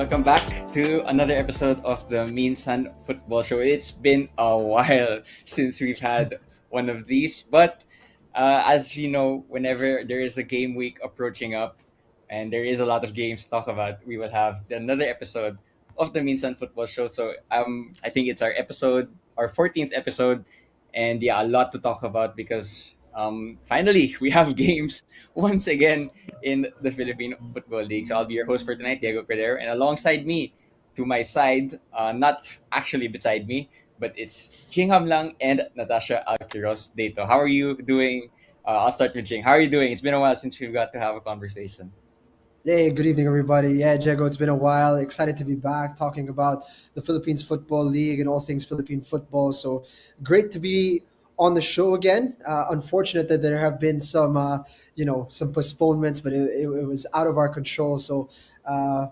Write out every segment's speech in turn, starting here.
Welcome back to another episode of the Minsan Football Show. It's been a while since we've had one of these, but as you know, whenever there is a game week approaching up and there is a lot of games to talk about, we will have another episode of the Minsan Football Show. So I think it's our 14th episode, and yeah, a lot to talk about because finally we have games once again in the Philippine Football League. So I'll be your host for tonight, Diego Cordero, and alongside me, to my side, not actually beside me, but it's Jing Hamlang and Natasha Alquiros Dato. How are you doing? I'll start with Jing. How are you doing? It's been a while since we've got to have a conversation. Hey, good evening, everybody. Yeah, Diego, it's been a while. Excited to be back talking about the Philippines Football League and all things Philippine football. So great to be on the show again. Unfortunate that there have been some postponements, but it was out of our control. So uh,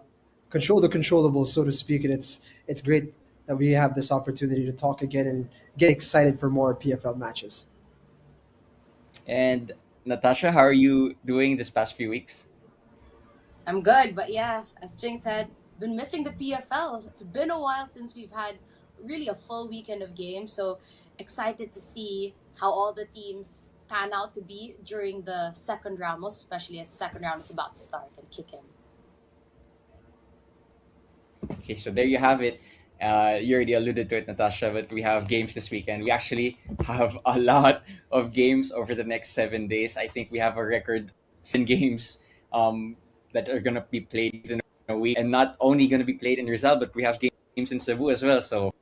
control the controllable, so to speak. And it's great that we have this opportunity to talk again and get excited for more PFL matches. And Natasha, how are you doing this past few weeks? I'm good, but yeah, as Jing said, been missing the PFL. It's been a while since we've had really a full weekend of games, so excited to see how all the teams pan out to be during the second round, most especially as the second round is about to start and kick in. Okay, so there you have it. You already alluded to it, Natasha, but we have games this weekend. We actually have a lot of games over the next 7 days. I think we have a record 7 games that are going to be played in a week, and not only going to be played in Rizal, but we have games in Cebu as well. So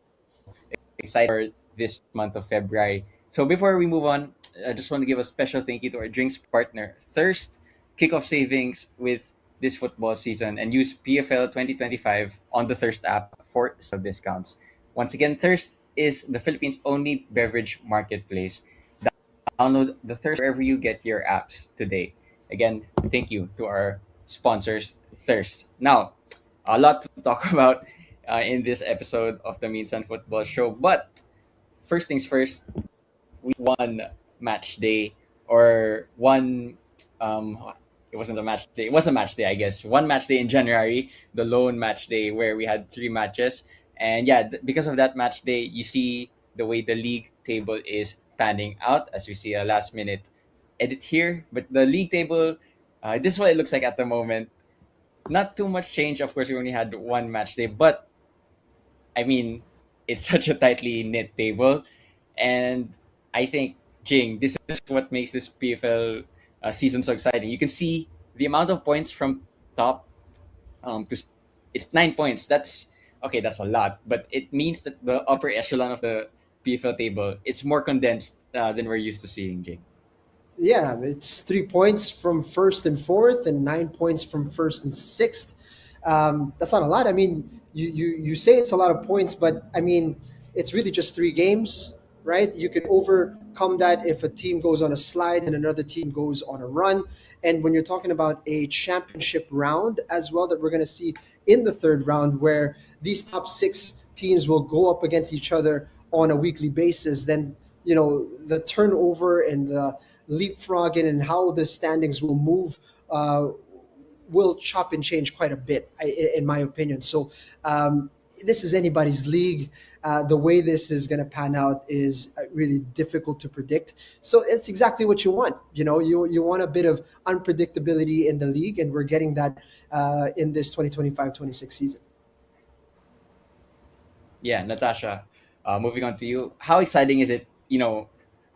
excited for this month of February. So before we move on, I just want to give a special thank you to our drinks partner, Thirst Kickoff Savings with this football season, and use PFL 2025 on the Thirst app for some discounts. Once again, Thirst is the Philippines' only beverage marketplace. Download the Thirst wherever you get your apps today. Again, thank you to our sponsors, Thirst. Now, a lot to talk about in this episode of the Minsan Football Show, but first things first, we one match day or one it wasn't a match day. It was a match day, I guess. One match day in January, the lone match day where we had three matches. And yeah, because of that match day, you see the way the league table is panning out as we see a last minute edit here. But the league table, this is what it looks like at the moment. Not too much change. Of course, we only had one match day, but I mean, it's such a tightly knit table. And I think, Jing, this is what makes this PFL season so exciting. You can see the amount of points from top to it's 9 points. That's okay. That's a lot, but it means that the upper echelon of the PFL table it's more condensed than we're used to seeing, Jing. Yeah, it's 3 points from first and fourth, and 9 points from first and sixth. That's not a lot. I mean, you say it's a lot of points, but I mean, it's really just three games, right? You can overcome that if a team goes on a slide and another team goes on a run. And when you're talking about a championship round as well, that we're going to see in the third round, where these top six teams will go up against each other on a weekly basis, then the turnover and the leapfrogging and how the standings will move will chop and change quite a bit, in my opinion. So this is anybody's league. The way this is going to pan out is really difficult to predict. So it's exactly what you want. You want a bit of unpredictability in the league, and we're getting that in this 2025-26 season. Yeah, Natasha. Moving on to you. How exciting is it?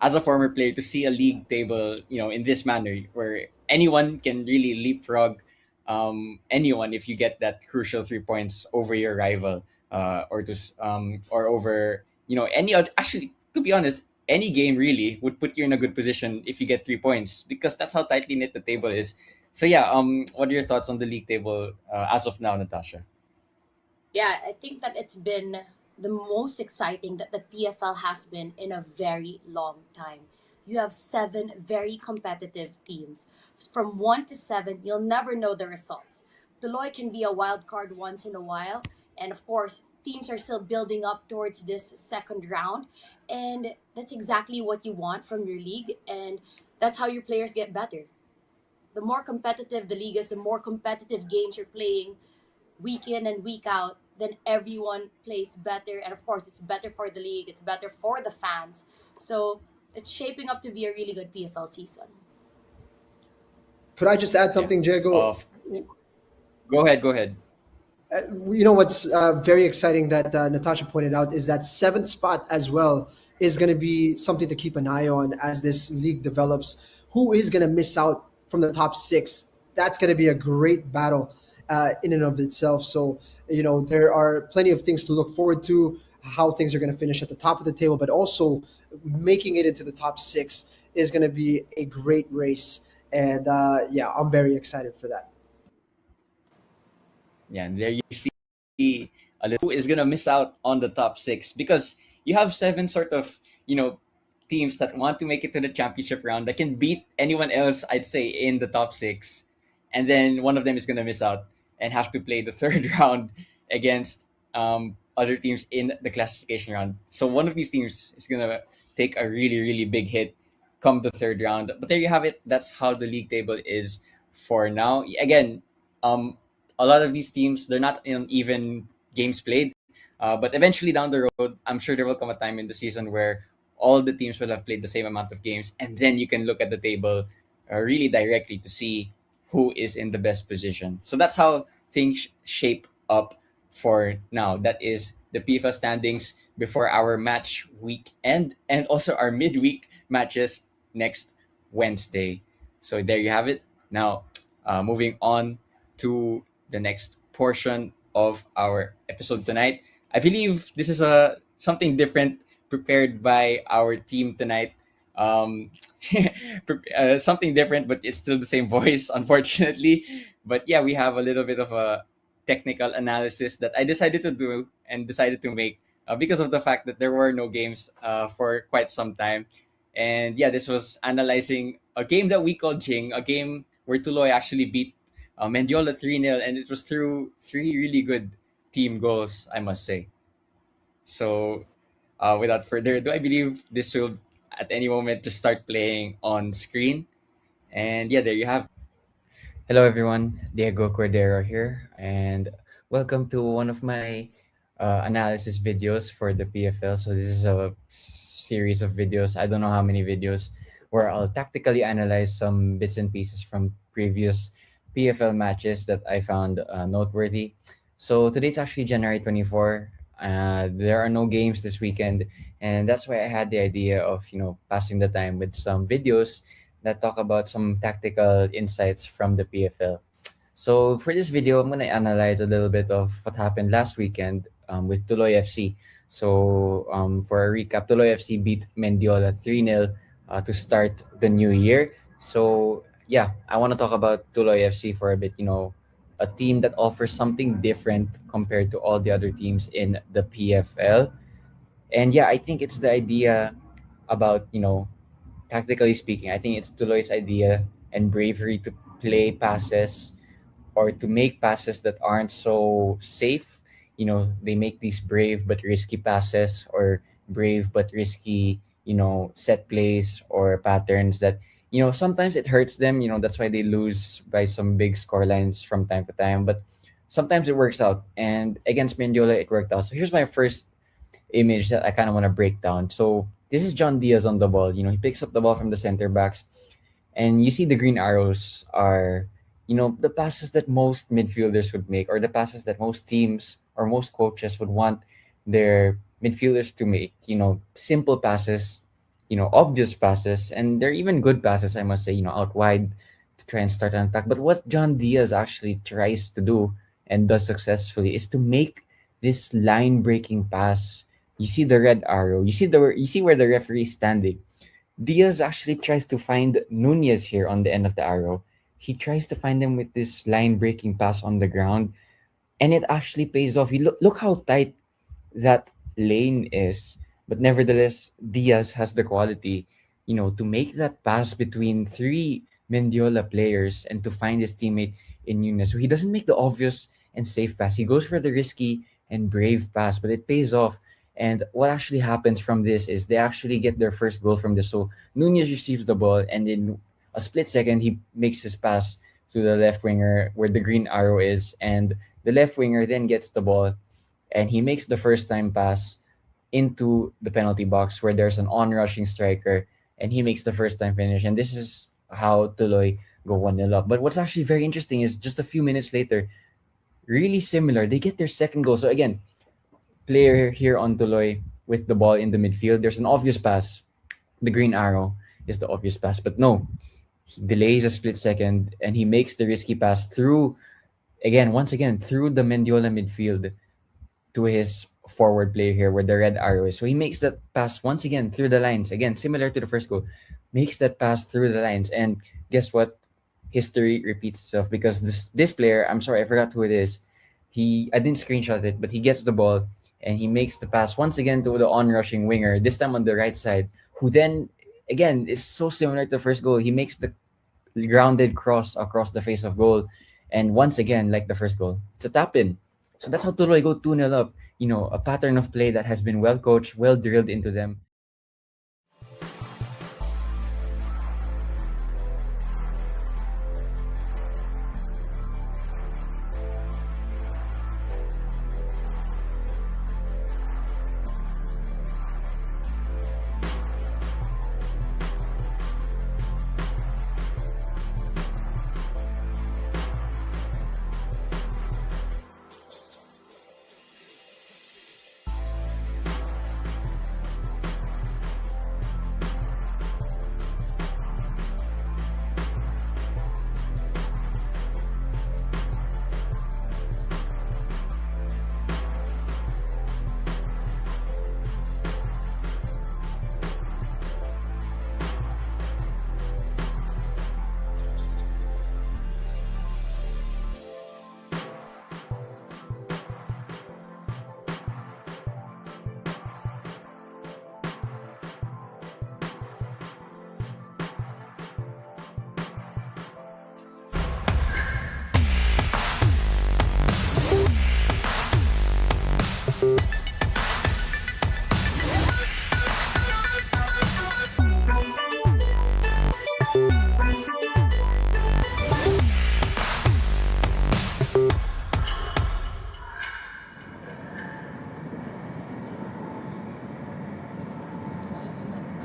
As a former player, to see a league table, in this manner, where anyone can really leapfrog anyone if you get that crucial 3 points over your rival, or over any other. Actually, to be honest, any game really would put you in a good position if you get 3 points because that's how tightly knit the table is. So yeah, what are your thoughts on the league table as of now, Natasha? Yeah, I think that it's been the most exciting that the PFL has been in a very long time. You have seven very competitive teams. From one to seven, you'll never know the results. Deloy can be a wild card once in a while, and of course, teams are still building up towards this second round, and that's exactly what you want from your league, and that's how your players get better. The more competitive the league is, the more competitive games you're playing, week in and week out, then everyone plays better. And of course, it's better for the league, it's better for the fans. So it's shaping up to be a really good PFL season. Could I just add Yeah. something, Diego? Go ahead. Go ahead. You know what's very exciting that Natasha pointed out is that seventh spot as well is going to be something to keep an eye on as this league develops. Who is going to miss out from the top six? That's going to be a great battle in and of itself. So, there are plenty of things to look forward to, how things are going to finish at the top of the table, but also making it into the top six is going to be a great race. And yeah, I'm very excited for that. Yeah, and there you see who is gonna miss out on the top six, because you have seven sort of teams that want to make it to the championship round that can beat anyone else, I'd say, in the top six, and then one of them is gonna miss out and have to play the third round against other teams in the classification round. So one of these teams is gonna take a really big hit come the third round. But there you have it. That's how the league table is for now. Again, um, a lot of these teams, they're not in even games played, but eventually down the road, I'm sure there will come a time in the season where all the teams will have played the same amount of games, and then you can look at the table really directly to see who is in the best position. So that's how things shape up for now. That is the PFA standings before our match weekend, and also our midweek matches next Wednesday. So there you have it. Now, moving on to the next portion of our episode tonight. I believe this is a something different prepared by our team tonight. Um, Something different, but it's still the same voice, unfortunately. But yeah, we have a little bit of a technical analysis that I decided to do and decided to make because of the fact that there were no games for quite some time. And yeah, this was analyzing a game that we called Jing, a game where Tuloy actually beat Mendiola 3-0, and it was through three really good team goals, I must say. So, without further ado, I believe this will at any moment just start playing on screen. And yeah, there you have. Hello, everyone. Diego Cordero here, and welcome to one of my analysis videos for the PFL. So this is a series of videos. I don't know how many videos where I'll tactically analyze some bits and pieces from previous PFL matches that I found noteworthy. So today's actually January 24. There are no games this weekend, and that's why I had the idea of passing the time with some videos that talk about some tactical insights from the PFL. So for this video, I'm gonna analyze a little bit of what happened last weekend with Tuloy FC. So for a recap, Tuloy FC beat Mendiola 3-0 to start the new year. So yeah, I want to talk about Tuloy FC for a bit. A team that offers something different compared to all the other teams in the PFL. And yeah, I think it's the idea about tactically speaking, I think it's Tuloy's idea and bravery to play passes or to make passes that aren't so safe. They make these brave but risky passes, or brave but risky, set plays or patterns that, sometimes it hurts them. That's why they lose by some big score lines from time to time. But sometimes it works out. And against Mendiola, it worked out. So here's my first image that I kind of want to break down. So this is John Diaz on the ball. He picks up the ball from the center backs, and you see the green arrows are, the passes that most midfielders would make, or the passes that most teams or most coaches would want their midfielders to make. Simple passes, obvious passes, and they're even good passes, I must say, out wide to try and start an attack. But what John Diaz actually tries to do and does successfully is to make this line breaking pass. You see the red arrow. You see where the referee is standing. Diaz actually tries to find Nunez here on the end of the arrow. He tries to find him with this line breaking pass on the ground, and it actually pays off. You look how tight that lane is, but nevertheless, Diaz has the quality, to make that pass between three Mendiola players and to find his teammate in Nunez. So he doesn't make the obvious and safe pass. He goes for the risky and brave pass, but it pays off. And what actually happens from this is they actually get their first goal from this. So Nunez receives the ball, and in a split second, he makes his pass to the left winger where the green arrow is, and The left winger then gets the ball and he makes the first time pass into the penalty box where there's an on-rushing striker and he makes the first time finish. And this is how Tuloy go 1-0 up. But what's actually very interesting is just a few minutes later, really similar, they get their second goal. So again, player here on Tuloy with the ball in the midfield. There's an obvious pass. The green arrow is the obvious pass. But no, he delays a split second and he makes the risky pass through, again, once again, through the Mendiola midfield to his forward player here where the red arrow is. So he makes that pass once again through the lines. Again, similar to the first goal. Makes that pass through the lines. And guess what? History repeats itself because this player, I'm sorry, I forgot who it is. I didn't screenshot it, but he gets the ball and he makes the pass once again to the on-rushing winger, this time on the right side, who then again is so similar to the first goal. He makes the grounded cross across the face of goal. And once again, like the first goal, it's a tap in. So that's how Tuloy go 2-0 up. You know, a pattern of play that has been well coached, well drilled into them.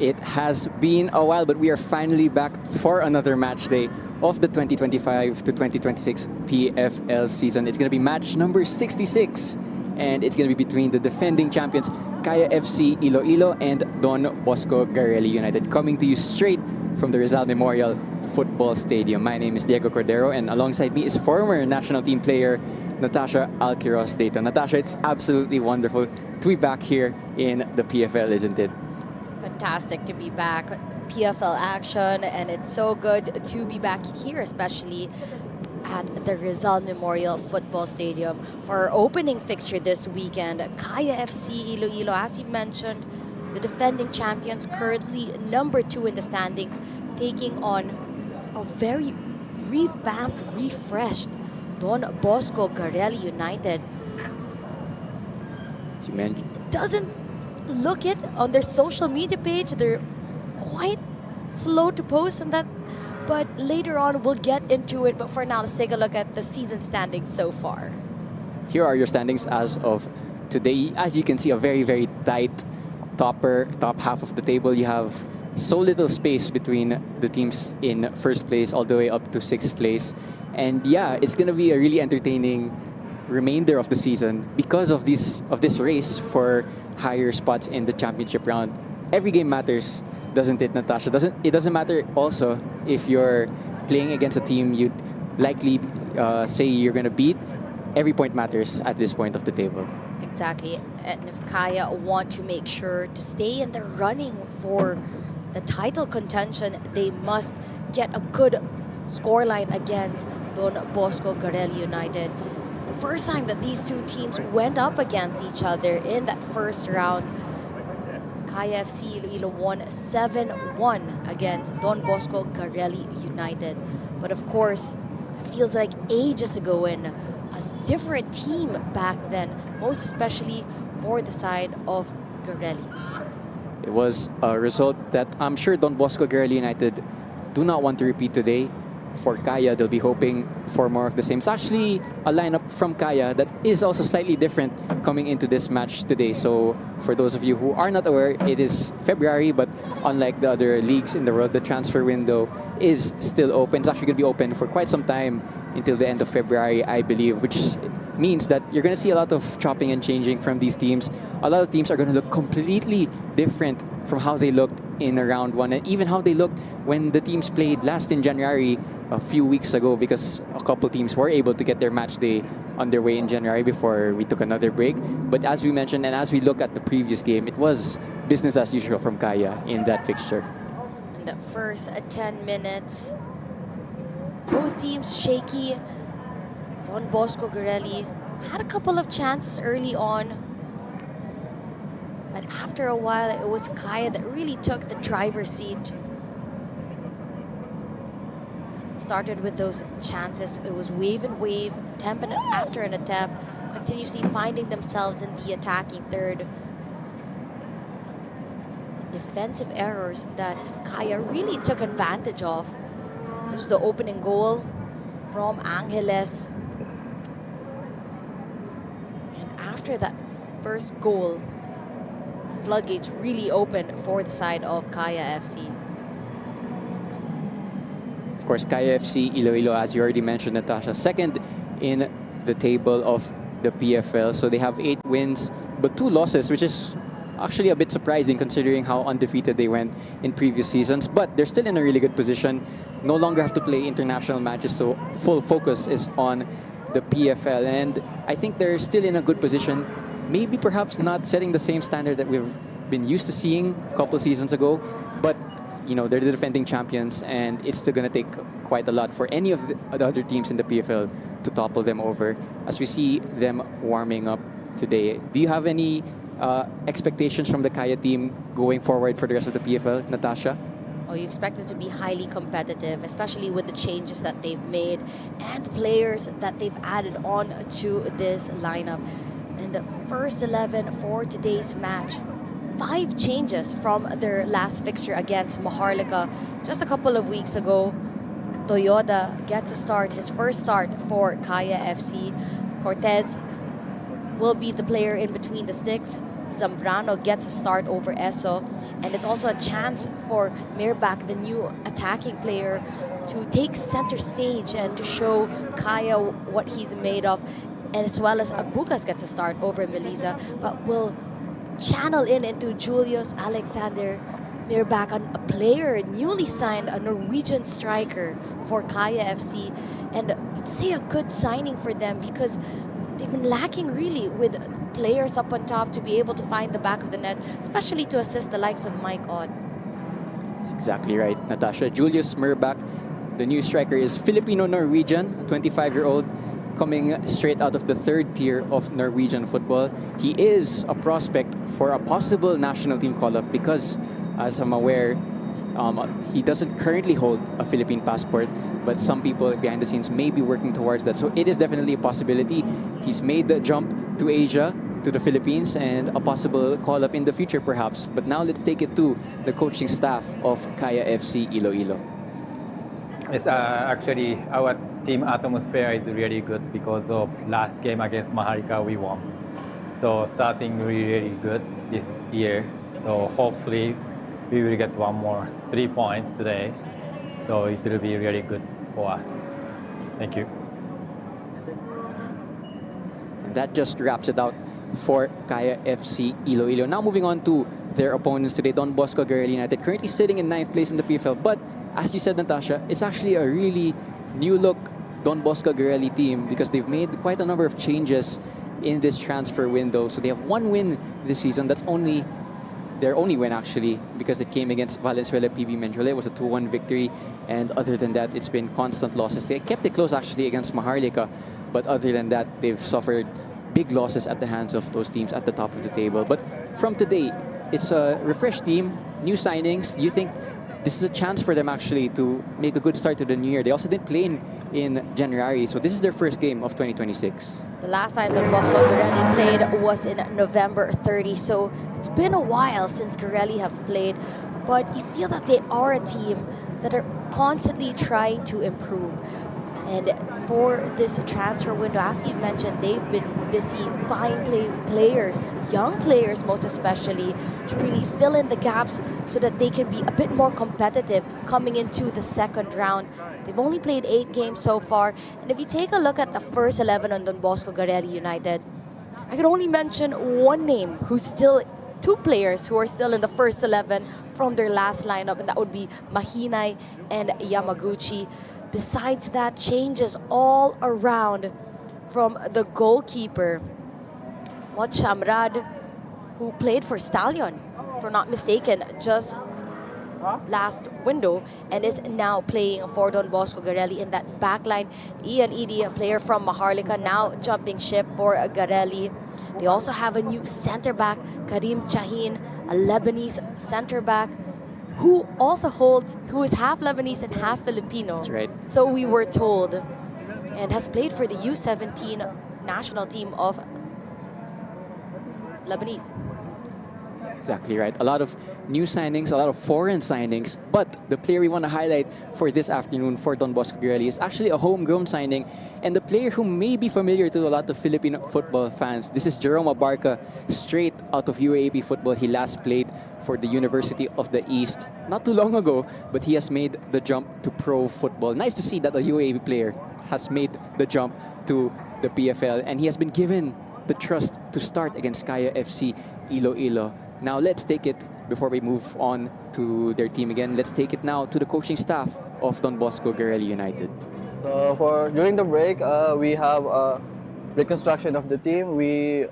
It has been a while, but we are finally back for another match day of the 2025 to 2026 PFL season. It's going to be match number 66, and it's going to be between the defending champions Kaya FC Iloilo and Don Bosco Garelli United, coming to you straight from the Rizal Memorial Football Stadium. My name is Diego Cordero, and alongside me is former national team player Natasha Alquiros Dayton. Natasha, it's absolutely wonderful to be back here in the PFL, isn't it? Fantastic to be back. PFL action, and it's so good to be back here, especially at the Rizal Memorial Football Stadium for our opening fixture this weekend. Kaya FC Iloilo, as you mentioned, the defending champions, currently number 2 in the standings, taking on a very revamped, refreshed Don Bosco Garelli United. As you mentioned, Doesn't look it on their social media page. They're quite slow to post on that, but later on we'll get into it. But for now, let's take a look at the season standings so far. here are your standings as of today. As you can see, a very, very tight top half of the table. You have so little space between the teams in first place all the way up to 6th place. And yeah, it's going to be a really entertaining remainder of the season because of this race for higher spots in the championship round. Every game matters, doesn't it, Natasha? It doesn't matter also if you're playing against a team you'd likely say you're going to beat. Every point matters at this point of the table. Exactly. And if Kaya want to make sure to stay in the running for the title contention, they must get a good scoreline against Don Bosco Garelli United. The first time that these two teams went up against each other in that first round, Kaya FC Iloilo won 7-1 against Don Bosco Garelli United. But of course, it feels like ages ago in a different team back then, most especially for the side of Garelli. It was a result that I'm sure Don Bosco Garelli United do not want to repeat today. for Kaya, they'll be hoping for more of the same. It's actually a lineup from Kaya that is also slightly different coming into this match today. So for those of you who are not aware, it is February, but unlike the other leagues in the world, the transfer window is still open. It's actually going to be open for quite some time until the end of February, I believe, which means that you're going to see a lot of chopping and changing from these teams. A lot of teams are going to look completely different from how they looked in round one, and even how they looked when the teams played last in January a few weeks ago, because a couple teams were able to get their match day underway in January before we took another break. But as we mentioned, and as we look at the previous game, it was business as usual from Kaya in that fixture. In the first 10 minutes, both teams shaky. Don Bosco Garelli had a couple of chances early on, but after a while, it was Kaya that really took the driver's seat. It started with those chances. It was wave and wave, attempt after an attempt, continuously finding themselves in the attacking third. Defensive errors that Kaya really took advantage of. This was the opening goal from Angeles. And after that first goal, floodgates really opened for the side of Kaya FC. Of course, Kaya FC Iloilo, as you already mentioned, Natasha, second in the table of the PFL. So they have 8 wins, but 2 losses, which is actually a bit surprising considering how undefeated they went in previous seasons. But they're still in a really good position. No longer have to play international matches, so full focus is on the PFL. And I think they're still in a good position. Maybe perhaps not setting the same standard that we've been used to seeing a couple seasons ago, but you know, they're the defending champions, and it's still going to take quite a lot for any of the other teams in the PFL to topple them over as we see them warming up today. Do you have any expectations from the Kaya team going forward for the rest of the PFL, Natasha? Oh, you expect them to be highly competitive, especially with the changes that they've made and players that they've added on to this lineup. In the first 11 for today's match, 5 changes from their last fixture against Maharlika just a couple of weeks ago. Toyoda gets a start, his first start for Kaya FC. Cortez will be the player in between the sticks. Zambrano gets a start over Eso, and it's also a chance for Mirbak, the new attacking player, to take center stage and to show Kaya what he's made of, and as well as Abukas gets a start over Melisa, but will channel into Julius Alexander Mirbak, a player newly signed, a Norwegian striker for Kaya FC, and you'd say a good signing for them because they've been lacking really with players up on top to be able to find the back of the net, especially to assist the likes of Mike Odd. That's exactly right, Natasha. Julius Mirbak, the new striker, is Filipino-Norwegian, a 25-year-old coming straight out of the 3rd tier of Norwegian football. He is a prospect for a possible national team call-up because, as I'm aware, he doesn't currently hold a Philippine passport, but some people behind the scenes may be working towards that. So it is definitely a possibility. He's made the jump to Asia, to the Philippines, and a possible call-up in the future perhaps. But now let's take it to the coaching staff of Kaya FC Iloilo. It's actually our team atmosphere is really good because of last game against Maharlika we won. So starting really good this year. So hopefully we will get 1 more 3 points today. So it will be really good for us. Thank you. And that just wraps it out for Kaya FC Iloilo. Now moving on to their opponents today, Don Bosco GARELLI United, currently sitting in 9th place in the PFL. But as you said, Natasha, it's actually a really new look Don Bosco GARELLI team because they've made quite a number of changes in this transfer window. So they have 1 win this season. That's only their only win actually, because it came against Valenzuela PB Menjola. It was a 2-1 victory, and other than that, it's been constant losses. They kept it close actually against Maharlika, but other than that, they've suffered big losses at the hands of those teams at the top of the table. But from today, it's a refreshed team, new signings. Do you think this is a chance for them actually to make a good start to the new year? They also didn't play in January, so this is their first game of 2026. The last time that Bosco GARELLI played was in November 30, so it's been a while since GARELLI have played, but you feel that they are a team that are constantly trying to improve. And for this transfer window, as you mentioned, they've been busy buying players, young players most especially, to really fill in the gaps so that they can be a bit more competitive coming into the second round. They've only played 8 games so far. And if you take a look at the first 11 on Don Bosco Garelli United, I can only mention one name who's still, 2 players who are still in the first 11 from their last lineup, and that would be Mahinay and Yamaguchi. Besides that, changes all around from the goalkeeper, Wat Shamrad, who played for Stallion, if I'm not mistaken, just last window, and is now playing for Don Bosco Garelli in that backline. Ian Edie, a player from Maharlika, now jumping ship for Garelli. They also have a new center back, Karim Chahin, a Lebanese center back who is half Lebanese and half Filipino. That's right. So we were told, and has played for the U17 national team of Lebanese. Exactly right. A lot of new signings, a lot of foreign signings. But the player we want to highlight for this afternoon for Don Bosco Garelli is actually a homegrown signing, and the player who may be familiar to a lot of Filipino football fans. This is Jerome Abarca, straight out of UAAP football. He last played for the University of the East not too long ago, but he has made the jump to pro football. Nice to see that a UAAP player has made the jump to the PFL, and he has been given the trust to start against Kaya FC Iloilo. Now let's take it, before we move on to their team again, let's take it now to the coaching staff of Don Bosco Garelli United. So during the break, we have a reconstruction of the team. We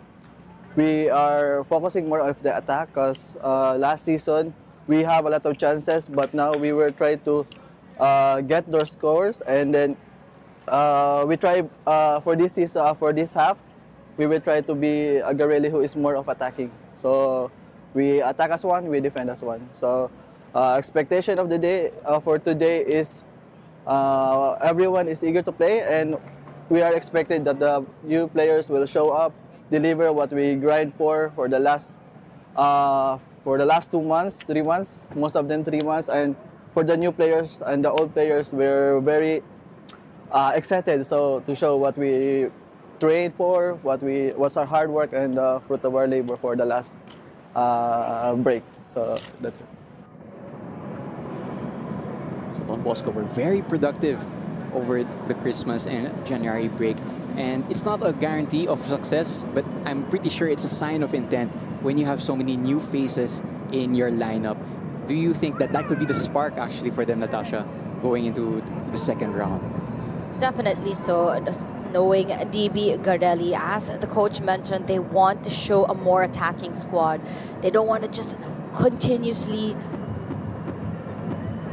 are focusing more on the attack because last season we have a lot of chances, but now we will try to get those scores, and then we try for this season, for this half, we will try to be a Garelli who is more of attacking. So we attack as one, we defend as one. So expectation of the day for today is everyone is eager to play, and we are expected that the new players will show up, deliver what we grind for the last 2 months, 3 months, most of them 3 months. And for the new players and the old players, we're very excited. So to show what we trained for, what's our hard work and the fruit of our labor for the last break. So that's it. Don Bosco were very productive over the Christmas and January break. And it's not a guarantee of success, but I'm pretty sure it's a sign of intent when you have so many new faces in your lineup. Do you think that that could be the spark actually for them, Natasha, going into the second round? Definitely so. Knowing DB Garelli, as the coach mentioned, they want to show a more attacking squad. They don't want to just continuously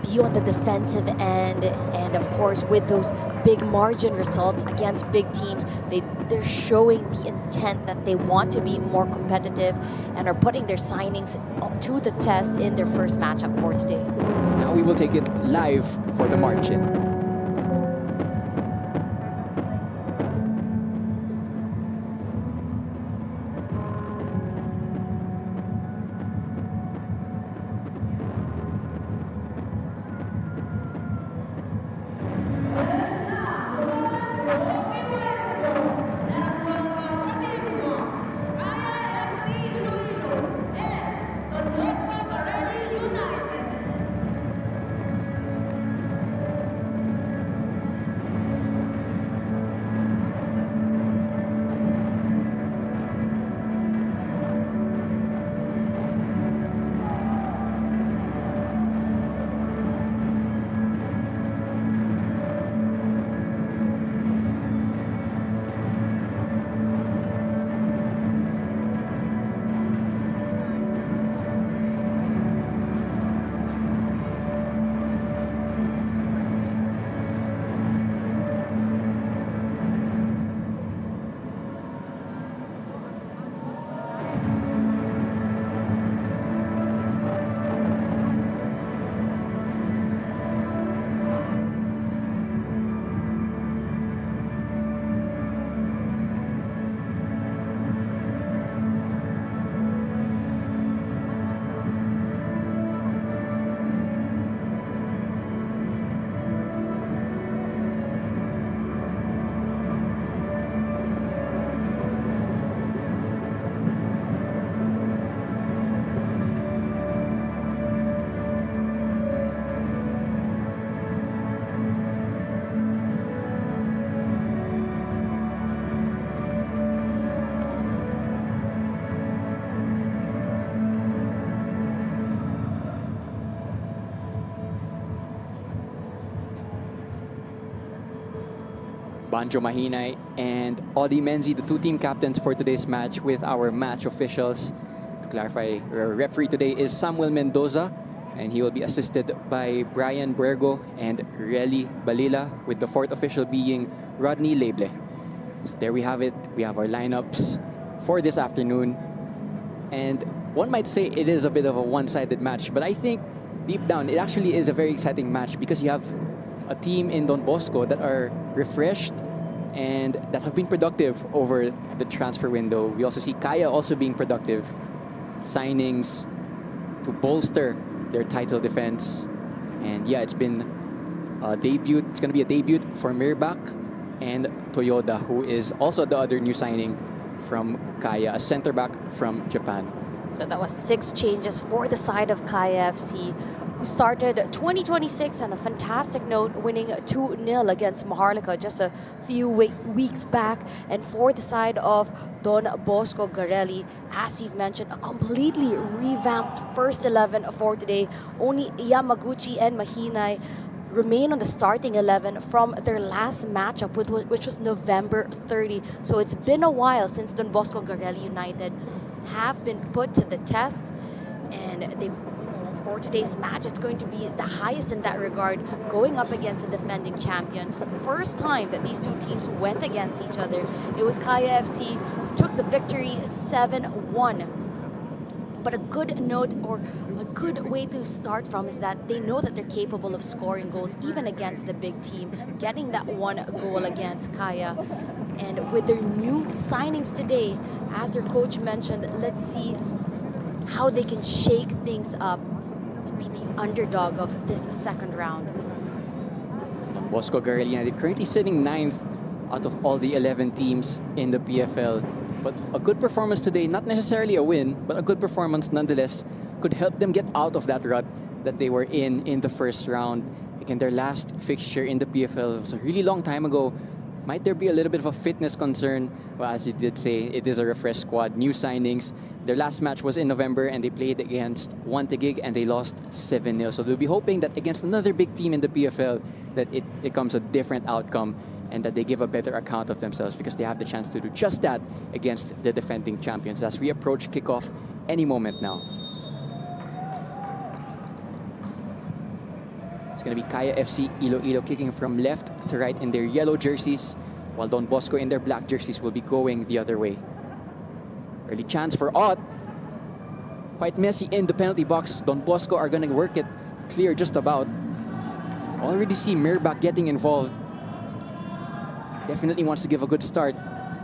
be on the defensive end, and of course with those big margin results against big teams, they're showing the intent that they want to be more competitive and are putting their signings to the test in their first matchup for today. Now we will take it live for the margin. Banjo Mahinay and Audie Menzi, the two team captains for today's match, with our match officials. To clarify, our referee today is Samuel Mendoza, and he will be assisted by Brian Brego and Relly Balila, with the fourth official being Rodney Leble. So there we have it. We have our lineups for this afternoon. And one might say it is a bit of a one-sided match, but I think deep down it actually is a very exciting match, because you have a team in Don Bosco that are refreshed and that have been productive over the transfer window. We also see Kaya also being productive. Signings to bolster their title defense. And yeah, it's been a debut. It's going to be a debut for Mirbach and Toyoda, who is also the other new signing from Kaya, a center back from Japan. So that was 6 changes for the side of Kaya FC, who started 2026 on a fantastic note, winning 2-0 against Maharlika just a few weeks back. And for the side of Don Bosco Garelli, as we've mentioned, a completely revamped first 11 for today. Only Yamaguchi and Mahinay remain on the starting 11 from their last matchup, which was November 30. So it's been a while since Don Bosco Garelli United have been put to the test, and for today's match, it's going to be the highest in that regard, going up against the defending champions. The first time that these two teams went against each other, it was Kaya FC who took the victory 7-1. But a good note, or a good way to start from, is that they know that they're capable of scoring goals even against the big team, getting that 1 goal against Kaya. And with their new signings today, as their coach mentioned, let's see how they can shake things up and be the underdog of this second round. Don Bosco Garelli United currently sitting 9th out of all the 11 teams in the PFL. But a good performance today, not necessarily a win, but a good performance nonetheless, could help them get out of that rut that they were in the first round. Again, their last fixture in the PFL was a really long time ago. Might there be a little bit of a fitness concern? Well, as you did say, it is a refreshed squad, new signings. Their last match was in November, and they played against Wantigig, and they lost 7-0. So they'll be hoping that against another big team in the PFL, that it becomes a different outcome, and that they give a better account of themselves, because they have the chance to do just that against the defending champions as we approach kickoff any moment now. It's going to be Kaya FC Iloilo kicking from left to right in their yellow jerseys, while Don Bosco in their black jerseys will be going the other way. Early chance for Ott. Quite messy in the penalty box. Don Bosco are going to work it clear just about. You can already see Mirbach getting involved. Definitely wants to give a good start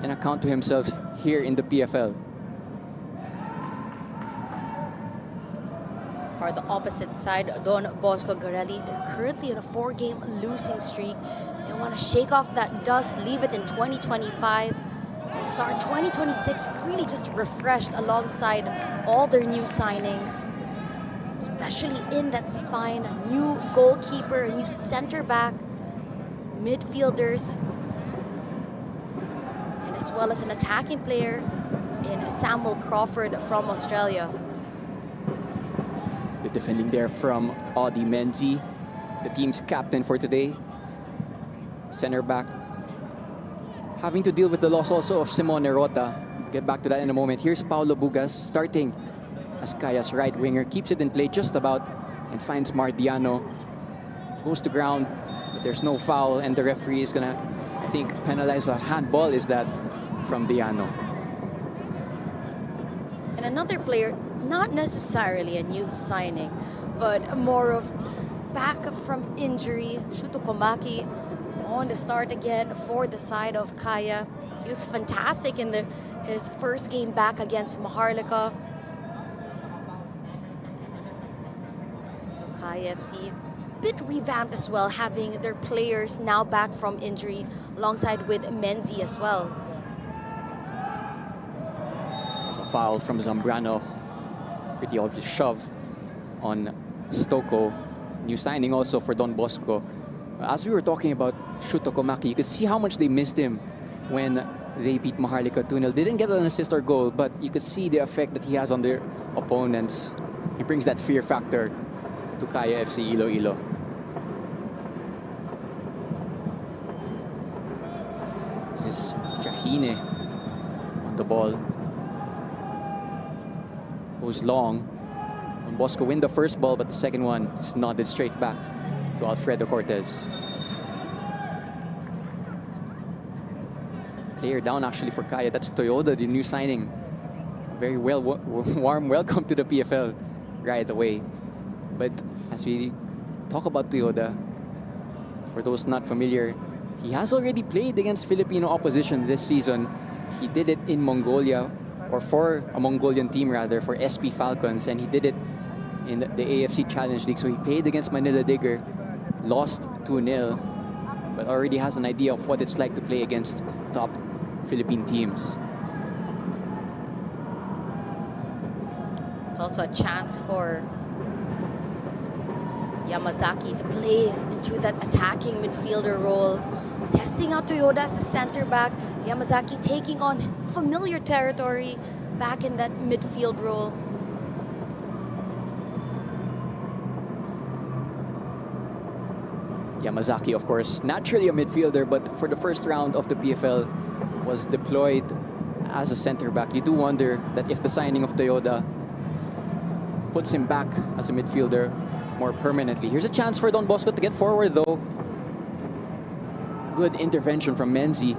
and account to himself here in the PFL. For the opposite side, Don Bosco Garelli, they're currently on a 4-game losing streak. They want to shake off that dust, leave it in 2025, and start 2026 really just refreshed alongside all their new signings, especially in that spine, a new goalkeeper, a new center back, midfielders, and as well as an attacking player in Samuel Crawford from Australia. Good defending there from Audie Menzi, the team's captain for today. Center back. Having to deal with the loss also of Simon Nerota. I'll get back to that in a moment. Here's Paulo Bugas starting as Kaya's right winger. Keeps it in play just about and finds Mardiano. Goes to ground, but there's no foul, and the referee is gonna, I think, penalize a handball. Is that from Diano? And another player, not necessarily a new signing, but more of back from injury, Shuto Komaki on the start again for the side of Kaya. He was fantastic in his first game back against Maharlika. So Kaya FC, bit revamped as well, having their players now back from injury alongside with Menzi as well. There's a foul from Zambrano. Pretty obvious shove on Stoko. New signing also for Don Bosco. As we were talking about Shuto Komaki, you could see how much they missed him when they beat Maharlika 2-0. They didn't get an assist or goal, but you could see the effect that he has on their opponents. He brings that fear factor to Kaya FC Iloilo. Martine on the ball. Goes long. Don Bosco win the first ball, but the second one is nodded straight back to Alfredo Cortez. Player down actually for Kaya. That's Toyoda, the new signing. Very warm welcome to the PFL right away. But as we talk about Toyoda, for those not familiar, he has already played against Filipino opposition this season. He did it in Mongolia, or for a Mongolian team rather, for SP Falcons, and he did it in the AFC Challenge League. So he played against Manila Digger, lost 2-0, but already has an idea of what it's like to play against top Philippine teams. It's also a chance for Yamazaki to play into that attacking midfielder role, testing out Toyoda as the center back. Yamazaki taking on familiar territory back in that midfield role. Yamazaki, of course, naturally a midfielder, but for the first round of the PFL was deployed as a center back. You do wonder that if the signing of Toyoda puts him back as a midfielder more permanently. Here's a chance for Don Bosco to get forward though. Good intervention from Menzi.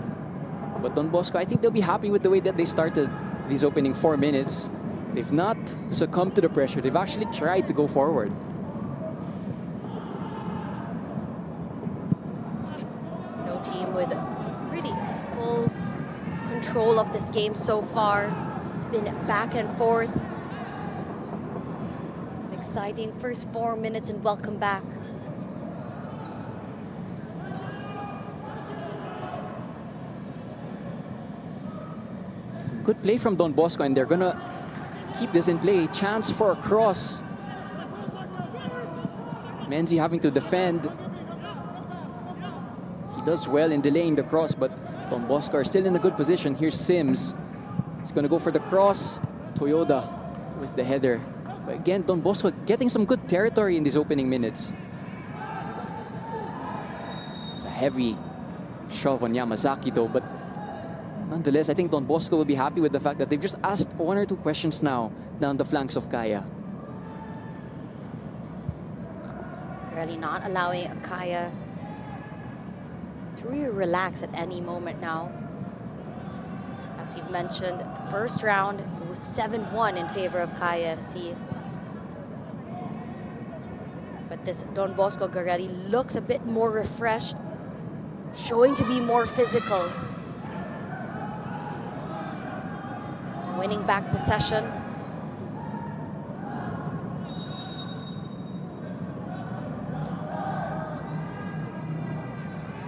But Don Bosco, I think they'll be happy with the way that they started these opening 4 minutes. They've not succumbed to the pressure. They've actually tried to go forward. No team with really full control of this game so far. It's been back and forth. An exciting first 4 minutes, and welcome back. Good play from Don Bosco, and they're gonna keep this in play. Chance for a cross. Menzi having to defend. He does well in delaying the cross, but Don Bosco are still in a good position. Here's Sims. He's gonna go for the cross. Toyoda with the header. But again, Don Bosco getting some good territory in these opening minutes. It's a heavy shove on Yamazaki though, but nonetheless, I think Don Bosco will be happy with the fact that they've just asked 1 or 2 questions now down the flanks of Kaya. Garelli not allowing Kaya to really relax at any moment now. As you've mentioned, the first round it was 7-1 in favor of Kaya FC. But this Don Bosco Garelli looks a bit more refreshed, showing to be more physical. Winning back possession.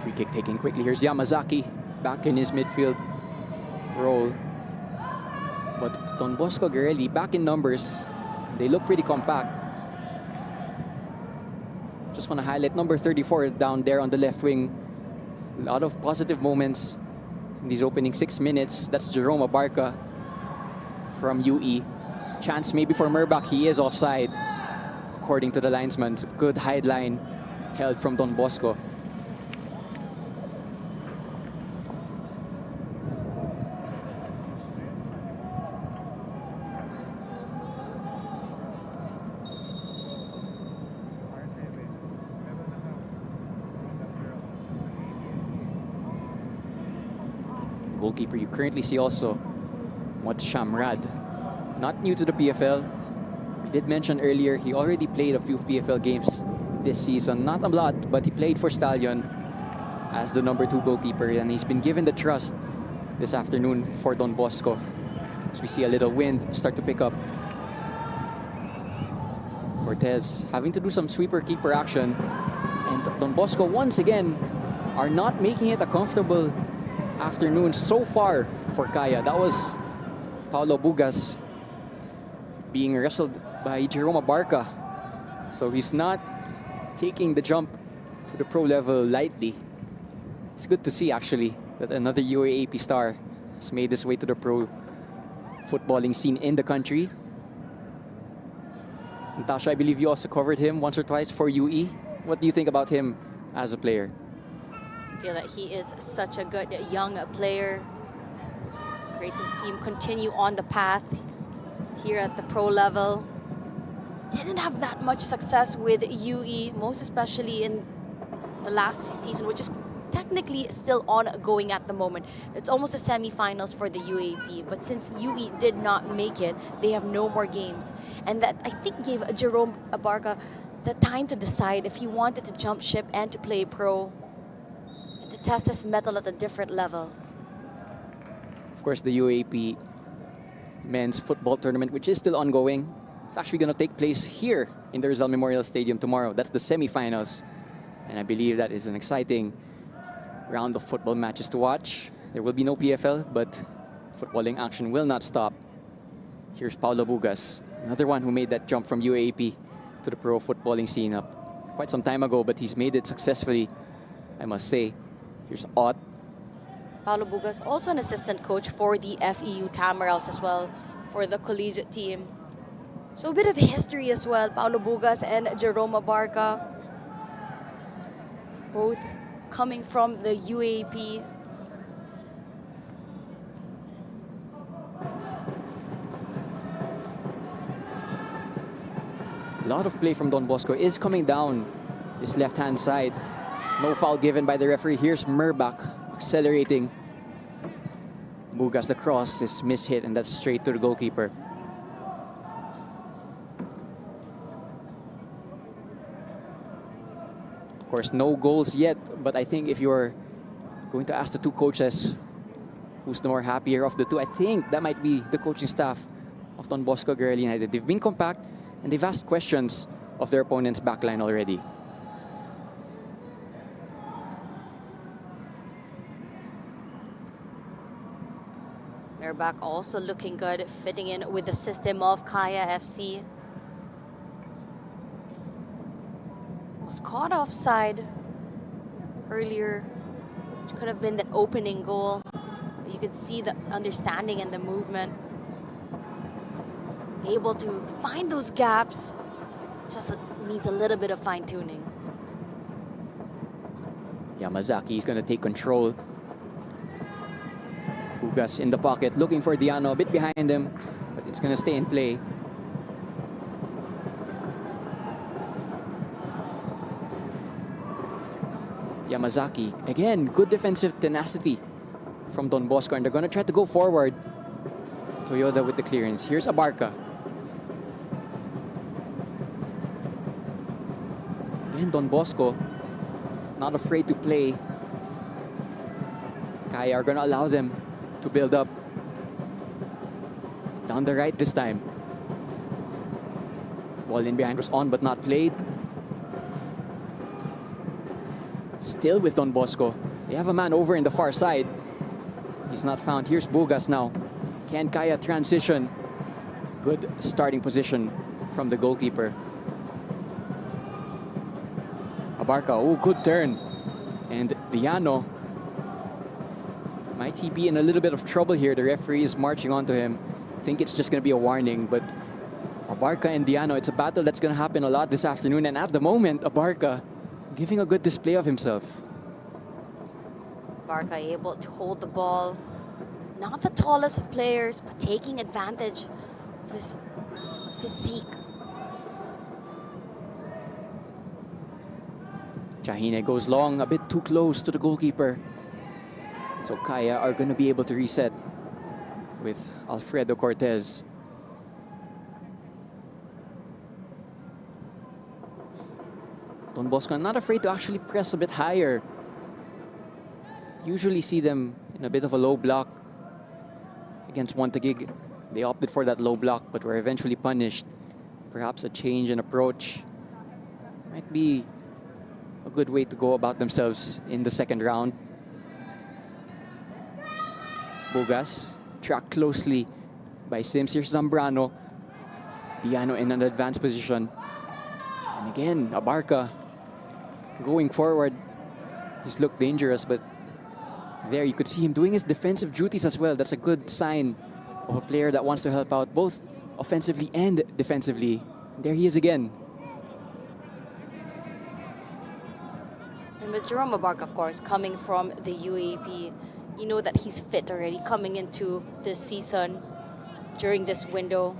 Free kick taken quickly. Here's Yamazaki back in his midfield role. But Don Bosco Garelli back in numbers. They look pretty compact. Just want to highlight number 34 down there on the left wing. A lot of positive moments in these opening 6 minutes. That's Jerome Abarca from UE. Chance maybe for Merbach. He is offside, according to the linesman. Good hide line held from Don Bosco. Goalkeeper you currently see also, Wat Shamrad. Not new to the PFL. We did mention earlier he already played a few PFL games this season. Not a lot, but he played for Stallion as the number 2 goalkeeper, and he's been given the trust this afternoon for Don Bosco. As we see a little wind start to pick up. Cortez having to do some sweeper-keeper action. And Don Bosco once again are not making it a comfortable afternoon so far for Kaya. That was Paulo Bugas being wrestled by Jerome Abarca. So he's not taking the jump to the pro level lightly. It's good to see actually that another UAAP star has made his way to the pro footballing scene in the country. Natasha, I believe you also covered him once or twice for UE. What do you think about him as a player? I feel that he is such a good young player. Great to see him continue on the path here at the pro level. Didn't have that much success with UE, most especially in the last season, which is technically still ongoing at the moment. It's almost the semifinals for the UAP, but since UE did not make it, they have no more games. And that, I think, gave Jerome Abarca the time to decide if he wanted to jump ship and to play pro, and to test his mettle at a different level. Of course, the UAP men's football tournament, which is still ongoing, it's actually going to take place here in the Rizal Memorial Stadium tomorrow. That's the semifinals. And I believe that is an exciting round of football matches to watch. There will be no PFL, but footballing action will not stop. Here's Paulo Bugas, another one who made that jump from UAP to the pro footballing scene up quite some time ago, but he's made it successfully, I must say. Here's Ott. Paulo Bugas, also an assistant coach for the FEU Tamarals as well, for the collegiate team. So a bit of history as well. Paulo Bugas and Jerome Abarca, both coming from the UAP. A lot of play from Don Bosco is coming down his left-hand side. No foul given by the referee. Here's Murbach accelerating. Bugas, the cross is mishit, and that's straight to the goalkeeper. Of course, no goals yet, but I think if you're going to ask the two coaches who's the more happier of the two, I think that might be the coaching staff of Don Bosco Garelli United. They've been compact and they've asked questions of their opponent's backline already. Murbach also looking good, fitting in with the system of Kaya FC. Was caught offside earlier, which could have been the opening goal. But you could see the understanding and the movement. Able to find those gaps, just needs a little bit of fine-tuning. Yamazaki is going to take control. Bugas in the pocket, looking for Diano, a bit behind him, but it's going to stay in play. Yamazaki, again, good defensive tenacity from Don Bosco, and they're going to try to go forward. Toyoda with the clearance. Here's Abarca. Again, Don Bosco, not afraid to play. Kaya are going to allow them to build up. Down the right this time. Ball in behind was on but not played. Still with Don Bosco. They have a man over in the far side. He's not found. Here's Bugas now. Can Kaya transition? Good starting position from the goalkeeper. Abarca, oh, good turn. And Diano, might he be in a little bit of trouble here? The referee is marching onto him. I think it's just going to be a warning, but Abarca and Diano, it's a battle that's going to happen a lot this afternoon. And at the moment, Abarca giving a good display of himself. Abarca able to hold the ball. Not the tallest of players, but taking advantage of his physique. Chahine goes long, a bit too close to the goalkeeper. So Kaya are going to be able to reset with Alfredo Cortez. Don Bosco not afraid to actually press a bit higher. Usually see them in a bit of a low block against Montague. They opted for that low block, but were eventually punished. Perhaps a change in approach might be a good way to go about themselves in the second round. Bugas tracked closely by Sims. Here's Zambrano. Diano in an advanced position. And again, Abarca going forward. He's looked dangerous, but there you could see him doing his defensive duties as well. That's a good sign of a player that wants to help out both offensively and defensively. There he is again. And with Jerome Abarca, of course, coming from the UAP, You know that he's fit already coming into this season during this window.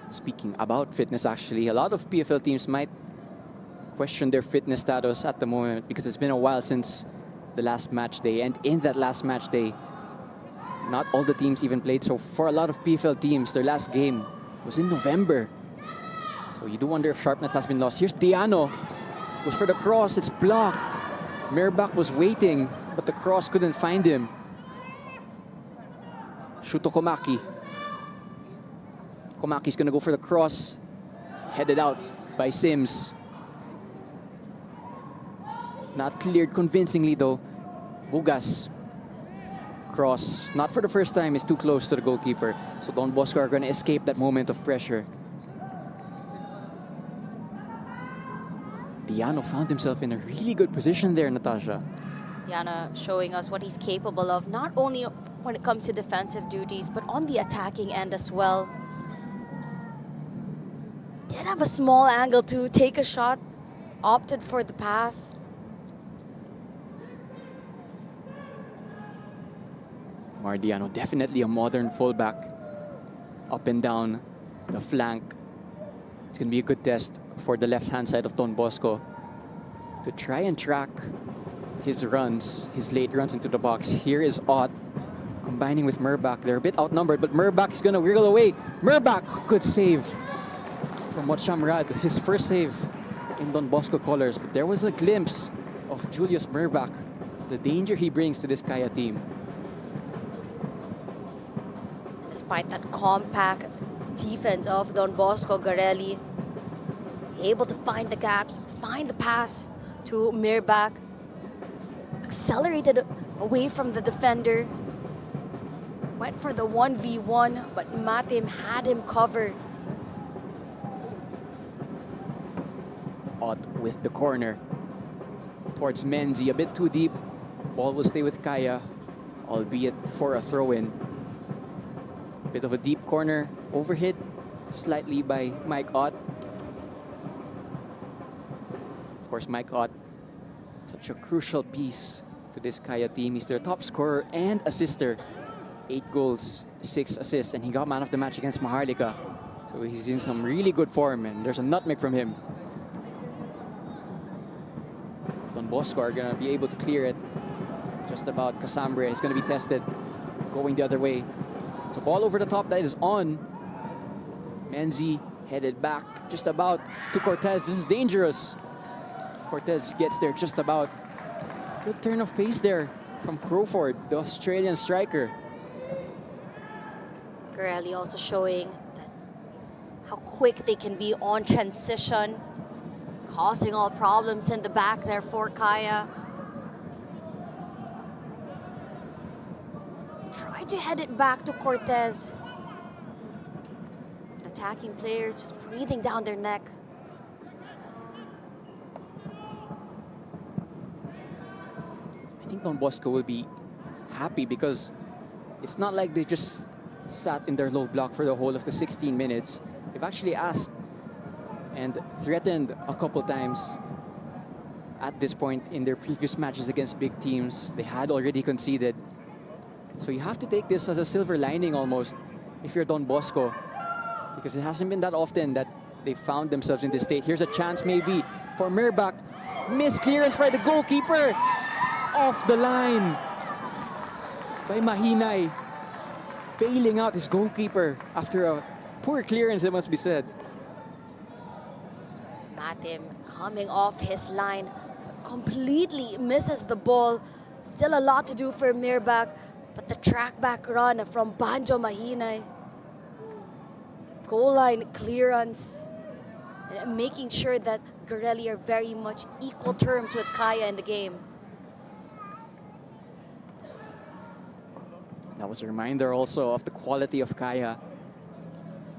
Speaking about fitness, actually, a lot of PFL teams might question their fitness status at the moment because it's been a while since the last match day. And in that last match day, not all the teams even played. So for a lot of PFL teams, their last game was in November. So you do wonder if sharpness has been lost. Here's Diano. Goes for the cross. It's blocked. Mirbach was waiting, but the cross couldn't find him. Shuto Komaki. Komaki's going to go for the cross. Headed out by Sims. Not cleared convincingly, though. Bugas. Cross. Not for the first time. Is too close to the goalkeeper. So Don Bosco are going to escape that moment of pressure. Diano found himself in a really good position there, Natasha. Diana showing us what he's capable of, not only when it comes to defensive duties, but on the attacking end as well. Did have a small angle to take a shot, opted for the pass. Mardiano, definitely a modern fullback. Up and down the flank. It's going to be a good test for the left-hand side of Don Bosco to try and track his runs, his late runs into the box. Here is Ott combining with Mirbach. They're a bit outnumbered, but Mirbach is going to wriggle away. Mirbach, good save from Shamrad, his first save in Don Bosco colors. But there was a glimpse of Julius Mirbach, the danger he brings to this Kaya team. Despite that compact defense of Don Bosco Garelli, able to find the gaps, find the pass to Mirbach, accelerated away from the defender, went for the 1v1, but Matim had him covered. Ott with the corner towards Menzi, a bit too deep. Ball will stay with Kaya, albeit for a throw-in. Bit of a deep corner, overhit slightly by Mike Ott. Of course, Mike Ott, such a crucial piece to this Kaya team. He's their top scorer and assister. 8 goals, 6 assists, and he got man of the match against Maharlika. So he's in some really good form, and there's a nutmeg from him. Don Bosco are going to be able to clear it. Just about. Casambre is going to be tested, going the other way. So ball over the top, that is on. Menzi headed back just about to Cortez. This is dangerous. Cortez gets there just about. Good turn of pace there from Crawford, the Australian striker. Garelli also showing that how quick they can be on transition, causing all problems in the back there for Kaya. Try to head it back to Cortez. Attacking players just breathing down their neck. I think Don Bosco will be happy because it's not like they just sat in their low block for the whole of the 16 minutes. They've actually asked and threatened a couple times at this point in their previous matches against big teams. They had already conceded. So you have to take this as a silver lining almost if you're Don Bosco, because it hasn't been that often that they found themselves in this state. Here's a chance maybe for Mirbach. Missed clearance by the goalkeeper. Off the line by Mahinay. Bailing out his goalkeeper after a poor clearance, it must be said. Matim coming off his line, completely misses the ball. Still a lot to do for Mirbach, but the track back run from Banjo Mahinay. Goal line clearance, and making sure that Garelli are very much equal terms with Kaya in the game. That was a reminder also of the quality of Kaya,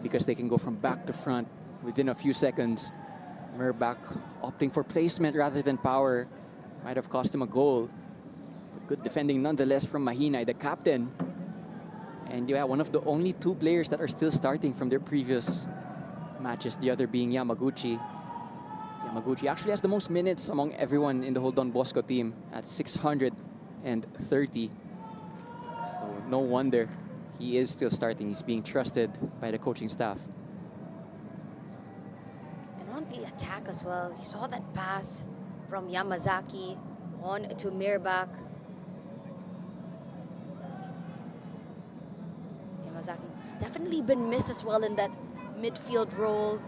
because they can go from back to front within a few seconds. Mirbach opting for placement rather than power might have cost him a goal. But good defending nonetheless from Mahinay, the captain. And yeah, one of the only 2 players that are still starting from their previous matches, the other being Yamaguchi. Yamaguchi actually has the most minutes among everyone in the whole Don Bosco team at 630. So no wonder he is still starting. He's being trusted by the coaching staff. And on the attack as well, you saw that pass from Yamazaki on to Mirbach. Yamazaki's definitely been missed as well in that midfield role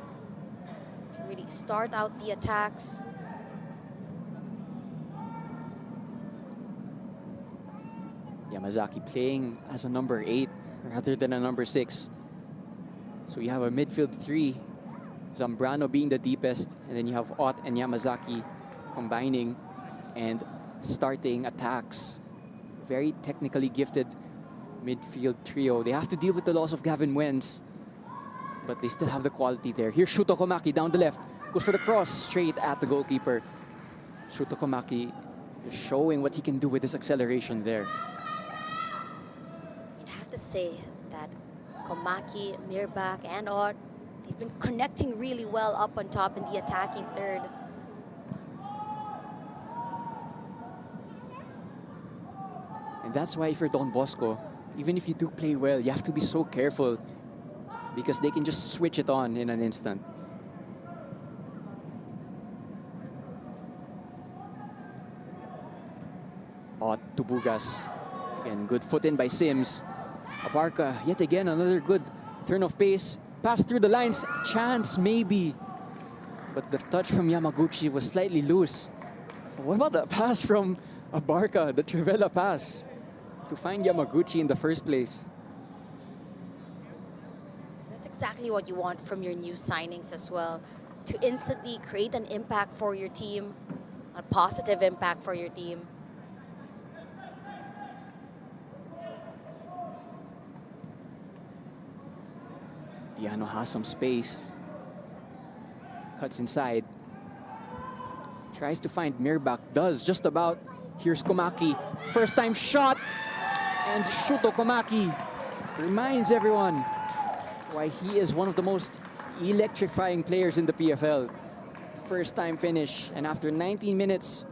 to really start out the attacks. Yamazaki playing as a number 8 rather than a number 6. So you have a midfield 3, Zambrano being the deepest, and then you have Ott and Yamazaki combining and starting attacks. Very technically gifted midfield trio. They have to deal with the loss of Gavin Wentz, but they still have the quality there. Here's Shuto Komaki down the left. Goes for the cross straight at the goalkeeper. Shuto Komaki showing what he can do with his acceleration there. You'd have to say that Komaki, Mirbach, and Ott, they've been connecting really well up on top in the attacking third. And that's why if you're Don Bosco, even if you do play well, you have to be so careful because they can just switch it on in an instant. Ott to Bugas. Again, good foot in by Sims. Abarca, yet again, another good turn of pace. Pass through the lines, chance maybe. But the touch from Yamaguchi was slightly loose. What about the pass from Abarca, the Trivela pass, to find Yamaguchi in the first place? That's exactly what you want from your new signings as well. To instantly create an impact for your team, a positive impact for your team. Diano has some space. Cuts inside. Tries to find Mirbach. Does just about. Here's Komaki. First time shot. And Shuto Komaki reminds everyone why he is one of the most electrifying players in the PFL. First time finish. And after 19 minutes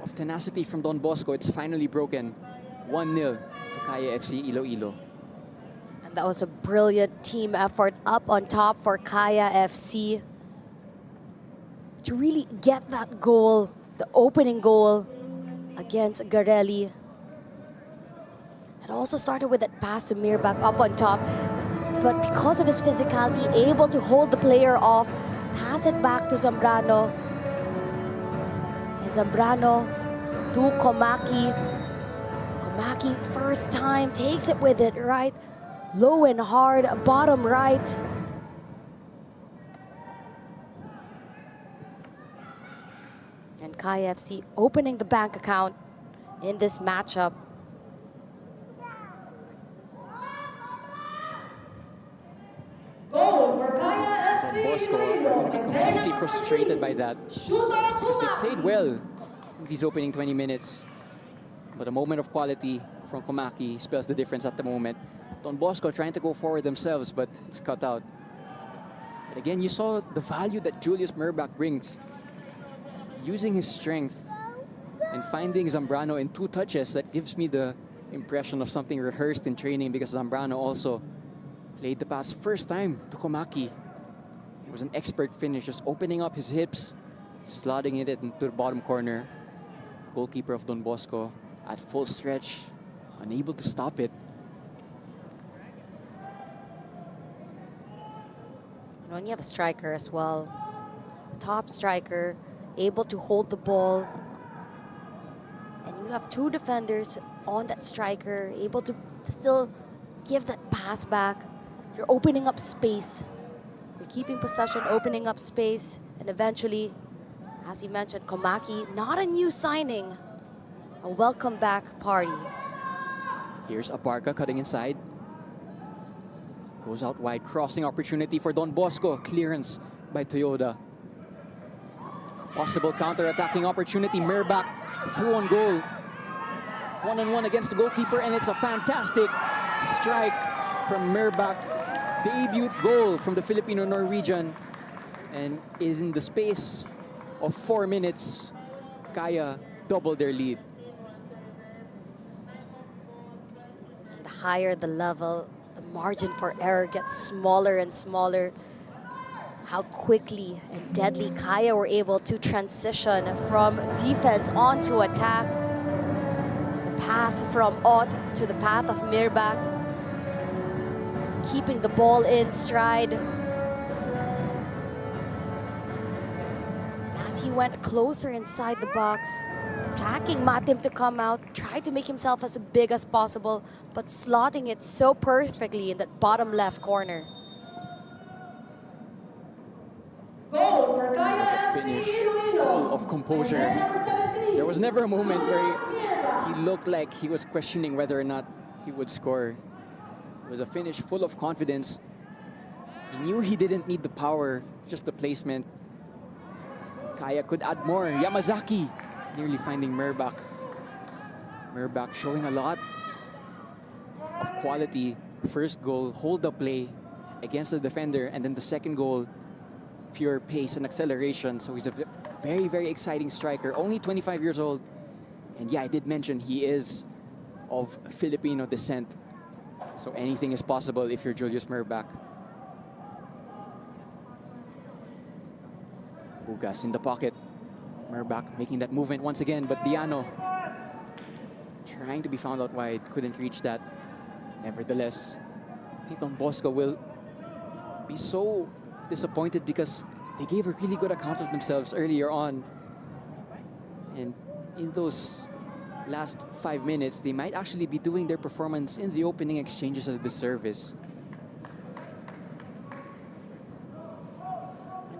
of tenacity from Don Bosco, it's finally broken. 1-0 to Kaya FC Iloilo. And that was a brilliant team effort up on top for Kaya FC to really get that goal, the opening goal against Garelli. It also started with that pass to Mirbach up on top, but because of his physicality, able to hold the player off, pass it back to Zambrano. And Zambrano to Komaki. Komaki, first time, takes it with it, right? Low and hard, bottom right. And Kaya FC opening the bank account in this matchup. Goal for Kaya FC Don Bosco are going to be completely frustrated by that because they played well in these opening 20 minutes. But a moment of quality from Komaki spells the difference at the moment. Don Bosco trying to go forward themselves, but it's cut out. But again, you saw the value that Julius Mirbach brings. Using his strength and finding Zambrano in 2 touches, that gives me the impression of something rehearsed in training because Zambrano also played the pass first time to Komaki. It was an expert finish, just opening up his hips, slotting it into the bottom corner. Goalkeeper of Don Bosco at full stretch, unable to stop it. And when you have a striker as well, a top striker, able to hold the ball, and you have 2 defenders on that striker, able to still give that pass back, you're opening up space. You're keeping possession, opening up space, and eventually, as you mentioned, Komaki, not a new signing, a welcome back party. Here's Abarca cutting inside. Goes out wide, crossing opportunity for Don Bosco. Clearance by Toyoda. Possible counter-attacking opportunity. Mirbach through on goal. 1-on-1 against the goalkeeper, and it's a fantastic strike from Mirbach. Debut goal from the Filipino-Norwegian. And in the space of 4 minutes, Kaya doubled their lead. And the higher the level, the margin for error gets smaller and smaller. How quickly and deadly Kaya were able to transition from defense onto attack. The pass from Ott to the path of Mirbak, keeping the ball in stride. As he went closer inside the box, attacking Matim to come out, tried to make himself as big as possible, but slotting it so perfectly in that bottom left corner. Goal for Kaya Was a FC finish ILOILO. full of composure. And then number 17, There was never a moment where Mirbak. he looked like he was questioning whether or not he would score. It was a finish full of confidence. He knew he didn't need the power, just the placement. Kaya could add more. Yamazaki nearly finding Mirbak. Mirbak showing a lot of quality. First goal, hold the play against the defender, and then the second goal, pure pace and acceleration. So he's a very, very exciting striker. Only 25 years old. And yeah, I did mention he is of Filipino descent. So anything is possible if you're Julius Mirbak. Bugas in the pocket. Mirbak making that movement once again, but Diano trying to be found out wide, couldn't reach that. Nevertheless, I think Don Bosco will be so disappointed because they gave a really good account of themselves earlier on. And in those last 5 minutes, they might actually be doing their performance in the opening exchanges of the service.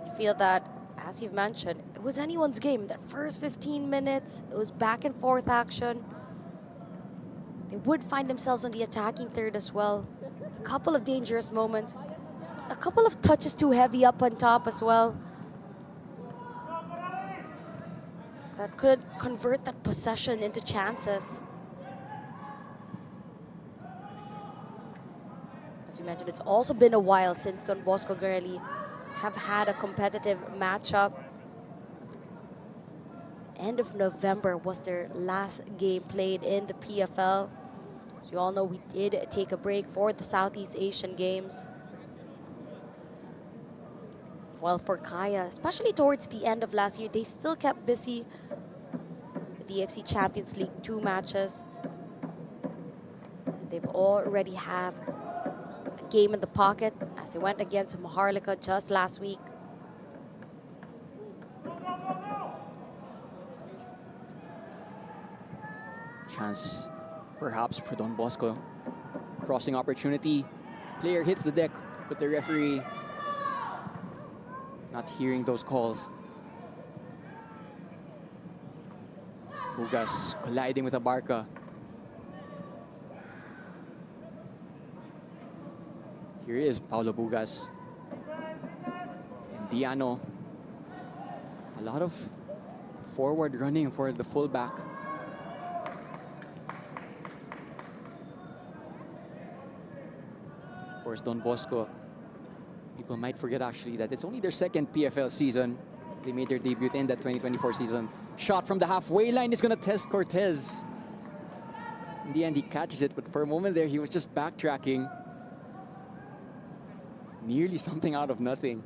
I feel that, as you've mentioned, it was anyone's game. That first 15 minutes, it was back and forth action. They would find themselves on the attacking third as well. A couple of dangerous moments. A couple of touches too heavy up on top as well. That could convert that possession into chances. As you mentioned, it's also been a while since Don Bosco Garelli have had a competitive matchup. End of November was their last game played in the PFL. As you all know, we did take a break for the Southeast Asian Games. Well, for Kaya, especially towards the end of last year, they still kept busy with the AFC Champions League 2 matches. They've already have a game in the pocket as they went against Maharlika just last week. Chance perhaps for Don Bosco. Crossing opportunity. Player hits the deck, but the referee not hearing those calls. Bugas colliding with Abarca. Here is Paulo Bugas. And Diano. A lot of forward running for the fullback. Of course, Don Bosco, people might forget actually that it's only their second PFL season. They made their debut in that 2024 season. Shot from the halfway line is going to test Cortez. In the end, he catches it, but for a moment there, he was just backtracking. Nearly something out of nothing.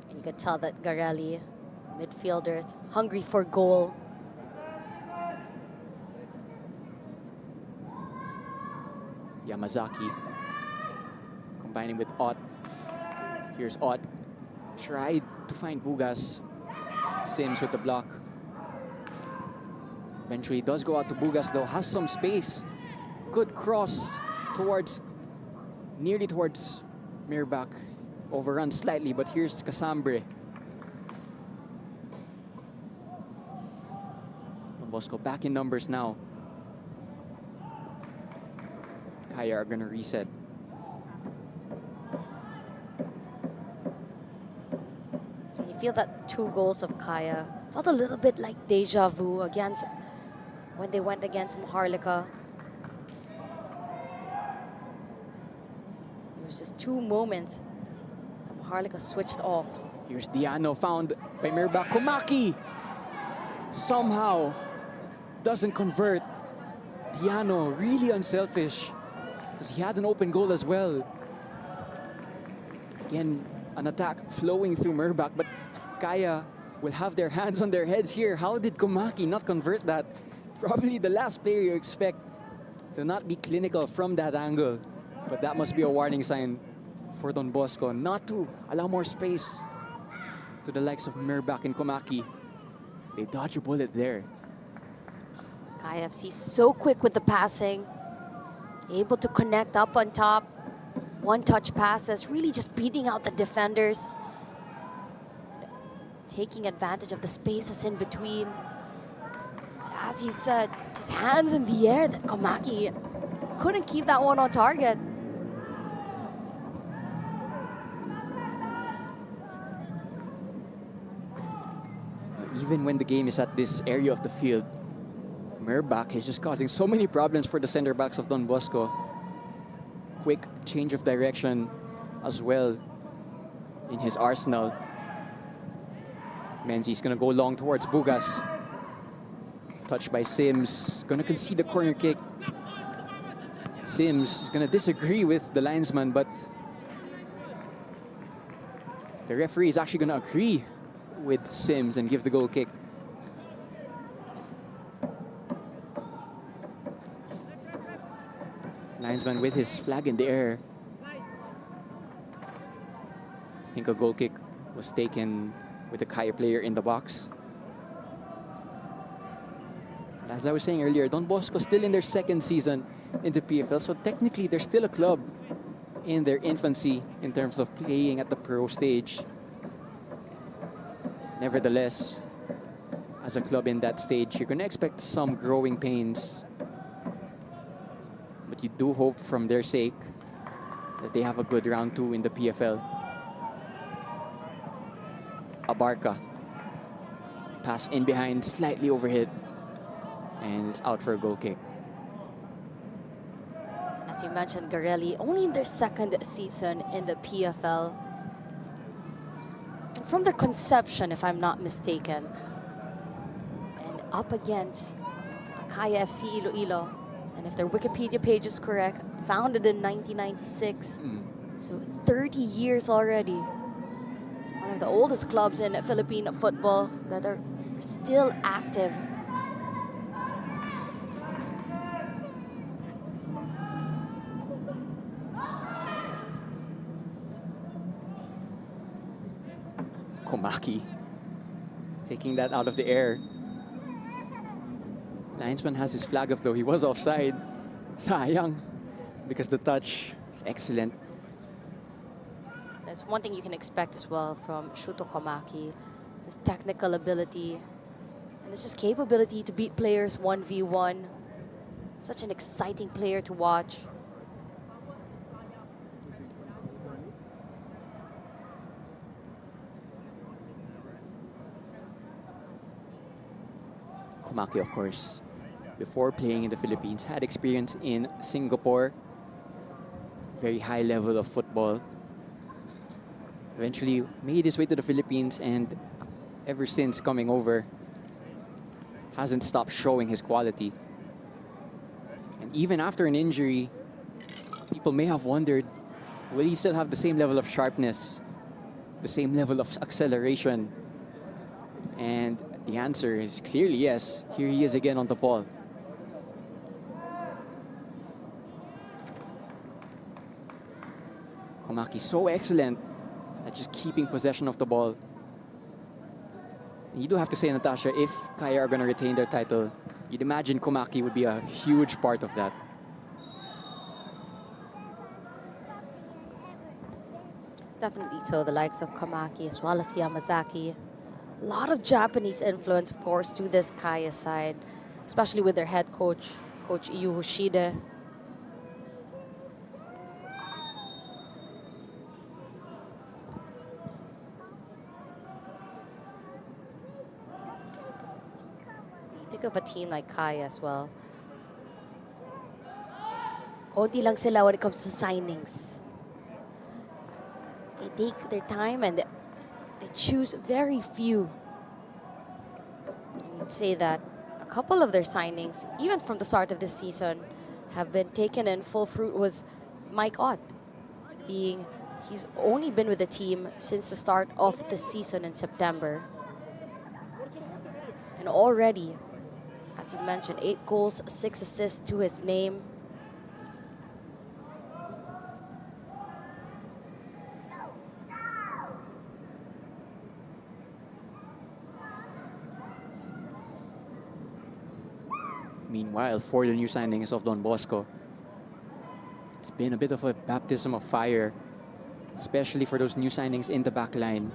And you could tell that Garelli, midfielders, hungry for goal. Yamazaki combining with Ott. Here's Ott. Tried to find Bugas. Sims with the block. Eventually does go out to Bugas though. Has some space. Good cross towards, nearly towards Mirbak. Overrun slightly, but here's Casambre. Don Bosco back in numbers now. Kaya are gonna reset. And you feel that 2 goals of Kaya felt a little bit like deja vu against when they went against Maharlika. It was was just 2 moments. Maharlika switched off. Here's Diano, found by Mirbach. Komaki somehow doesn't convert. Diano really unselfish because he had an open goal as well. Again, an attack flowing through Mirbach, but Kaya will have their hands on their heads here. How did Komaki not convert that? Probably the last player you expect to not be clinical from that angle. But that must be a warning sign for Don Bosco not to allow more space to the likes of Mirbach and Komaki. They dodge a bullet there. Kaya FC so quick with the passing. Able to connect up on top. One-touch passes, really just beating out the defenders. Taking advantage of the spaces in between. As he said, his hands in the air, that Komaki couldn't keep that one on target. Even when the game is at this area of the field, Mirbach is just causing so many problems for the center backs of Don Bosco. Quick change of direction as well in his arsenal. Menzies gonna go long towards Bugas. Touched by Sims, gonna concede the corner kick. Sims is gonna disagree with the linesman, but the referee is actually gonna agree with Sims and give the goal kick. Linesman with his flag in the air. I think a goal kick was taken with the Kaya player in the box. But as I was saying earlier, Don Bosco still in their 2nd season in the PFL, so technically they're still a club in their infancy in terms of playing at the pro stage. Nevertheless, as a club in that stage, you're going to expect some growing pains. But you do hope from their sake that they have a good round 2 in the PFL. Abarca. Pass in behind, slightly overhit. And it's out for a goal kick. As you mentioned, Garelli, only in their 2nd season in the PFL. And from their conception, if I'm not mistaken, and up against Akaya FC Iloilo, and if their Wikipedia page is correct, founded in 1996. So 30 years already. One of the oldest clubs in Philippine football that are still active. Komaki taking that out of the air. Linesman has his flag up though. He was offside. Sayang, because the touch is excellent. That's one thing you can expect as well from Shuto Komaki. His technical ability and his just capability to beat players 1v1. Such an exciting player to watch. Komaki, of course, before playing in the Philippines, had experience in Singapore. Very high level of football. Eventually made his way to the Philippines, and ever since coming over, hasn't stopped showing his quality. And even after an injury, people may have wondered, will he still have the same level of sharpness, the same level of acceleration? And the answer is clearly yes. Here he is again on the ball. Komaki so excellent at just keeping possession of the ball. And you do have to say, Natasha, if Kaya are going to retain their title, you'd imagine Komaki would be a huge part of that. Definitely so. The likes of Komaki as well as Yamazaki. A lot of Japanese influence, of course, to this Kaya side, especially with their head coach, Coach Yu Hoshide. You think of a team like Kaya as well. Konti lang sila when it comes to signings. They take their time and they choose very few. I'd say that a couple of their signings, even from the start of this season, have been taken in full fruit. Was Mike Ott, he's only been with the team since the start of the season in September. And already, as you've mentioned, 8 goals, 6 assists to his name. Meanwhile, for the new signings of Don Bosco, it's been a bit of a baptism of fire, especially for those new signings in the back line.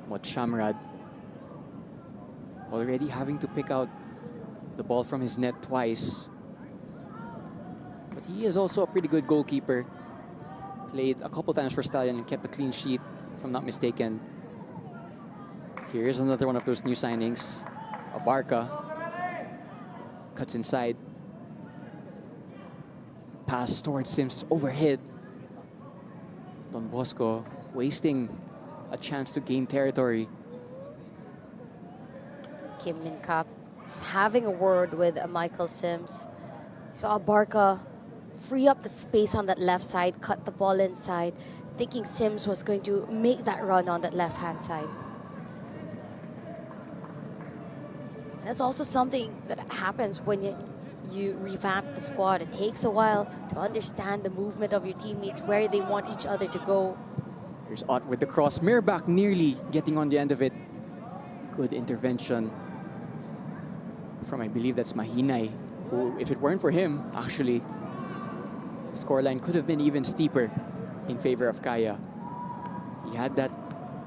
What Shamrad already having to pick out the ball from his net twice. But he is also a pretty good goalkeeper. Played a couple times for Stallion and kept a clean sheet, if I'm not mistaken. Here's another one of those new signings. Abarca cuts inside. Pass towards Sims, overhead. Don Bosco wasting a chance to gain territory. Kim Min Kap just having a word with Michael Sims. So Abarca free up that space on that left side, cut the ball inside, thinking Sims was going to make that run on that left-hand side. That's also something that happens when you revamp the squad. It takes a while to understand the movement of your teammates, where they want each other to go. Here's Ott with the cross. Mirbach nearly getting on the end of it. Good intervention from, I believe that's Mahinay, who, if it weren't for him, actually, scoreline could have been even steeper in favor of Kaya. He had that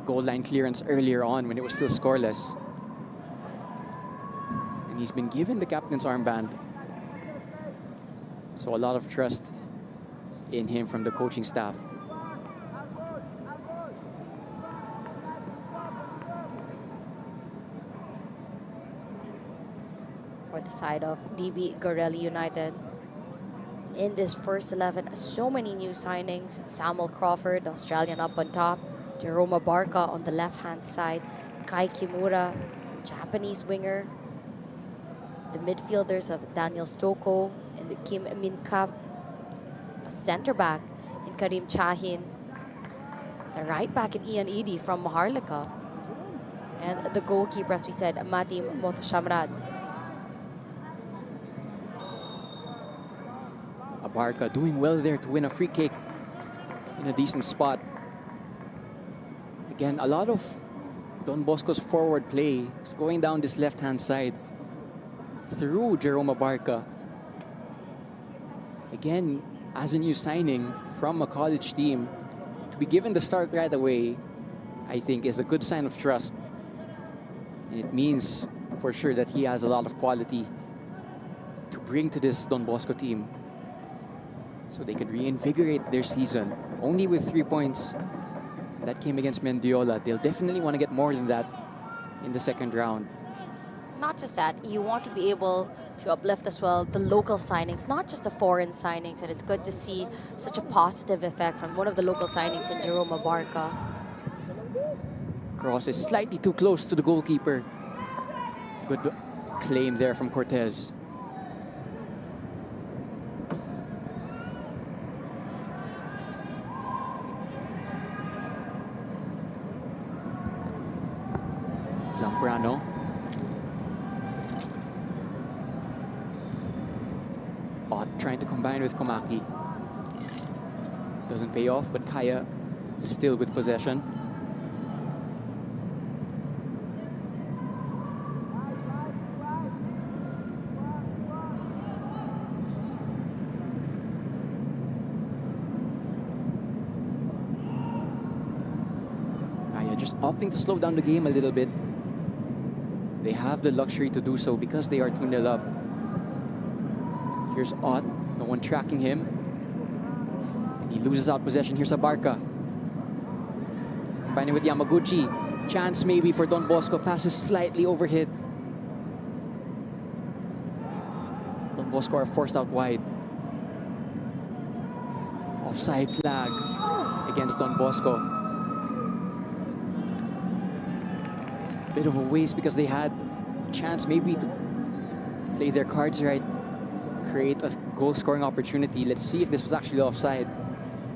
goal line clearance earlier on when it was still scoreless. And he's been given the captain's armband. So a lot of trust in him from the coaching staff. For the side of DB Garelli United, in this first 11, so many new signings. Samuel Crawford, the Australian, up on top. Jerome Abarca on the left-hand side. Kai Kimura, Japanese winger. The midfielders of Daniel Stoko and the Kim Min Kap, a center back in Karim Chahin. The right back in Ian Edie from Maharlika. And the goalkeeper, as we said, Matim Mothshamrad. Abarca doing well there to win a free kick in a decent spot. Again, a lot of Don Bosco's forward play is going down this left-hand side through Jerome Abarca. Again, as a new signing from a college team, to be given the start right away, I think is a good sign of trust. And it means for sure that he has a lot of quality to bring to this Don Bosco team, so they could reinvigorate their season. Only with 3 points. That came against Mendiola. They'll definitely want to get more than that in the second round. Not just that, you want to be able to uplift as well the local signings, not just the foreign signings. And it's good to see such a positive effect from one of the local signings in Jerome Abarca. Cross is slightly too close to the goalkeeper. Good claim there from Cortez. Zambrano. Ott trying to combine with Komaki. Doesn't pay off, but Kaya still with possession. Kaya just opting to slow down the game a little bit. They have the luxury to do so because they are 2-0 up. Here's Ott, no one tracking him. And he loses out possession. Here's Abarca. Combining with Yamaguchi. Chance maybe for Don Bosco. Passes slightly overhit. Don Bosco are forced out wide. Offside flag against Don Bosco. Bit of a waste because they had a chance maybe to play their cards right, create a goal-scoring opportunity. Let's see if this was actually offside.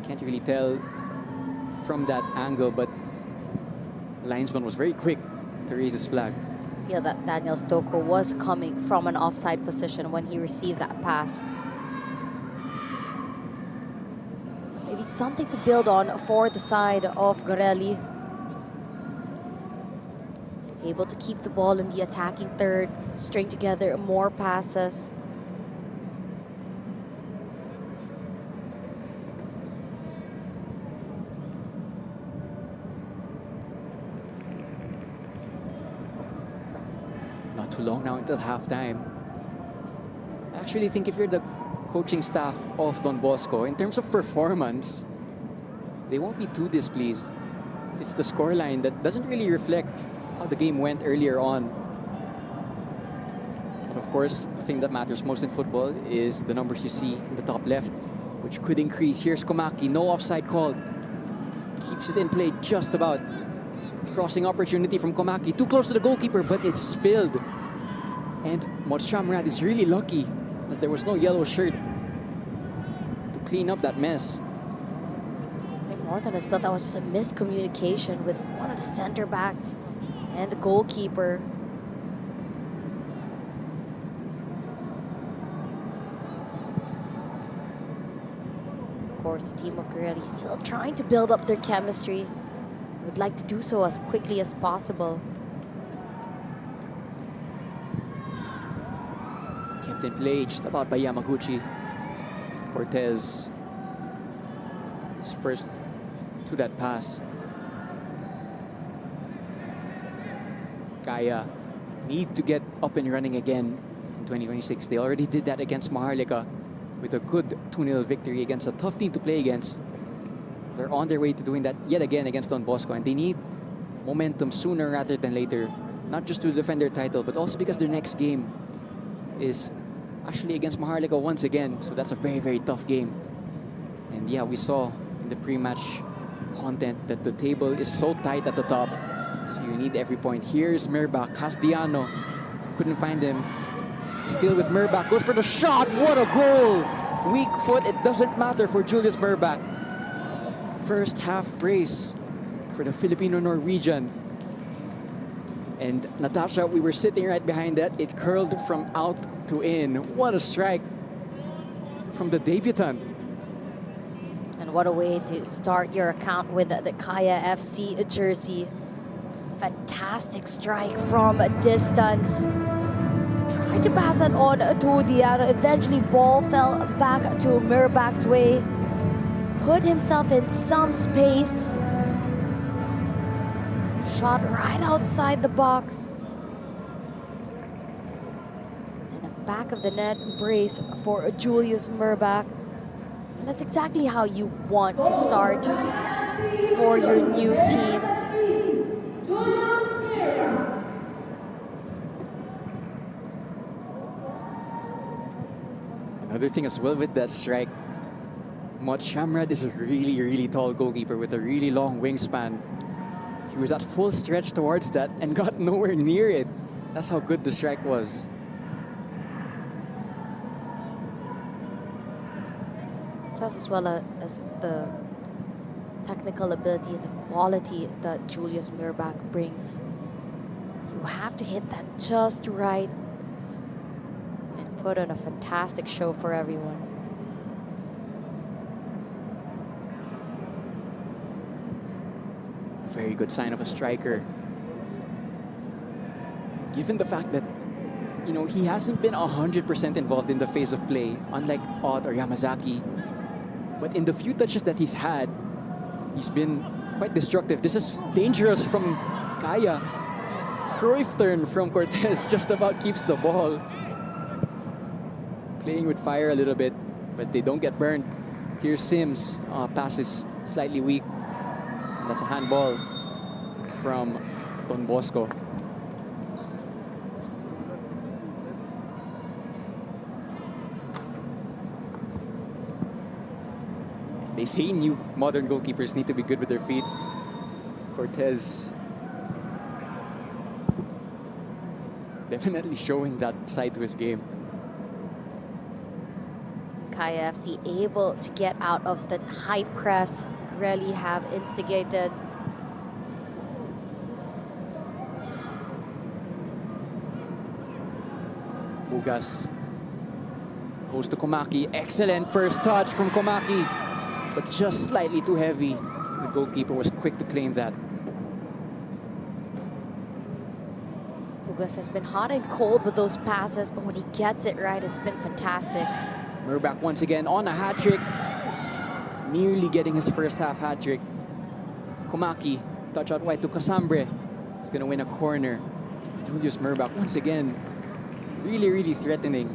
Can't really tell from that angle, but linesman was very quick to raise his flag. I feel that Daniel Stoko was coming from an offside position when he received that pass. Maybe something to build on for the side of Garelli. Able to keep the ball in the attacking third, string together more passes. Not too long now until halftime. I actually think if you're the coaching staff of Don Bosco, in terms of performance, they won't be too displeased. It's the scoreline that doesn't really reflect how the game went earlier on. But of course, the thing that matters most in football is the numbers you see in the top left, which could increase. Here's Komaki, no offside called. Keeps it in play just about. Crossing opportunity from Komaki, too close to the goalkeeper, but it's spilled. And Motshamrad is really lucky that there was no yellow shirt to clean up that mess. More than a spill, that was just a miscommunication with one of the center backs and the goalkeeper. Of course, the team of Garelli still trying to build up their chemistry. Would like to do so as quickly as possible. Kept in play just about by Yamaguchi. Cortez is first to that pass. Kaya need to get up and running again in 2026. They already did that against Maharlika with a good 2-0 victory against a tough team to play against. They're on their way to doing that yet again against Don Bosco, and they need momentum sooner rather than later, not just to defend their title, but also because their next game is actually against Maharlika once again, so that's a very, very tough game. And yeah, we saw in the pre-match content that the table is so tight at the top, so you need every point. Here's Mirbach, Castellano, couldn't find him. Still with Mirbach, goes for the shot, what a goal! Weak foot, it doesn't matter for Julius Mirbach. First half brace for the Filipino-Norwegian. And Natasha, we were sitting right behind that. It curled from out to in. What a strike from the debutant. And what a way to start your account with the Kaya FC jersey. Fantastic strike from a distance. Tried to pass that on to Diano. Eventually, ball fell back to Mirbach's way. Put himself in some space. Shot right outside the box. And a back of the net brace for Julius Mirbach. And that's exactly how you want to start for your new team. Another thing as well with that strike, Motshamrad is a really, really tall goalkeeper with a really long wingspan. He was at full stretch towards that and got nowhere near it. That's how good the strike was. It says as well as the technical ability and the quality that Julius Mirbach brings. You have to hit that just right and put on a fantastic show for everyone. Very good sign of a striker. Given the fact that, you know, he hasn't been 100% involved in the phase of play, unlike Ott or Yamazaki. But in the few touches that he's had, he's been quite destructive. This is dangerous from Kaya. Cruyff turn from Cortez just about keeps the ball. Playing with fire a little bit, but they don't get burned. Here's Sims. Pass is slightly weak. That's a handball from Don Bosco. They say new modern goalkeepers need to be good with their feet. Cortez definitely showing that side to his game. Kaya FC able to get out of the high press Garelli have instigated. Bugas goes to Komaki. Excellent first touch from Komaki, but just slightly too heavy. The goalkeeper was quick to claim that. Bugas has been hot and cold with those passes, but when he gets it right, it's been fantastic. Mirbach once again on a hat-trick. Nearly getting his first half hat-trick. Komaki, touch out wide to Casambre. He's gonna win a corner. Julius Mirbach once again, really threatening.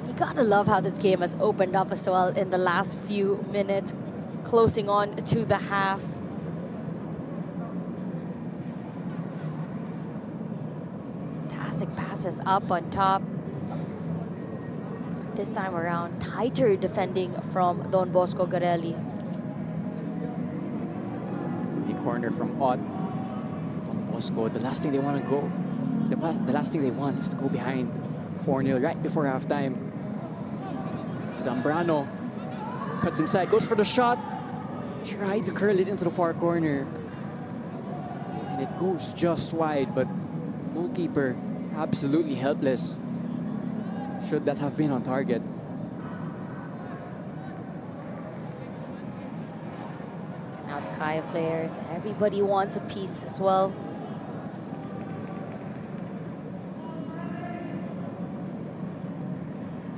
You gotta love how this game has opened up as well in the last few minutes, closing on to the half. Fantastic passes up on top. This time around, tighter defending from Don Bosco Garelli. It's gonna be a corner from Ott. Don Bosco, the last thing they want to go, the last thing they want is to go behind 4-0 right before halftime. Zambrano cuts inside, goes for the shot, tried to curl it into the far corner, and it goes just wide, but goalkeeper absolutely helpless. Should that have been on target? Now the Kaya players, everybody wants a piece as well.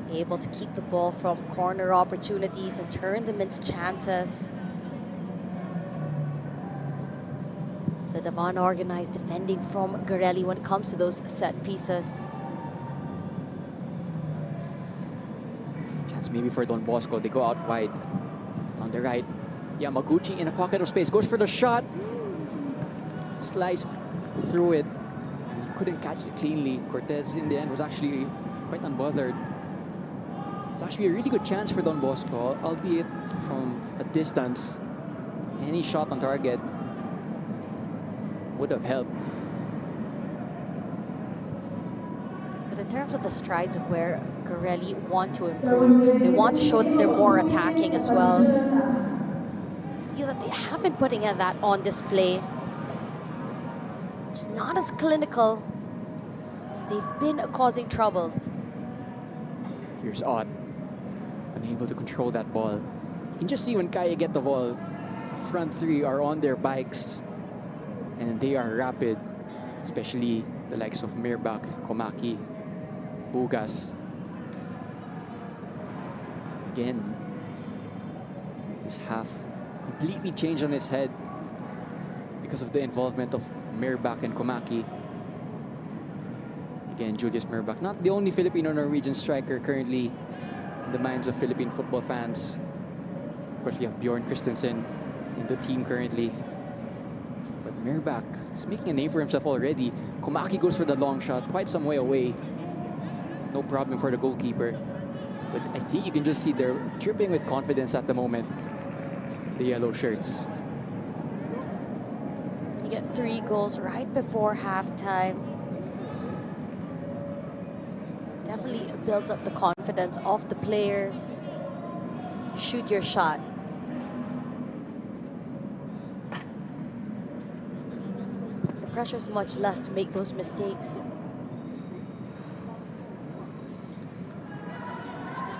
Able to keep the ball from corner opportunities and turn them into chances. The unorganized defending from Garelli when it comes to those set pieces. Chance maybe for Don Bosco. They go out wide. On the right. Yamaguchi in a pocket of space. Goes for the shot. Sliced through it. And he couldn't catch it cleanly. Cortez in the end was actually quite unbothered. It's actually a really good chance for Don Bosco, albeit from a distance. Any shot on target would have helped. But in terms of the strides of where Garelli want to improve, they want to show that they're more attacking as well. I feel that they have been putting that on display. It's not as clinical. They've been causing troubles. Here's Ott, unable to control that ball. You can just see when Kaya get the ball, front three are on their bikes, and they are rapid, especially the likes of Mirbach, Komaki, Bugas. Again, this half completely changed on its head because of the involvement of Mirbach and Komaki. Again, Julius Mirbach, not the only Filipino-Norwegian striker currently in the minds of Philippine football fans. Of course, we have Bjorn Christensen in the team currently. But Mirbach is making a name for himself already. Komaki goes for the long shot, quite some way away. No problem for the goalkeeper. But I think you can just see they're dripping with confidence at the moment, the yellow shirts. You get 3 goals right before halftime. Definitely builds up the confidence of the players to shoot your shot. The pressure is much less to make those mistakes.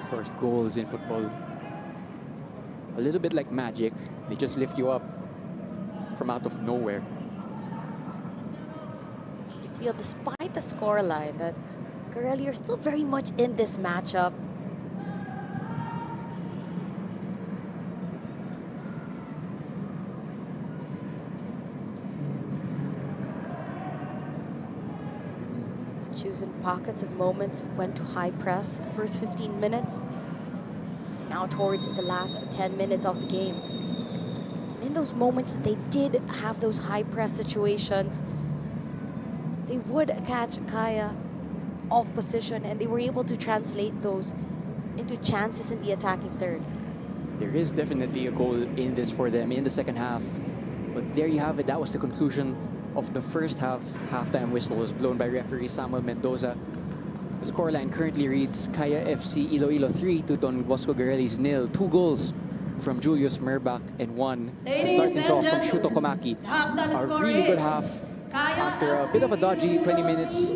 Of course, goals in football, a little bit like magic. They just lift you up from out of nowhere. You feel, despite the scoreline, that Garelli are still very much in this matchup. Choosing pockets of moments, went to high press the first 15 minutes. Now towards the last 10 minutes of the game. In those moments that they did have those high press situations, they would catch Kaya off position, and they were able to translate those into chances in the attacking third. there is definitely a goal in this for them in the second half. But there you have it. That was the conclusion of the first half. Halftime whistle was blown by referee Samuel Mendoza. The scoreline currently reads Kaya FC Iloilo 3 to Don Bosco Garelli's 0. 2 goals from Julius Merbach and 1 to start things off from Shuto Komaki. A really good half after a bit of a dodgy 20 minutes,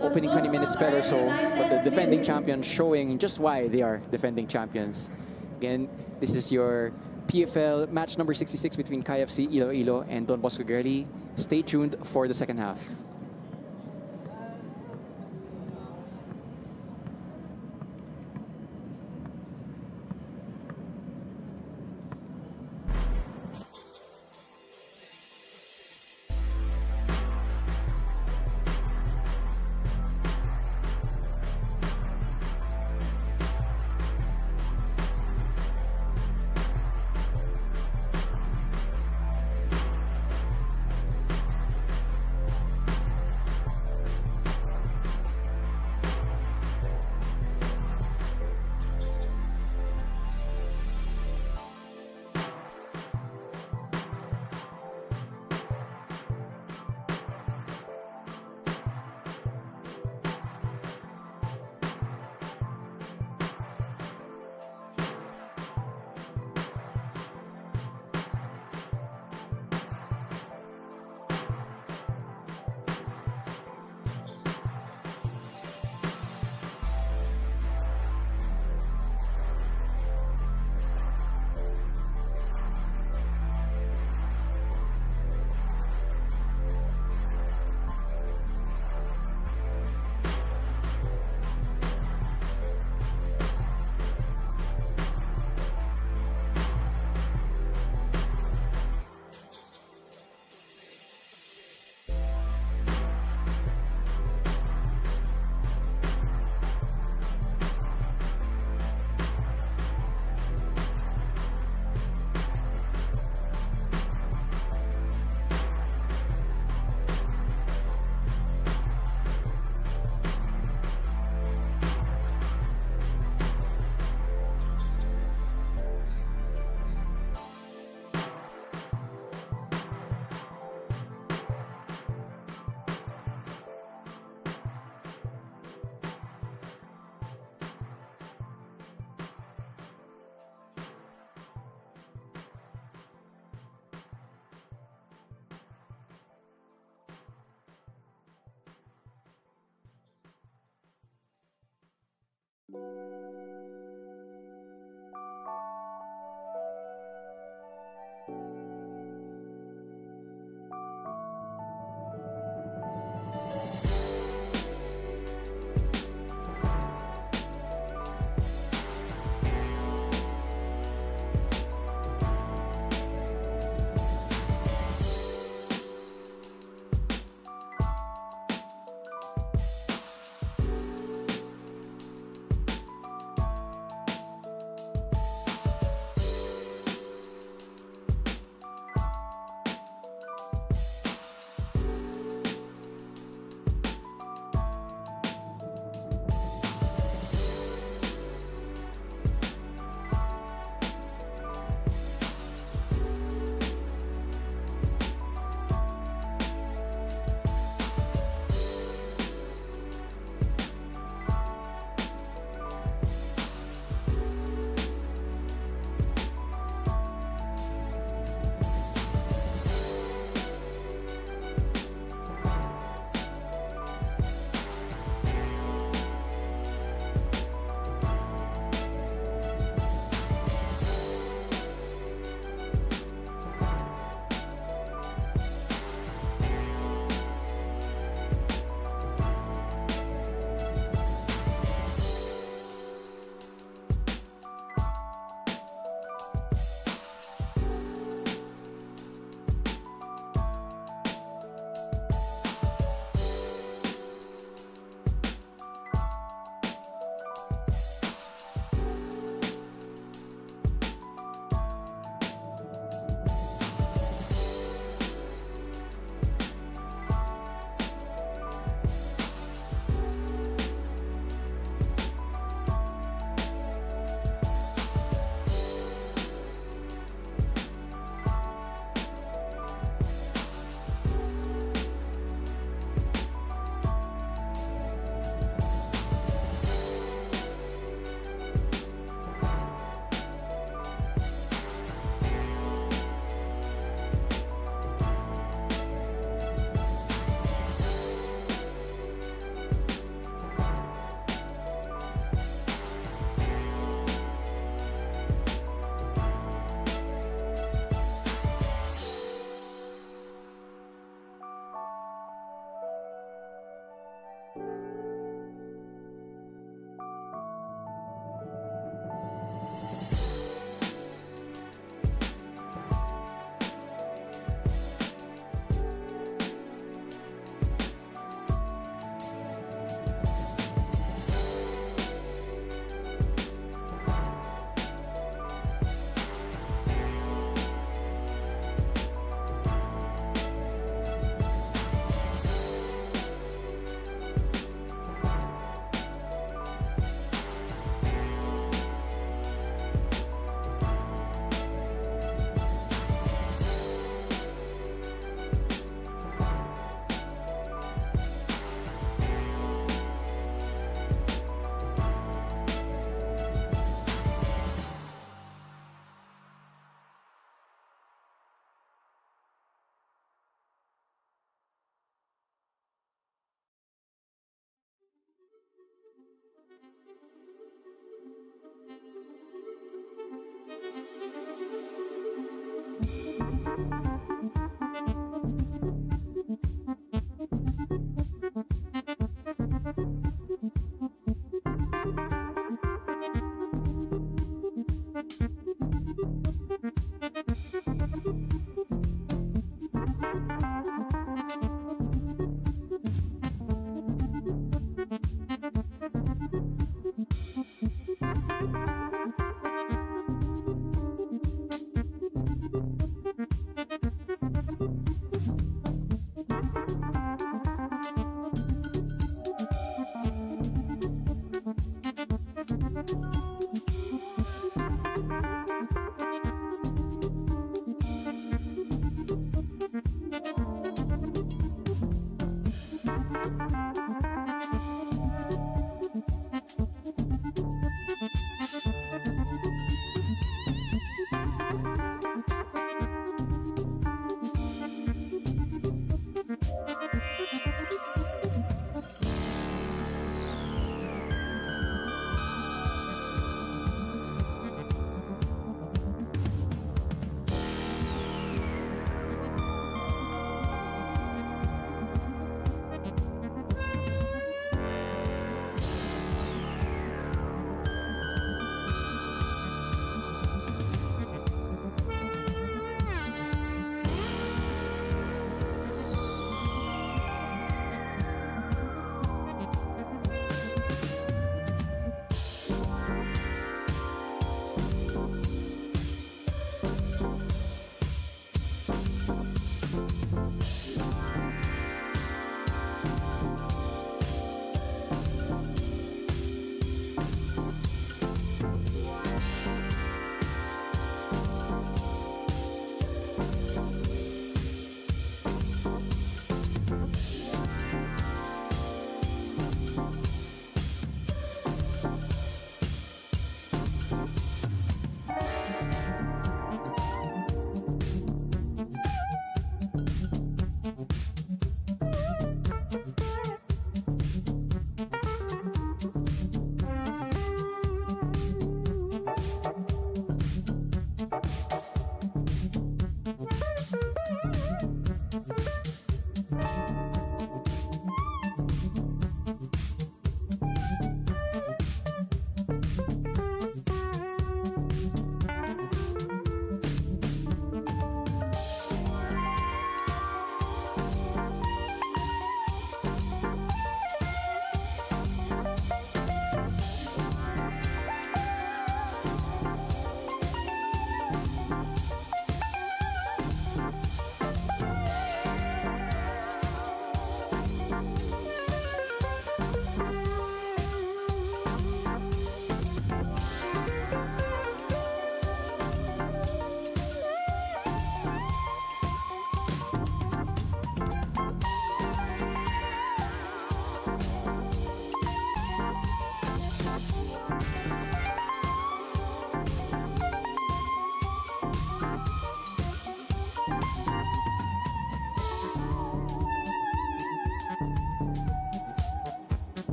opening 20 minutes spell or so, but the defending champions showing just why they are defending champions. Again, this is your PFL match number 66 between Kaya FC Iloilo and Don Bosco Garelli. Stay tuned for the second half.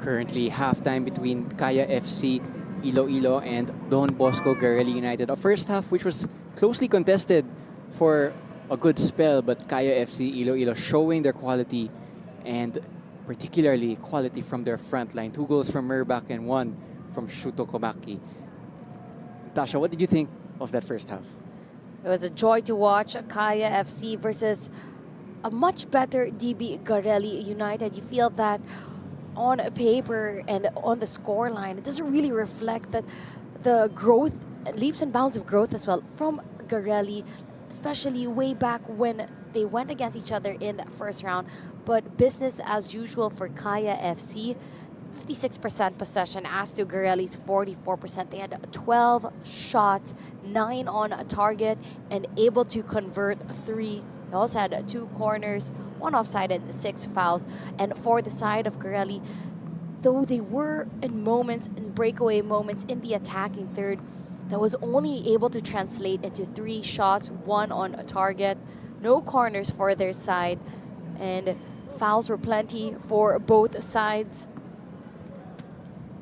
Currently halftime between Kaya FC Iloilo and Don Bosco Garelli United. A first half which was closely contested for a good spell, but Kaya FC Iloilo showing their quality, and particularly quality from their front line. 2 goals from Merbak and 1 from Shuto Komaki. Tasha, what did you think of that first half? It was a joy to watch Kaya FC versus a much better DB Garelli United. You feel that on paper and on the scoreline, it doesn't really reflect that the growth, leaps and bounds of growth as well from Garelli, especially way back when they went against each other in that first round. But business as usual for Kaya FC. 56% possession as to Garelli's 44%. They had 12 shots, 9 on target, and able to convert 3. They also had 2 corners, 1 offside, and 6 fouls. And for the side of Garelli, though they were in moments, in breakaway moments in the attacking third, that was only able to translate into 3 shots, 1 on target, no corners for their side, and fouls were plenty for both sides.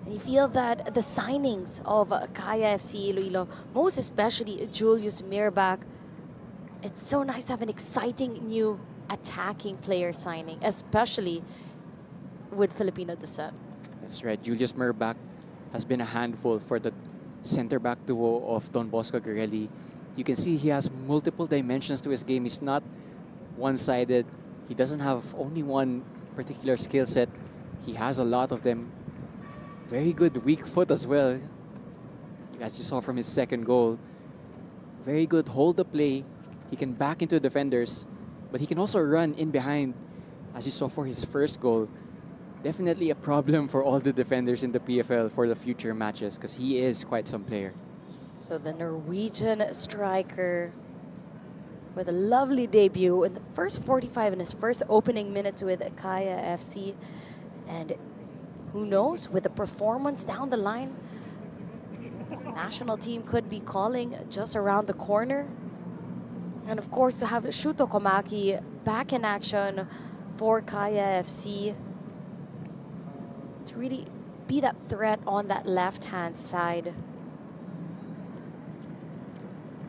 You feel that the signings of Kaya FC Iloilo, most especially Julius Mirbach, it's so nice to have an exciting new attacking player signing, especially with Filipino descent. That's right. Julius Mirbach has been a handful for the center-back duo of Don Bosco Garelli. You can see he has multiple dimensions to his game. He's not one-sided. He doesn't have only one particular skill set. He has a lot of them. Very good weak foot as well, as you saw from his second goal. Very good hold the play. He can back into defenders, but he can also run in behind, as you saw for his first goal. Definitely a problem for all the defenders in the PFL for the future matches, because he is quite some player. So the Norwegian striker with a lovely debut in the first 45 in his first opening minutes with Kaya FC. And who knows, with the performance down the line, national team could be calling just around the corner. And of course, to have Shuto Komaki back in action for Kaya FC to really be that threat on that left-hand side.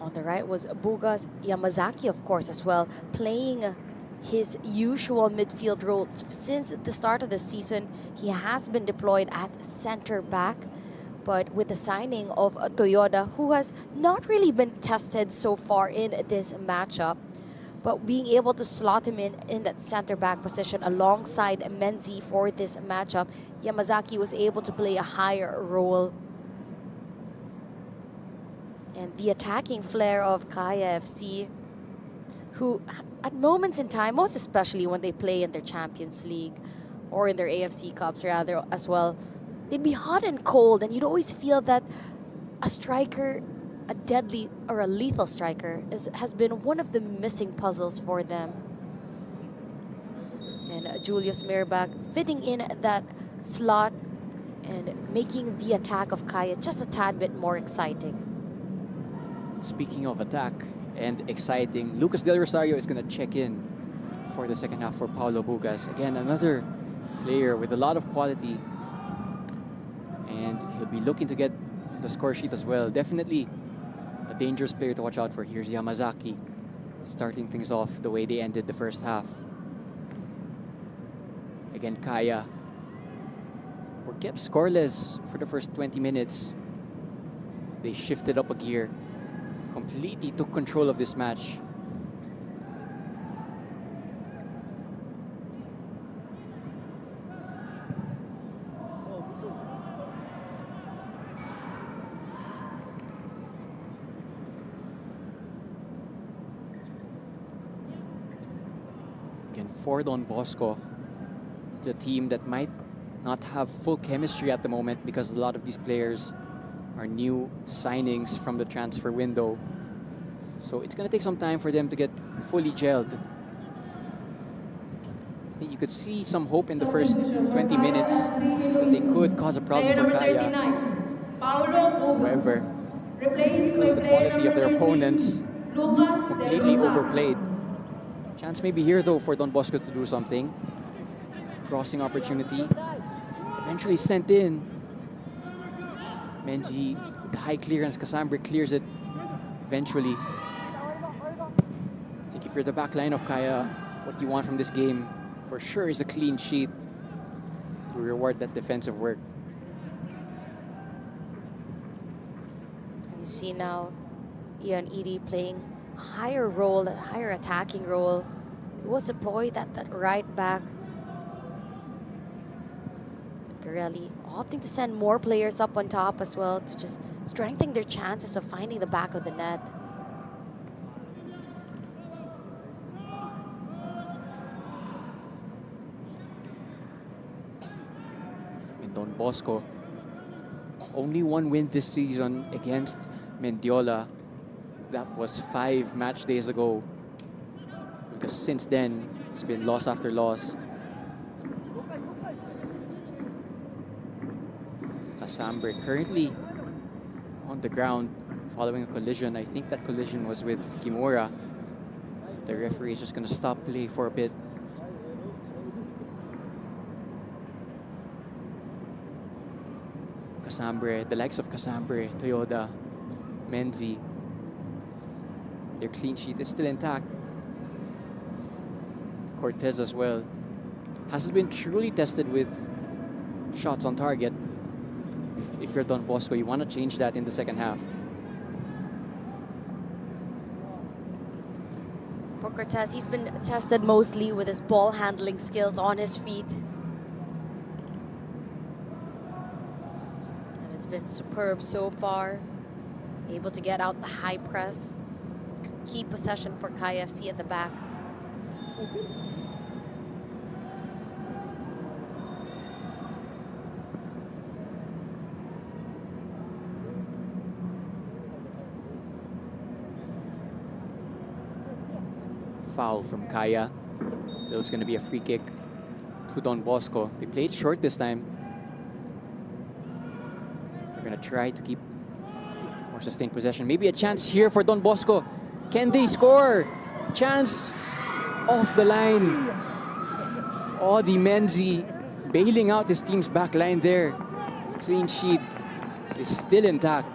On the right was Bugas Yamazaki, of course, as well, playing his usual midfield role. Since the start of the season, he has been deployed at center back, but with the signing of Toyoda, who has not really been tested so far in this matchup, but being able to slot him in that center back position alongside Menzi for this matchup, Yamazaki was able to play a higher role. And the attacking flair of Kaya FC, who at moments in time, most especially when they play in their Champions League or in their AFC Cups rather as well, they'd be hot and cold, and you'd always feel that a striker, a deadly or a lethal striker, has been one of the missing puzzles for them. And Julius Mirbach fitting in that slot and making the attack of Kaya just a tad bit more exciting. Speaking of attack and exciting, Lucas Del Rosario is going to check in for the second half for Paulo Bugas. Again, another player with a lot of quality, and he'll be looking to get the score sheet as well. Definitely a dangerous player to watch out for. Here's Yamazaki starting things off the way they ended the first half. Again, Kaya were kept scoreless for the first 20 minutes. They shifted up a gear, completely took control of this match. Again, for Don Bosco, it's a team that might not have full chemistry at the moment because a lot of these players are new signings from the transfer window. So it's going to take some time for them to get fully gelled. I think you could see some hope in the first 20 minutes, but they could cause a problem for Kaya. However, because of the quality of their opponents, completely overplayed. Chance maybe here though for Don Bosco to do something. Crossing opportunity. Eventually sent in. Menzi, the high clearance. Casambre clears it eventually. I think if you're the back line of Kaya, what you want from this game for sure is a clean sheet to reward that defensive work. You see now Ian Edie playing a higher role, a higher attacking role. He was deployed at that right back. Garelli opting to send more players up on top as well to just strengthen their chances of finding the back of the net. And Don Bosco, only one win this season against Mendiola. That was 5 match days ago. Because since then, it's been loss after loss. Casambre currently on the ground following a collision. I think that collision was with Kimura. So the referee is just going to stop play for a bit. Casambre, the likes of Casambre, Toyoda, Menzi, their clean sheet is still intact. Cortez as well hasn't been truly tested with shots on target. If you're Don Bosco, you want to change that in the second half. For Cortez, he's been tested mostly with his ball handling skills on his feet. And it's been superb so far. Able to get out the high press. Keep possession for KFC at the back. Foul from Kaya. So it's going to be a free kick to Don Bosco. They played short this time. They're going to try to keep more sustained possession. Maybe a chance here for Don Bosco. Can they score? Chance off the line. Audi Menzi bailing out his team's back line there. Clean sheet is still intact.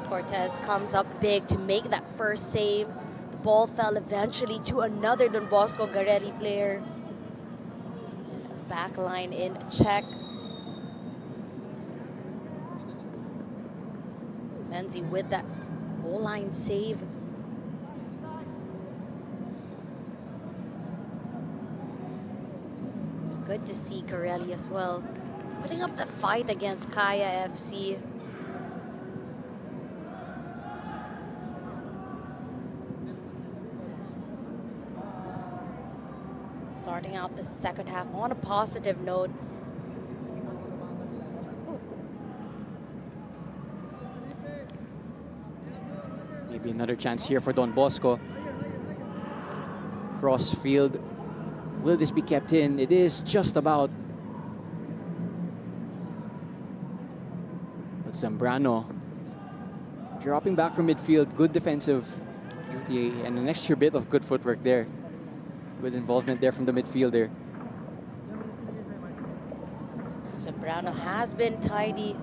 Cortez comes up big to make that first save. The ball fell eventually to another Don Bosco Garelli player. Back line in check. Menzi with that goal line save. Good to see Garelli as well, putting up the fight against Kaya FC. Starting out the second half on a positive note. Maybe another chance here for Don Bosco. Cross field. Will this be kept in? It is just about. But Zambrano dropping back from midfield. Good defensive duty and an extra bit of good footwork there. Good involvement there from the midfielder. Zambrano has been tidy.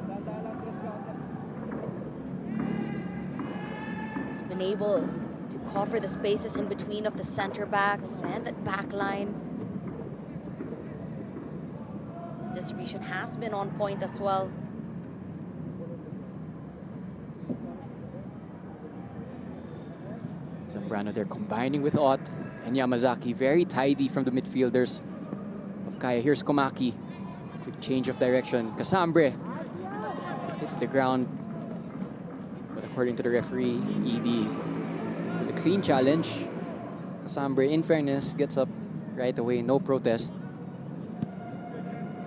He's been able to cover the spaces in between of the center backs and that back line. His distribution has been on point as well. Zambrano there combining with Ott and Yamazaki. Very tidy from the midfielders of Kaya. Here's Komaki. Quick change of direction. Casambre hits the ground. But according to the referee, ED with a clean challenge. Casambre, in fairness, gets up right away. No protest.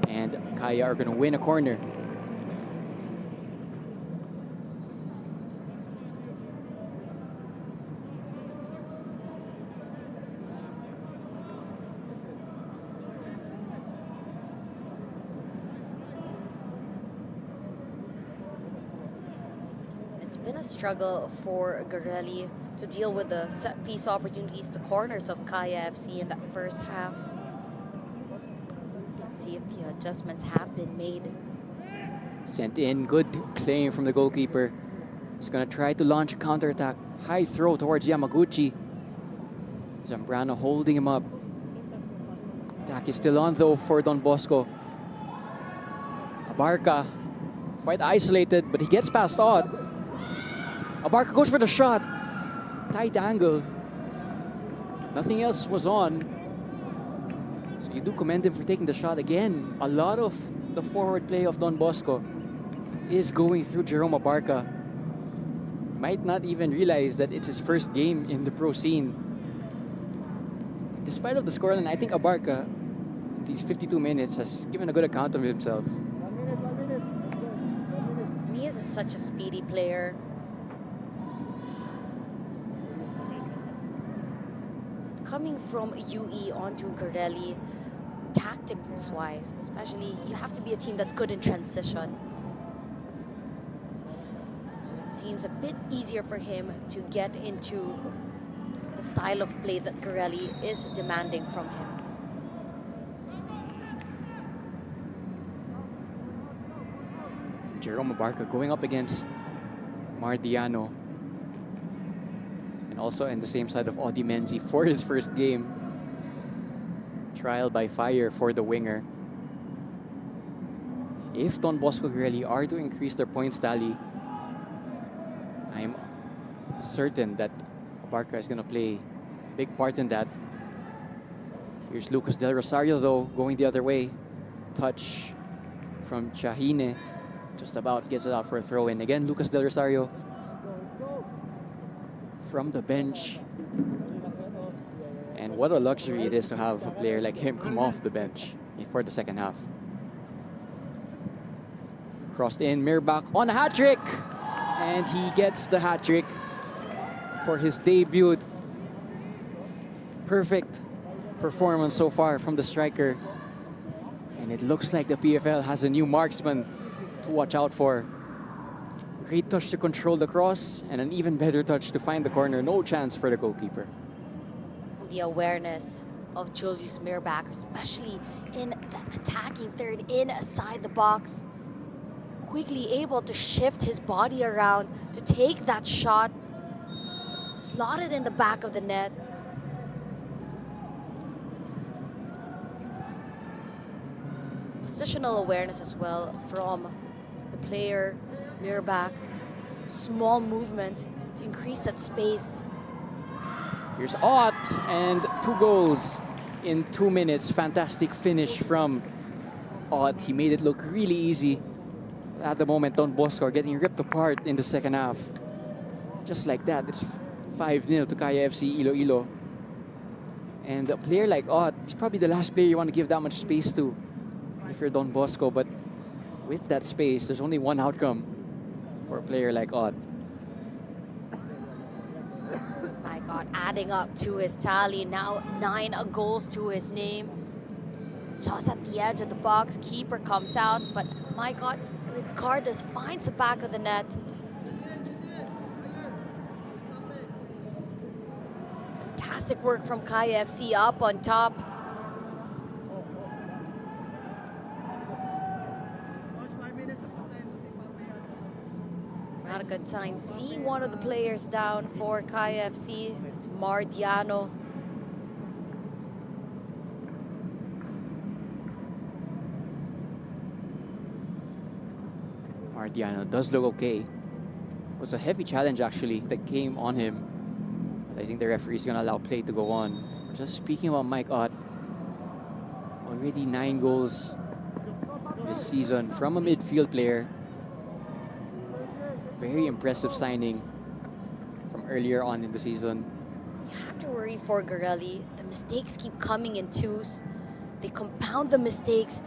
And Kaya are going to win a corner. It's been a struggle for Garelli to deal with the set piece opportunities, the corners of Kaya FC in that first half. Let's see if The adjustments have been made. Sent in, good claim from the goalkeeper. He's gonna try to launch a counterattack. High throw towards Yamaguchi. Zambrano holding him up. Attack is still on though for Don Bosco. Abarca, quite isolated, but he gets past Odd. Abarca goes for the shot. Tight angle. Nothing else was on. So you do commend him for taking the shot again. A lot of the forward play of Don Bosco is going through Jerome Abarca. Might not even realize that it's his first game in the pro scene. Despite of the scoreline, I think Abarca, in these 52 minutes, has given a good account of himself. He is such a speedy player. Coming from UE onto Garelli, tactics-wise, especially, you have to be a team that's good in transition. So it seems a bit easier for him to get into the style of play that Garelli is demanding from him. Jerome Abarca going up against Mardiano. And also in the same side of Audi Menzi for his first game. Trial by fire for the winger. If Don Bosco Garelli are to increase their points tally, I'm certain that Abarca is going to play a big part in that. Here's Lucas Del Rosario though, going the other way. Touch from Chahine. Just about gets it out for a throw-in. Again, Lucas Del Rosario from the bench. And what a luxury it is to have a player like him come off the bench for the second half. Crossed in, Mirbach on a hat-trick! And he gets the hat-trick for his debut. Perfect performance so far from the striker. And it looks like the PFL has a new marksman to watch out for. Great touch to control the cross and an even better touch to find the corner. No chance for the goalkeeper. The awareness of Julius Mirbach, especially in that attacking third inside the box. Quickly able to shift his body around to take that shot. Slotted in the back of the net. Positional awareness as well from the player, Mirbach. Small movements to increase that space. Here's Ott, and 2 goals in 2 minutes. Fantastic finish from Ott. He made it look really easy. At the moment, Don Bosco are getting ripped apart in the second half. Just like that, it's 5-0 to Kaya FC Iloilo. And a player like Ott, he's probably the last player you want to give that much space to if you're Don Bosco. But with that space, there's only one outcome for a player like Ott. My God, adding up to his tally. Now 9 goals to his name. Just at the edge of the box, keeper comes out. But my God, Ricardas finds the back of the net. Fantastic work from Kaya FC up on top. Not a good sign. Seeing one of the players down for Kaya FC. It's Mardiano. Mardiano does look okay. It was a heavy challenge actually that came on him. But I think the referee is going to allow play to go on. Just speaking about Mike Ott, already 9 goals this season from a midfield player. Very impressive signing from earlier on in the season. You have to worry for Garelli. The mistakes keep coming in twos. They compound the mistakes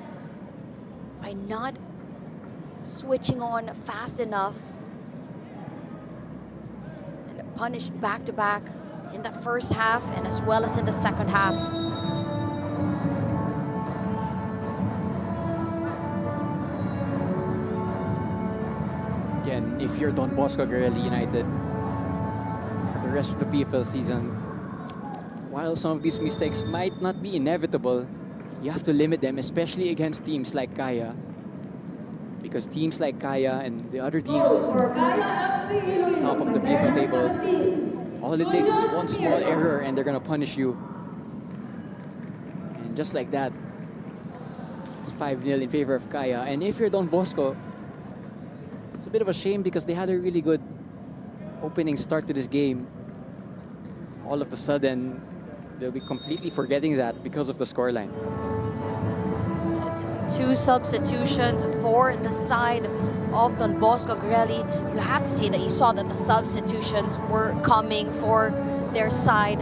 by not switching on fast enough and punished back-to-back in the first half and as well as in the second half. Again, if you're Don Bosco Garelli United for the rest of the PFL season, while some of these mistakes might not be inevitable, you have to limit them, especially against teams like Kaya. Because teams like Kaya and the other teams Goal for Kaya FC Iloilo. top of the By PFL number table, 17, all it takes is Julius one small Sierra. error and they're going to punish you. And just like that, it's 5-0 in favor of Kaya. And if you're Don Bosco, it's a bit of a shame because they had a really good opening start to this game. All of a sudden, they'll be completely forgetting that because of the scoreline. It's 2 substitutions for the side of Don Bosco Garelli. You have to say that you saw that the substitutions were coming for their side.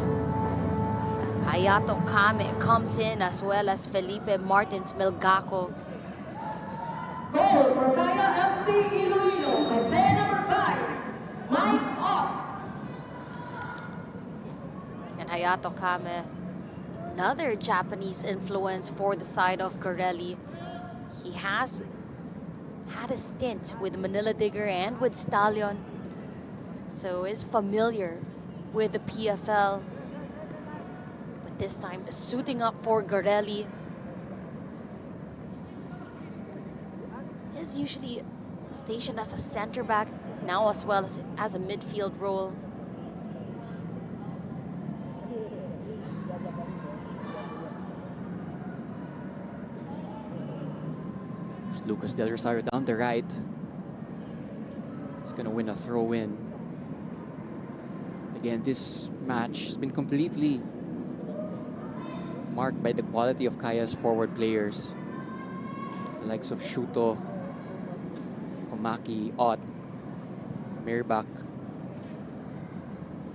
Hayato Kame comes in, as well as Felipe Martins Melgaco. Goal for Kaya FC Iloilo. By player number 5, Mike Ott. And Hayato Kame, another Japanese influence for the side of Garelli. He has had a stint with Manila Digger and with Stallion, so is familiar with the PFL. But this time, suiting up for Garelli. Is usually stationed as a center back, now as well as a midfield role. Lucas Del Rosario down the right. He's going to win a throw-in. Again, this match has been completely marked by the quality of Kaya's forward players. The likes of Shuto, Komaki, Ott, Mirbach.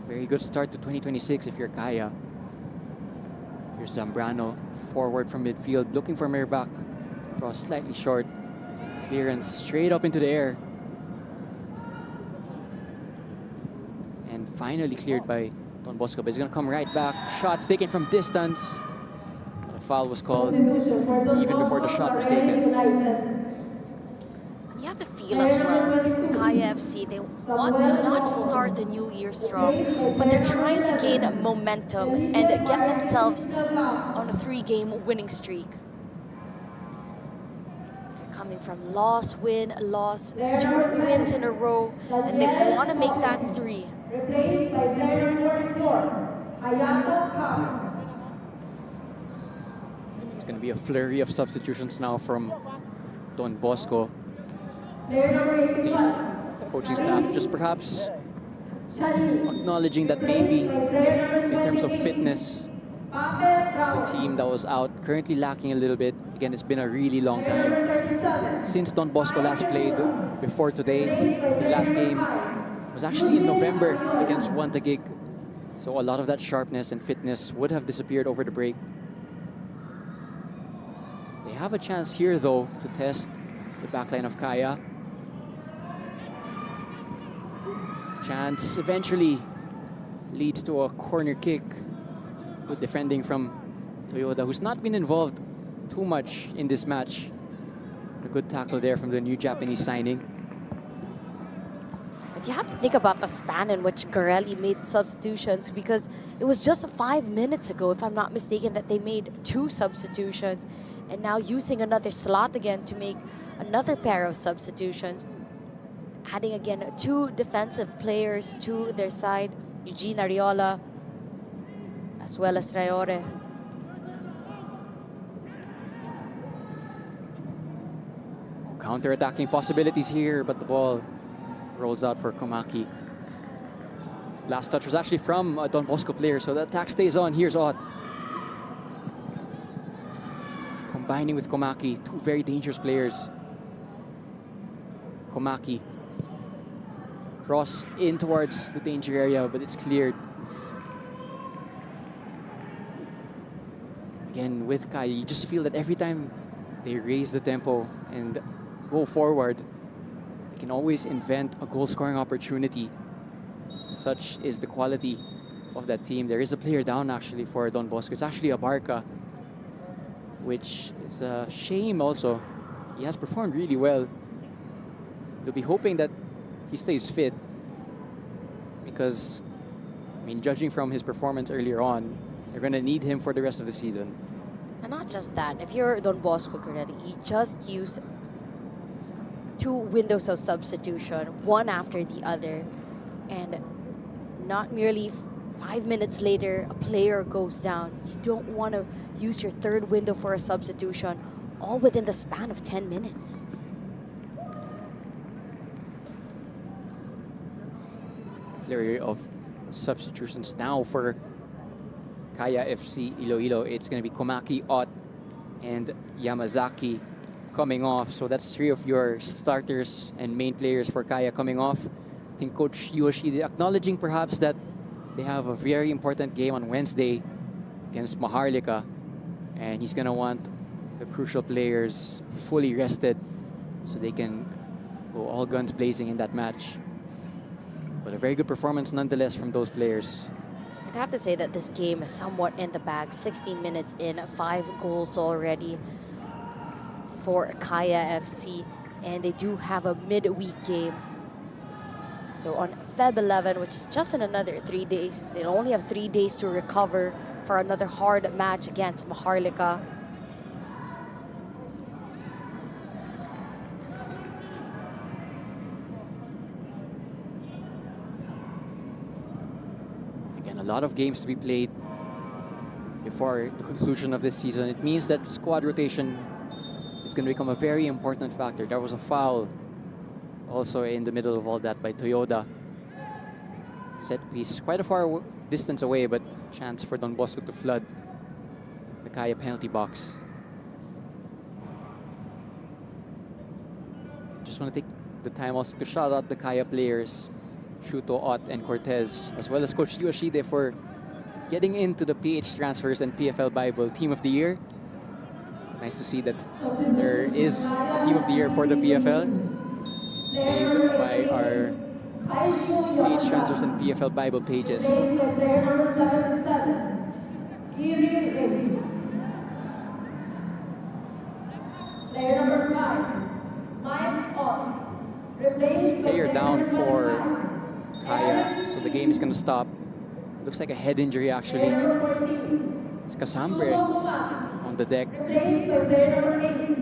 Very good start to 2026 if you're Kaya. Here's Zambrano, forward from midfield, looking for Mirbach. Cross slightly short. Clearance straight up into the air. And finally cleared by Don Bosco, but he's going to come right back. Shots taken from distance. But a foul was called Substitution for Don even before the Bosco shot was Garelli taken. United. You have to feel as well, Kaya FC, they want to not just start the new year strong, but they're trying to gain momentum and get themselves on a 3-game winning streak. Coming from loss, win, loss, 2 wins in a row, and they want to make that 3. Replaced by player number 44, Hayato Kame. It's going to be a flurry of substitutions now from Don Bosco. Player number 81, Coaching staff just perhaps Shani. acknowledging that maybe Replaced by player number in terms of 28, fitness, Pape the Rao. team that was out currently lacking a little bit. Again, it's been a really long Player number time 37, since Don Bosco last played. Before today, replaced by the player last number game 5, was actually in November Eugene against Ariola. Wantagig. So a lot of that sharpness and fitness would have disappeared over the break. They have a chance here, though, to test the backline of Kaya. Chance eventually leads to a corner kick. Good defending from Toyoda, who's not been involved too much in this match. A good tackle there from the new Japanese signing. But you have to think about the span in which Garelli made substitutions, because it was just 5 minutes ago, if I'm not mistaken, that they made 2 substitutions, and now using another slot again to make another pair of substitutions, adding again 2 defensive players to their side, Eugene Ariola as well as Traore. Counter-attacking possibilities here, but the ball rolls out for Komaki. Last touch was actually from a Don Bosco player, so the attack stays on. Here's Ott. Combining with Komaki, 2 very dangerous players. Komaki. Cross in towards the danger area, but it's cleared. Again, with Kaya, you just feel that every time they raise the tempo and go forward, they can always invent a goal-scoring opportunity. Such is the quality of that team. There is a player down, actually, for Don Bosco. It's actually Abarca, which is a shame also. He has performed really well. They'll be hoping that he stays fit because, I mean, judging from his performance earlier on, they're going to need him for the rest of the season. And not just that, if you're Don Bosco Garelli, you just use two windows of substitution, one after the other, and not merely 5 minutes later, a player goes down. You don't want to use your third window for a substitution all within the span of 10 minutes. Flurry of substitutions now for Kaya FC Iloilo. It's going to be Komaki, Ott, and Yamazaki coming off. So that's three of your starters and main players for Kaya coming off. I think Coach Yoshida acknowledging perhaps that they have a very important game on Wednesday against Maharlika, and he's going to want the crucial players fully rested so they can go all guns blazing in that match. But a very good performance nonetheless from those players. I'd have to say that this game is somewhat in the bag. 16 minutes in, 5 goals already for Kaya FC, and they do have a midweek game. So on Feb 11, which is just in another 3 days, they'll only have 3 days to recover for another hard match against Maharlika. Again, a lot of games to be played before the conclusion of this season. It means that squad rotation is going to become a very important factor. There was a foul also in the middle of all that by Toyoda. Set piece quite a far distance away, but chance for Don Bosco to flood the Kaya penalty box. Just want to take the time also to shout out the Kaya players, Shuto, Ott, and Cortez, as well as Coach Yoshide for getting into the PH Transfers and PFL Bible Team of the Year. Nice to see that there is a Team of the Year for the PFL, made by our PH Transfers and PFL Bible pages. Player number 77, Kiri Ray. Player number 5, Mike Ott. Replaced by Player down number for 75, Kaya, so the game is going to stop. Looks like a head injury actually. Player number 14, It's Casambre on the deck. replaced by player number 8,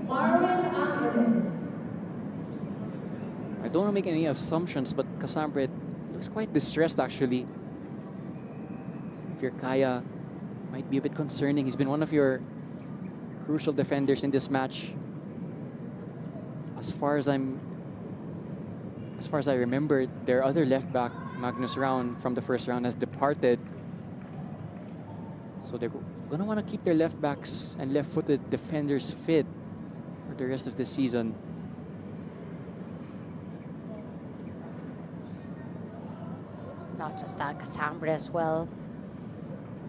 Marvin Angeles. I don't want to make any assumptions, but Casambre looks quite distressed actually. If you're Kaya, might be a bit concerning. He's been one of your crucial defenders in this match. As far as I remember, their other left back, Magnus Round, from the first round has departed. So they're gonna want to keep their left backs and left-footed defenders fit for the rest of the season. Not just that, Cassandra as well.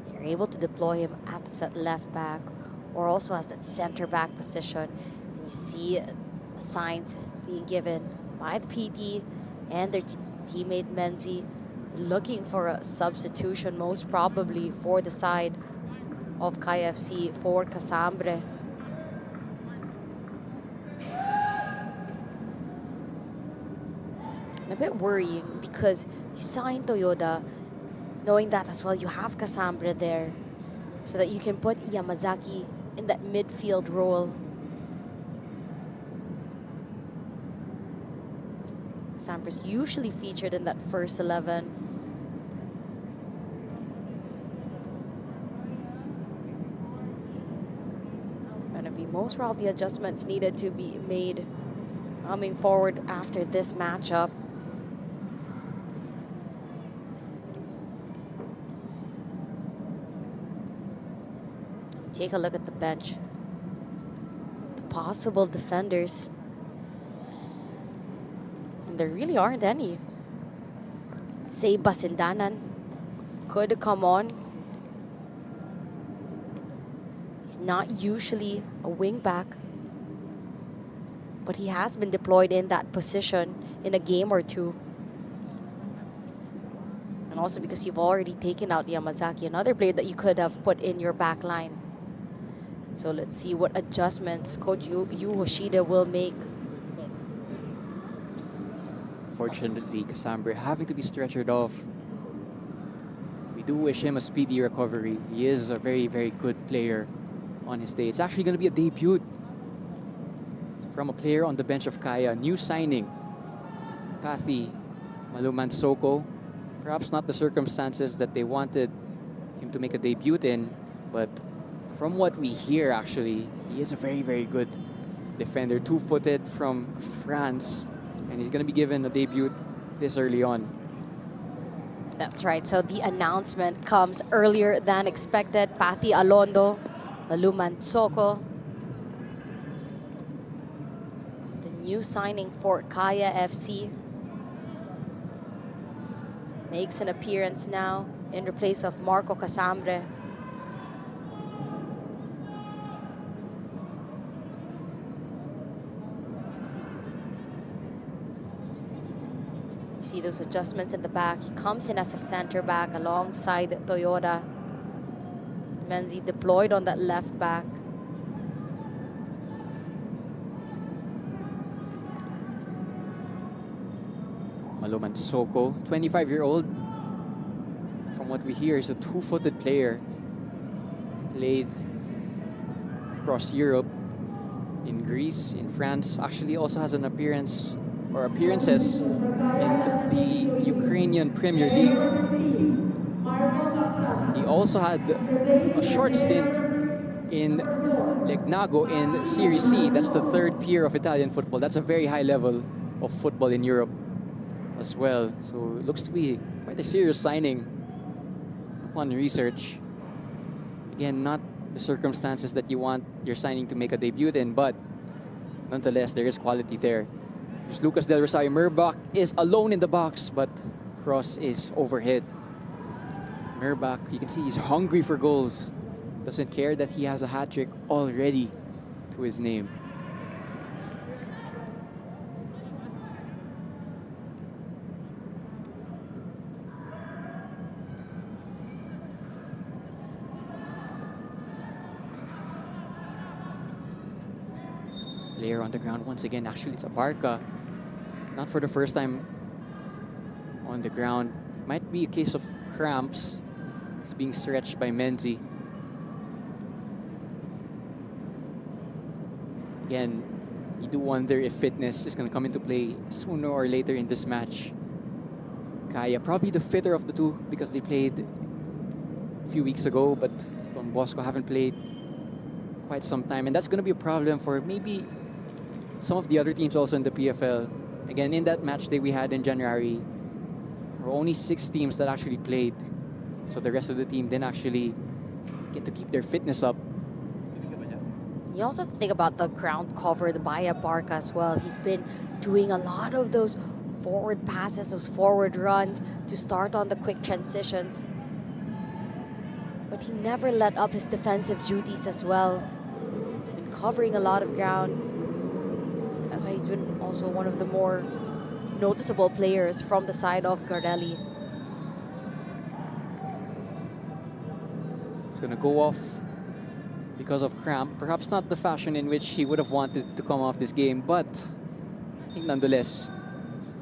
They're able to deploy him as that left back or also as that center back position. You see the signs being given by the PT and their teammate Menzi looking for a substitution, most probably for the side of KFC for Casambre. And a bit worrying because you signed Toyoda knowing that as well you have Casambre there so that you can put Yamazaki in that midfield role. Casambre's usually featured in that first 11. Gonna be most probably adjustments needed to be made coming forward after this matchup. Take a look at the bench. The possible defenders. And there really aren't any. Say Basindanan could come on. He's not usually a wing back, but he has been deployed in that position in a game or two. And also because you've already taken out Yamazaki, another player that you could have put in your back line. So let's see what adjustments Coach Yu Hoshida will make. Fortunately, Casambre having to be stretchered off. We do wish him a speedy recovery. He is a very, very good player. on his day. It's actually going to be a debut from a player on the bench of Kaya. New signing, Pathy Malumansoko. Perhaps not the circumstances that they wanted him to make a debut in, but from what we hear, actually, he is a very, very good defender. Two-footed from France, and he's going to be given a debut this early on. That's right. So the announcement comes earlier than expected. Pathy Alondo, Malumansoko, the new signing for Kaya FC, makes an appearance now in replace of Marco Casambre. See those adjustments in the back. He comes in as a center back alongside Toyoda. Menzi deployed on that left back. Malumansoko, 25-year-old. From what we hear, is a two-footed player. Played across Europe, in Greece, in France. Actually also has an appearance or appearances in the Ukrainian Premier League. He also had a short stint in Legnago in Serie C. That's the third tier of Italian football. That's a very high level of football in Europe as well. So it looks to be quite a serious signing upon research. Again, not the circumstances that you want your signing to make a debut in, but nonetheless, there is quality there. There's Lucas Del Rosario. Merbach is alone in the box, but cross is overhead. Merbach, you can see he's hungry for goals. Doesn't care that he has a hat-trick already to his name. Player on the ground once again. Actually, it's Abarca. Not for the first time on the ground. Might be a case of cramps. He's being stretched by Menzi. Again, you do wonder if fitness is going to come into play sooner or later in this match. Kaya, probably the fitter of the two because they played a few weeks ago, but Don Bosco haven't played quite some time. And that's going to be a problem for maybe some of the other teams also in the PFL. Again, in that match day we had in January, there were only 6 teams that actually played. So the rest of the team didn't actually get to keep their fitness up. You also think about the ground covered by Abarca as well. He's been doing a lot of those forward passes, those forward runs to start on the quick transitions. But he never let up his defensive duties as well. He's been covering a lot of ground. That's why he's been also one of the more noticeable players from the side of Garelli. He's going to go off because of cramp. Perhaps not the fashion in which he would have wanted to come off this game, but I think nonetheless,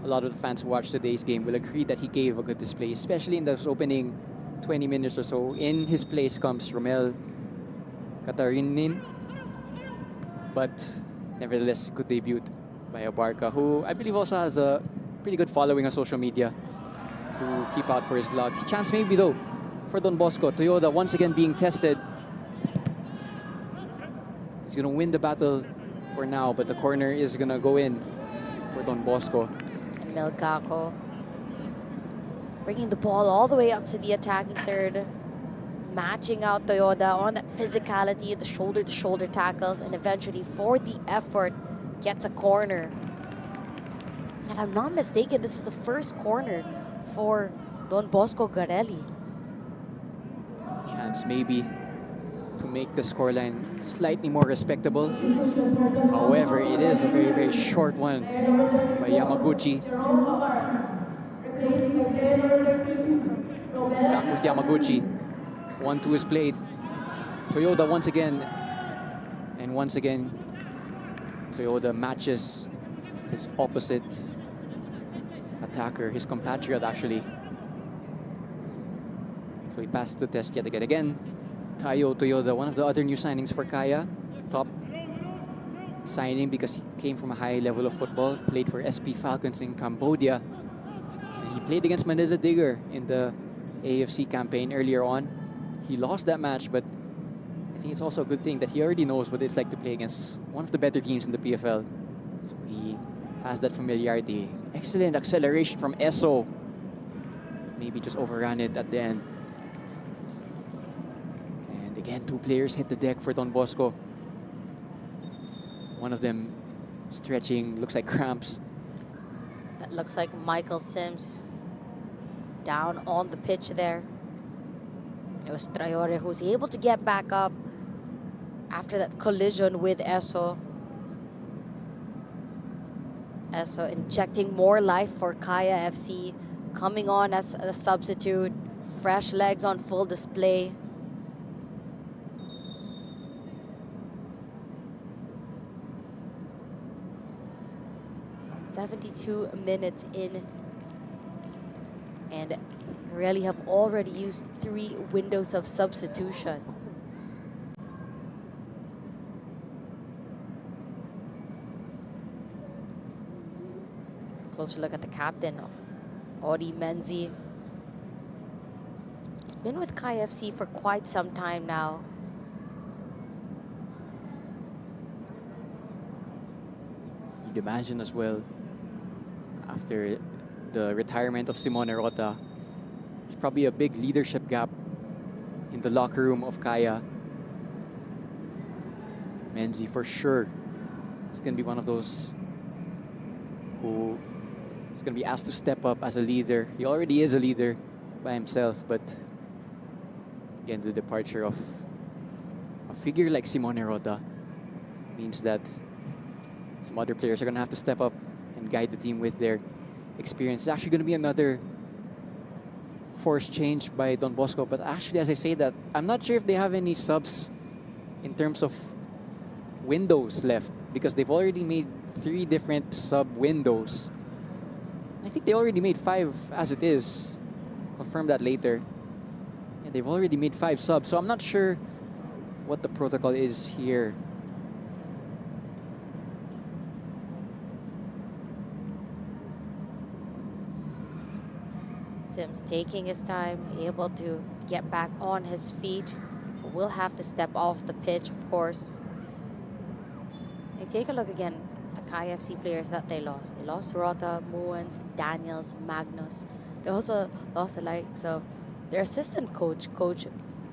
a lot of the fans who watched today's game will agree that he gave a good display, especially in those opening 20 minutes or so. In his place comes Romel Katarinin, but nevertheless, good debut by Abarca, who I believe also has a pretty good following on social media to keep out for his vlog. Chance maybe though for Don Bosco. Toyoda once again being tested. He's going to win the battle for now, but the corner is going to go in for Don Bosco. And Melgaco bringing the ball all the way up to the attacking third, matching out Toyoda on that physicality, the shoulder-to-shoulder tackles, and eventually for the effort gets a corner. If I'm not mistaken, this is the first corner for Don Bosco Garelli. Chance maybe to make the scoreline slightly more respectable. However, it is a very, very short one by Yamaguchi. He's back with Yamaguchi. 1-2 is played. Toyoda once again. And once again, Toyoda matches his opposite attacker, his compatriot actually. So he passed the test yet again. Again, Tayo Toyoda, one of the other new signings for Kaya. Top signing because he came from a high level of football, played for SP Falcons in Cambodia. And he played against Manila Digger in the AFC campaign earlier on. He lost that match, but I think it's also a good thing that he already knows what it's like to play against one of the better teams in the PFL. So he has that familiarity. Excellent acceleration from Esso. Maybe just overran it at the end. And again, two players hit the deck for Don Bosco. One of them stretching, looks like cramps. That looks like Michael Sims down on the pitch there. It was Traore who's able to get back up after that collision with Esso. Esso injecting more life for Kaya FC, coming on as a substitute, fresh legs on full display. "72 minutes in, and Garelli have already used 3 windows of substitution. Closer look at the captain, Ori Menzi. He's been with KFC for quite some time now. You'd imagine as well, after the retirement of Simone Rota, there's probably a big leadership gap in the locker room of Kaya. Menzi for sure is going to be one of those who is going to be asked to step up as a leader. He already is a leader by himself, but again, the departure of a figure like Simone Rota means that some other players are going to have to step up and guide the team with their experience. It's actually going to be another forced change by Don Bosco, but actually, as I say that, I'm not sure if they have any subs in terms of windows left, because they've already made 3 different sub windows. I think they already made 5 as it is. Confirm that later. Yeah, they've already made 5 subs, so I'm not sure what the protocol is here. Sims taking his time, able to get back on his feet. Will have to step off the pitch, of course. And take a look again at the KFC players that they lost. They lost Rota, Muens, Daniels, Magnus. They also lost the likes of their assistant coach,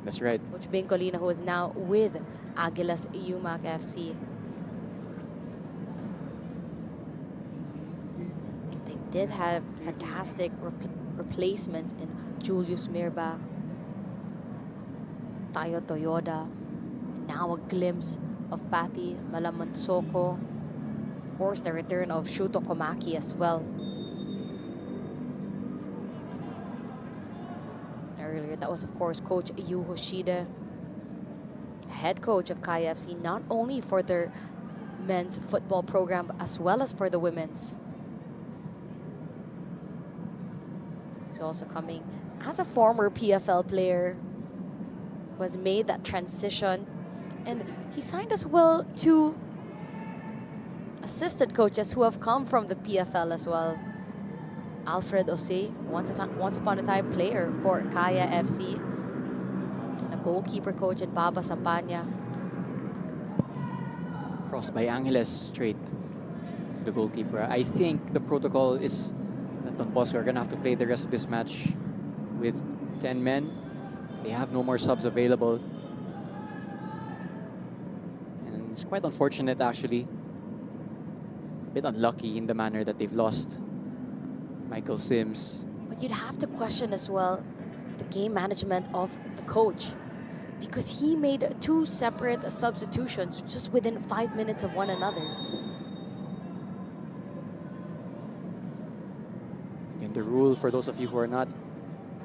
That's right. Coach Ben Colina, who is now with Aguilas Yumac FC. They did have fantastic replacements in Julius Mirba, Tayo Toyoda, and now a glimpse of Pati Malamansoko. Of course, the return of Shuto Komaki as well. Earlier, that was, of course, Coach Yu Hoshida, head coach of KFC, not only for their men's football program, as well as for the women's. He's also coming as a former PFL player who has made that transition. And he signed as well 2 assistant coaches who have come from the PFL as well. Alfred Osei, once upon a time player for Kaya FC, and a goalkeeper coach in Baba Sampanya. Crossed by Angeles straight to the goalkeeper. I think the protocol is that Don Bosco are going to have to play the rest of this match with 10 men. They have no more subs available. And it's quite unfortunate, actually. A bit unlucky in the manner that they've lost Michael Sims. But you'd have to question as well the game management of the coach, because he made 2 separate substitutions just within 5 minutes of one another. Again, the rule, for those of you who are not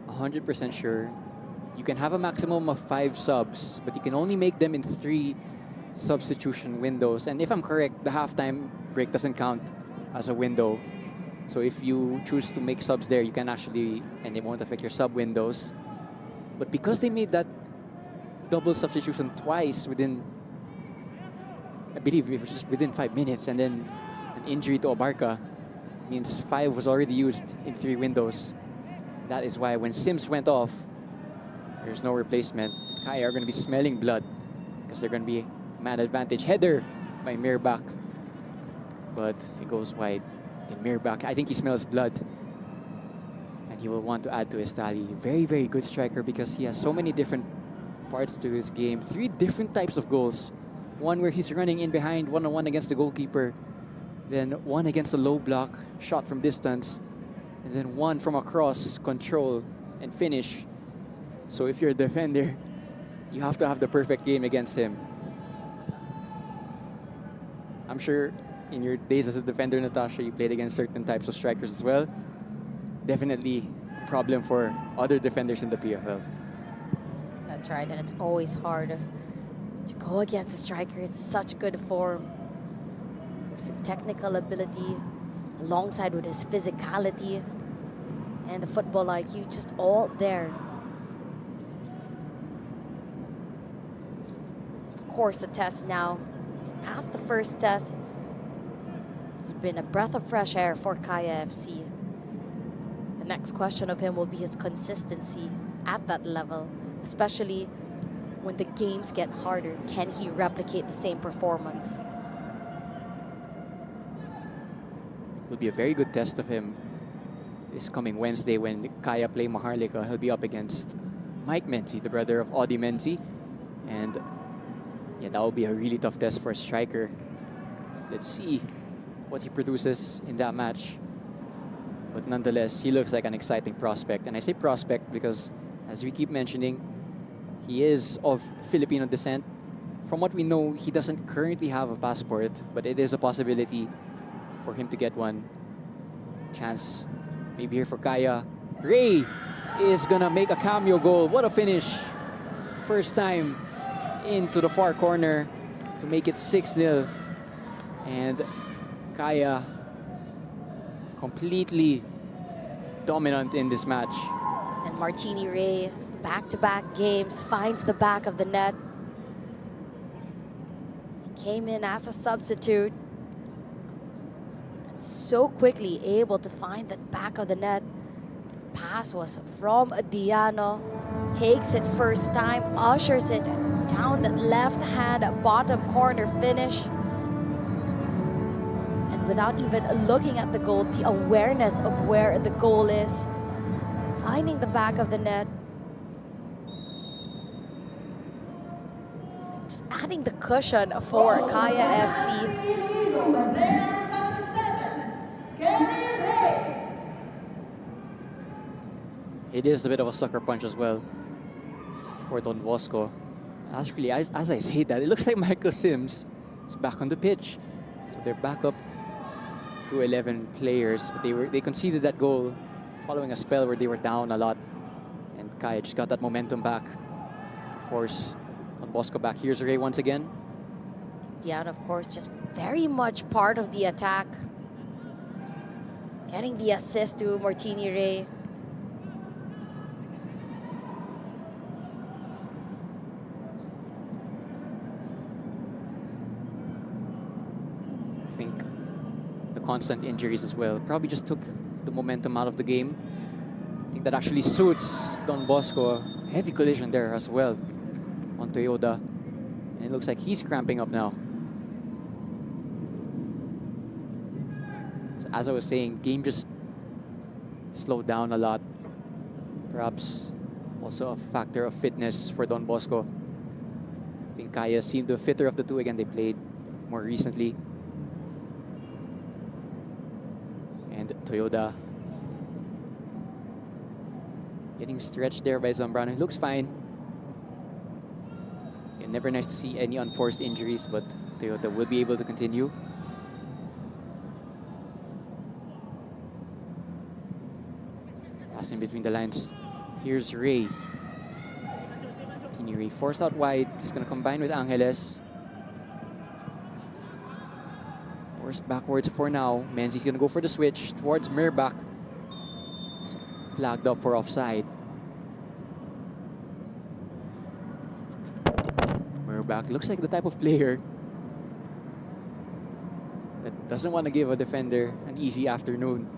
100% sure, you can have a maximum of 5 subs, but you can only make them in 3 substitution windows. And if I'm correct, the halftime break doesn't count as a window. So if you choose to make subs there, you can actually, and it won't affect your sub windows. But because they made that double substitution twice within, I believe it was just within 5 minutes, and then an injury to Abarca means 5 was already used in 3 windows. That is why when Sims went off, there's no replacement. Kaya are going to be smelling blood because they're going to be man advantage. Header by Mirbach, but it goes wide. And Mirbach, I think he smells blood, and he will want to add to his tally. Very, very good striker because he has so many different parts to his game. 3 different types of goals. One where he's running in behind, one-on-one against the goalkeeper. Then one against a low block, shot from distance. And then one from across, control and finish. So if you're a defender, you have to have the perfect game against him. I'm sure in your days as a defender, Natasha, you played against certain types of strikers as well. Definitely a problem for other defenders in the PFL. That's right, and it's always hard to go against a striker in such good form. Some technical ability alongside with his physicality and the football IQ, just all there. Of course, the test now. He's passed the first test. It's been a breath of fresh air for Kaya FC. The next question of him will be his consistency at that level, especially when the games get harder. Can he replicate the same performance? It will be a very good test of him this coming Wednesday when Kaya play Maharlika. He'll be up against Mike Menzi, the brother of Audie Menzi. And yeah, that will be a really tough test for a striker. Let's see what he produces in that match. But nonetheless, he looks like an exciting prospect. And I say prospect because, as we keep mentioning, he is of Filipino descent. From what we know, he doesn't currently have a passport, but it is a possibility for him to get one. Chance maybe here for Kaya. Ray is gonna make a cameo goal. What a finish. First time into the far corner to make it 6-0. And Kaya completely dominant in this match. And Martini Ray, back-to-back games, finds the back of the net. He came in as a substitute. And so quickly able to find the back of the net. Pass was from Diano. Takes it first time, ushers it down the left-hand bottom corner finish. Without even looking at the goal, the awareness of where the goal is, finding the back of the net, just adding the cushion for Kaya FC. It is a bit of a sucker punch as well for Don Bosco. Actually, as I say that, it looks like Michael Sims is back on the pitch. So they're back up to 11 players, but they conceded that goal following a spell where they were down a lot, and Kaya just got that momentum back to force Don Bosco back. Here's Ray once again. Diana, of course, just very much part of the attack, getting the assist to Martini Ray. I think the constant injuries as well probably just took the momentum out of the game. I think that actually suits Don Bosco. A heavy collision there as well on Toyota. And it looks like he's cramping up now. So as I was saying, game just slowed down a lot. Perhaps also a factor of fitness for Don Bosco. I think Kaya seemed the fitter of the two. Again, they played more recently. And Toyota getting stretched there by Zambrano. He looks fine. And never nice to see any unforced injuries, but Toyota will be able to continue. Passing between the lines. Here's Ray. Ray forced out wide. He's going to combine with Angeles. Forced backwards for now. Menzi's going to go for the switch towards Mirbach. Flagged up for offside. Merbach looks like the type of player that doesn't want to give a defender an easy afternoon.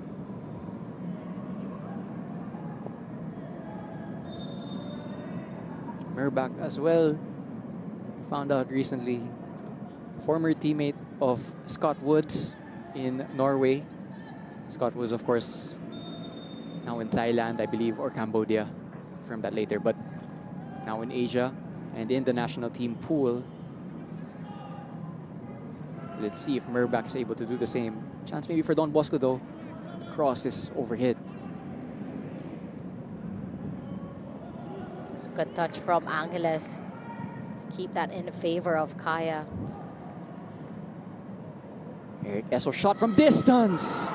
Merbach as well, I found out recently, former teammate of Scott Woods in Norway. Scott Woods, of course, now in Thailand, I believe, or Cambodia. Confirm that later, but now in Asia and in the national team pool. Let's see if Merbach is able to do the same. Chance maybe for Don Bosco though. The cross is overhit. It's a good touch from Angeles to keep that in favor of Kaya. Eric Esso shot from distance.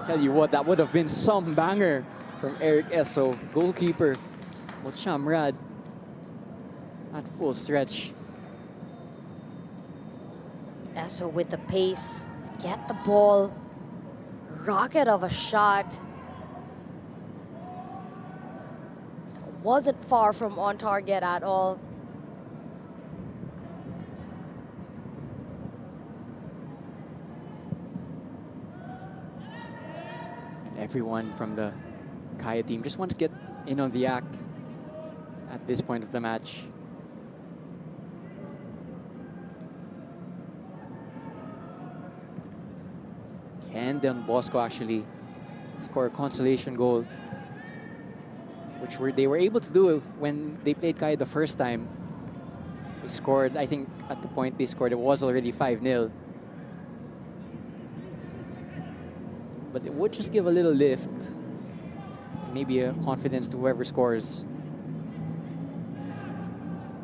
Tell you what, that would have been some banger from Eric Esso, goalkeeper. Well, Chamrad at full stretch. Esso with the pace to get the ball. Rocket of a shot. Wasn't far from on target at all. And everyone from the Kaya team just wants to get in on the act at this point of the match. Can Don Bosco actually score a consolation goal, which they were able to do when they played Kaya the first time. They scored, I think at the point they scored, it was already 5-0. But it would just give a little lift, maybe a confidence to whoever scores.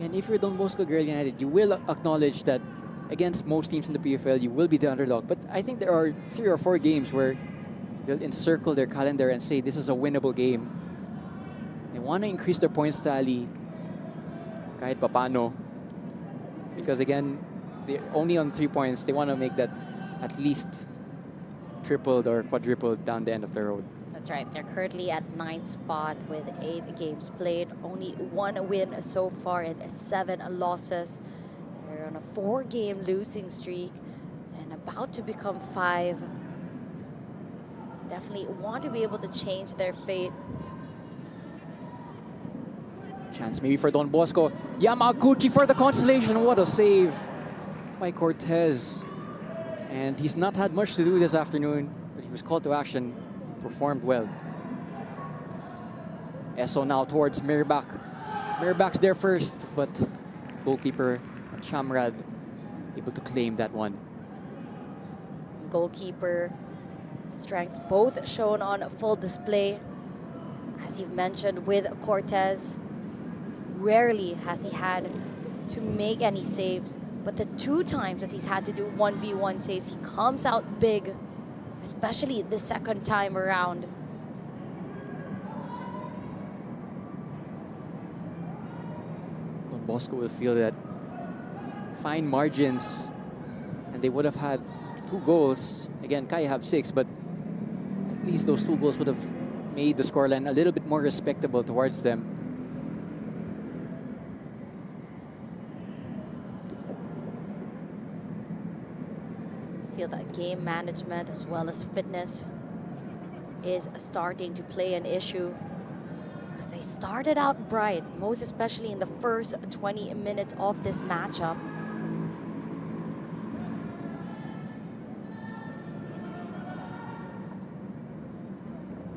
And if you're Don Bosco Garelli United, you will acknowledge that against most teams in the PFL, you will be the underdog. But I think there are 3 or 4 games where they'll encircle their calendar and say this is a winnable game. They want to increase their points tally kahit papano. Because again, they're only on 3 points. They want to make that at least tripled or quadrupled down the end of the road. That's right. They're currently at 9th spot with 8 games played. Only 1 win so far and 7 losses. They're on a 4-game losing streak and about to become 5. Definitely want to be able to change their fate. Chance maybe for Don Bosco. Yamaguchi for the consolation. What a save by Cortez. And he's not had much to do this afternoon, but he was called to action. Performed well. Esso now towards Merbach. Merbach's there first, but goalkeeper Chamrad able to claim that one. Goalkeeper strength both shown on full display. As you've mentioned with Cortez, rarely has he had to make any saves, but the 2 times that he's had to do 1v1 saves, he comes out big, especially the second time around. Don Bosco will feel that fine margins, and they would have had 2 goals. Again, Kaya have 6, but at least those 2 goals would have made the scoreline a little bit more respectable towards them. Feel that game management as well as fitness is starting to play an issue, because they started out bright, most especially in the first 20 minutes of this matchup.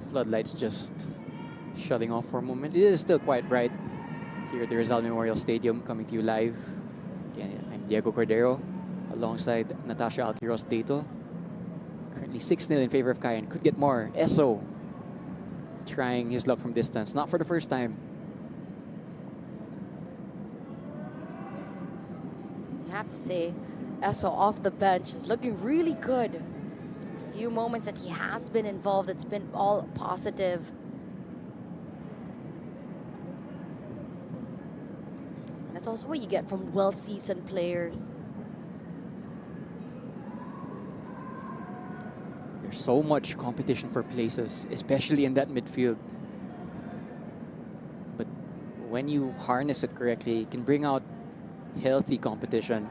Floodlights just shutting off for a moment. It is still quite bright here at the Rizal Memorial Stadium, coming to you live. Again, I'm Diego Cordero alongside Natasha Alquiros Dato. Currently 6-0 in favor of Kaya and could get more. Esso trying his luck from distance, not for the first time. You have to say, Esso off the bench is looking really good. The few moments that he has been involved, it's been all positive. And that's also what you get from well-seasoned players. There's so much competition for places, especially in that midfield. But when you harness it correctly, it can bring out healthy competition.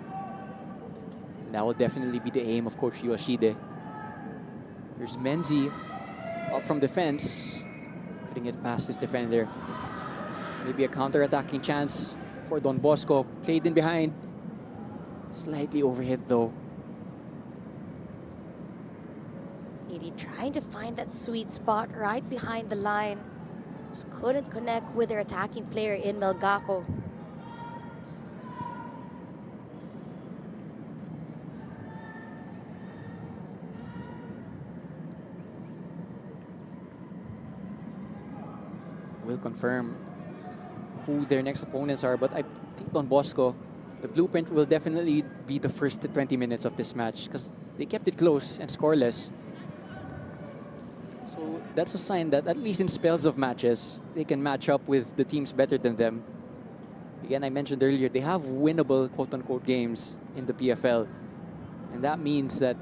That will definitely be the aim of Coach Yoshide. Here's Menzi up from defense, couldn't get past his defender. Maybe a counter-attacking chance for Don Bosco. Played in behind. Slightly overhit though. 80 trying to find that sweet spot right behind the line. Just couldn't connect with their attacking player in Melgaco. Will confirm who their next opponents are, but I think Don Bosco, the blueprint will definitely be the first 20 minutes of this match because they kept it close and scoreless. So that's a sign that at least in spells of matches, they can match up with the teams better than them. Again, I mentioned earlier, they have winnable quote-unquote games in the PFL. And that means that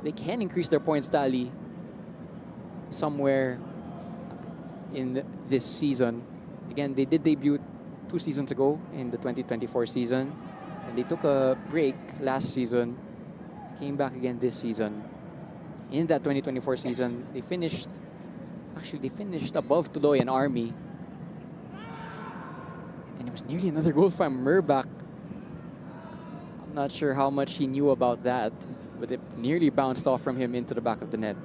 they can increase their points tally somewhere in this season. Again, they did debut 2 seasons ago in the 2024 season, and they took a break last season, came back again this season. In that 2024 season, they finished above Tuloy and Army, and it was nearly another goal from Murbach. I'm not sure how much he knew about that, but it nearly bounced off from him into the back of the net.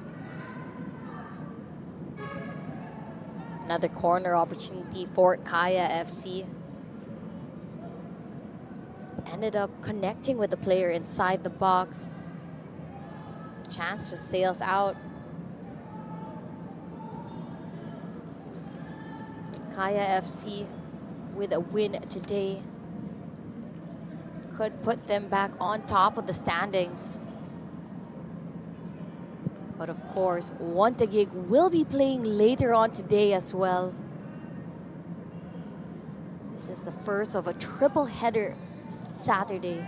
Another corner opportunity for Kaya FC. Ended up connecting with the player inside the box. Chance just sails out. Kaya FC with a win today could put them back on top of the standings. But of course, Wantagig will be playing later on today as well. This is the first of a triple header Saturday.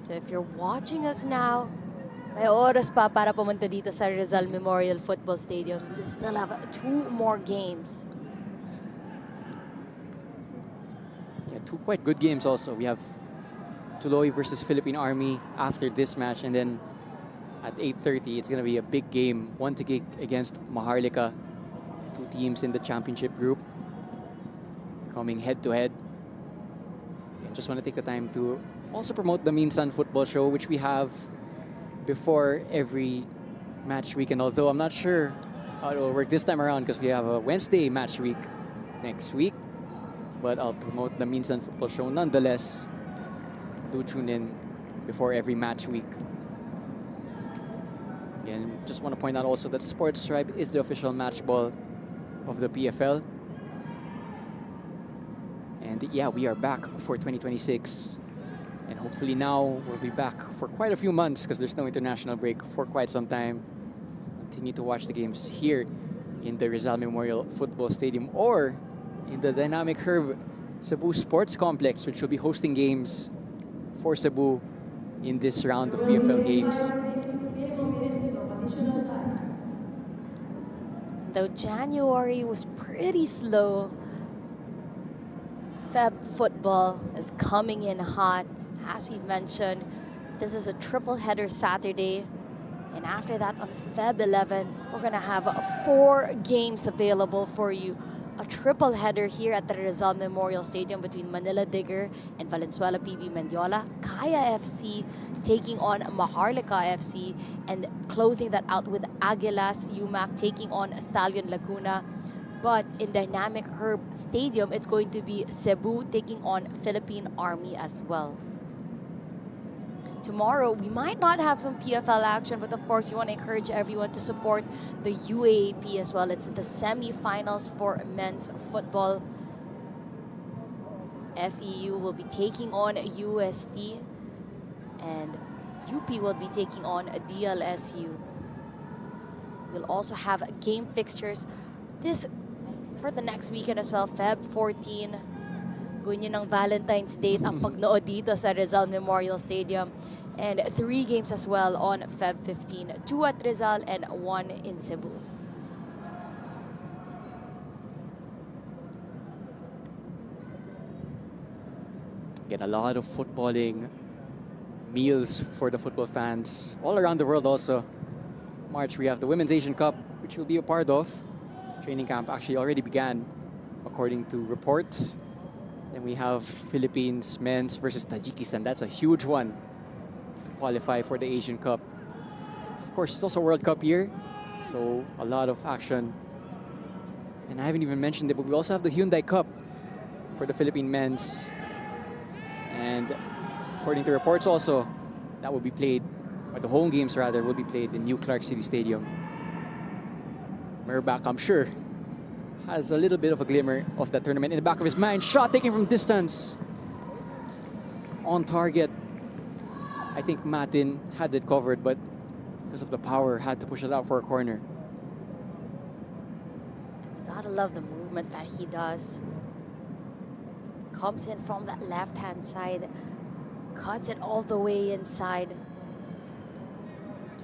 So if you're watching us now, may oras pa para pumunta dito sa Rizal Memorial Football Stadium. We still have 2 more games. Yeah, 2 quite good games also. We have Tuloy versus Philippine Army after this match, and then at 8:30 it's going to be a big game, Wantagig against Maharlika, 2 teams in the championship group coming head to head. And just want to take the time to also promote the Minsan Football Show, which we have before every match weekend, although I'm not sure how it will work this time around because we have a Wednesday match week next week, but I'll promote the Minsan Football Show nonetheless. Do tune in before every match week. Again, just want to point out also that Sports Stripe is the official match ball of the PFL. And yeah, we are back for 2026. And hopefully now we'll be back for quite a few months because there's no international break for quite some time. Continue to watch the games here in the Rizal Memorial Football Stadium or in the dynamic Herb Cebu Sports Complex, which will be hosting games for Cebu in this round of PFL games. Though January was pretty slow, Feb football is coming in hot. As we've mentioned, this is a triple header Saturday. And after that, on Feb 11, we're going to have 4 games available for you. A triple header here at the Rizal Memorial Stadium between Manila Digger and Valenzuela PB Mendiola. Kaya FC taking on Maharlika FC, and closing that out with Aguilas UMAC taking on Stallion Laguna. But in Dynamic Herb Stadium, it's going to be Cebu taking on Philippine Army as well. Tomorrow, we might not have some PFL action, but of course, you want to encourage everyone to support the UAAP as well. It's the semi-finals for men's football. FEU will be taking on UST, and UP will be taking on DLSU. We'll also have game fixtures this for the next weekend as well, Feb 14. Ganyan ng Valentine's Day ang pagnood dito sa Rizal Memorial Stadium. And 3 games as well on Feb 15. 2 at Rizal and 1 in Cebu. Again, a lot of footballing, meals for the football fans all around the world also. March, we have the Women's Asian Cup, which we'll be a part of. Training camp actually already began, according to reports. Then we have Philippines men's versus Tajikistan. That's a huge one to qualify for the Asian Cup. Of course, it's also World Cup year, so a lot of action. And I haven't even mentioned it, but we also have the Hyundai Cup for the Philippine men's. And according to reports also, that will be played, or the home games rather, will be played in New Clark City Stadium. Merbak, I'm sure, has a little bit of a glimmer of that tournament in the back of his mind. Shot taken from distance. On target. I think Matin had it covered, but because of the power, had to push it out for a corner. Gotta love the movement that he does. Comes in from that left-hand side, cuts it all the way inside.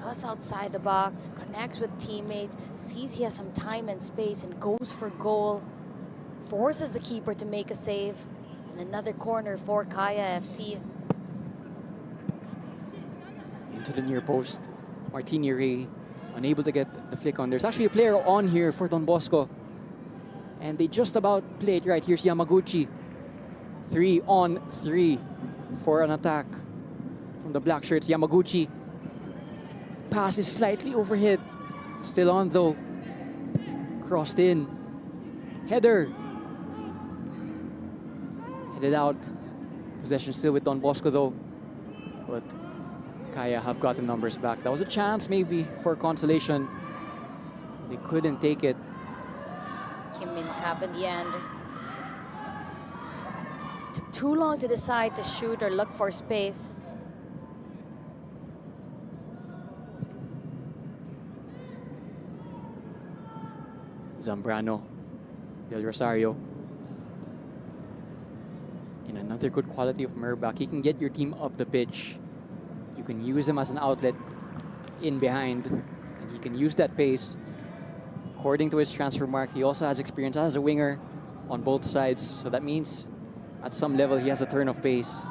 Just outside the box, connects with teammates, sees he has some time and space and goes for goal. Forces the keeper to make a save. And another corner for Kaya FC. Into the near post. Martini Ray unable to get the flick on. There's actually a player on here for Don Bosco. And they just about played right. Here's Yamaguchi. 3-on-3 for an attack from the black shirts. Yamaguchi. Pass is slightly overhit. Still on though. Crossed in. Header. Headed out. Possession still with Don Bosco though. But Kaya have gotten numbers back. That was a chance maybe for consolation. They couldn't take it. Kim Min Kap in the end. Took too long to decide to shoot or look for space. Zambrano, Del Rosario. In another good quality of Merbak, he can get your team up the pitch. You can use him as an outlet in behind, and he can use that pace. According to his transfer mark, he also has experience as a winger on both sides, so that means at some level he has a turn of pace.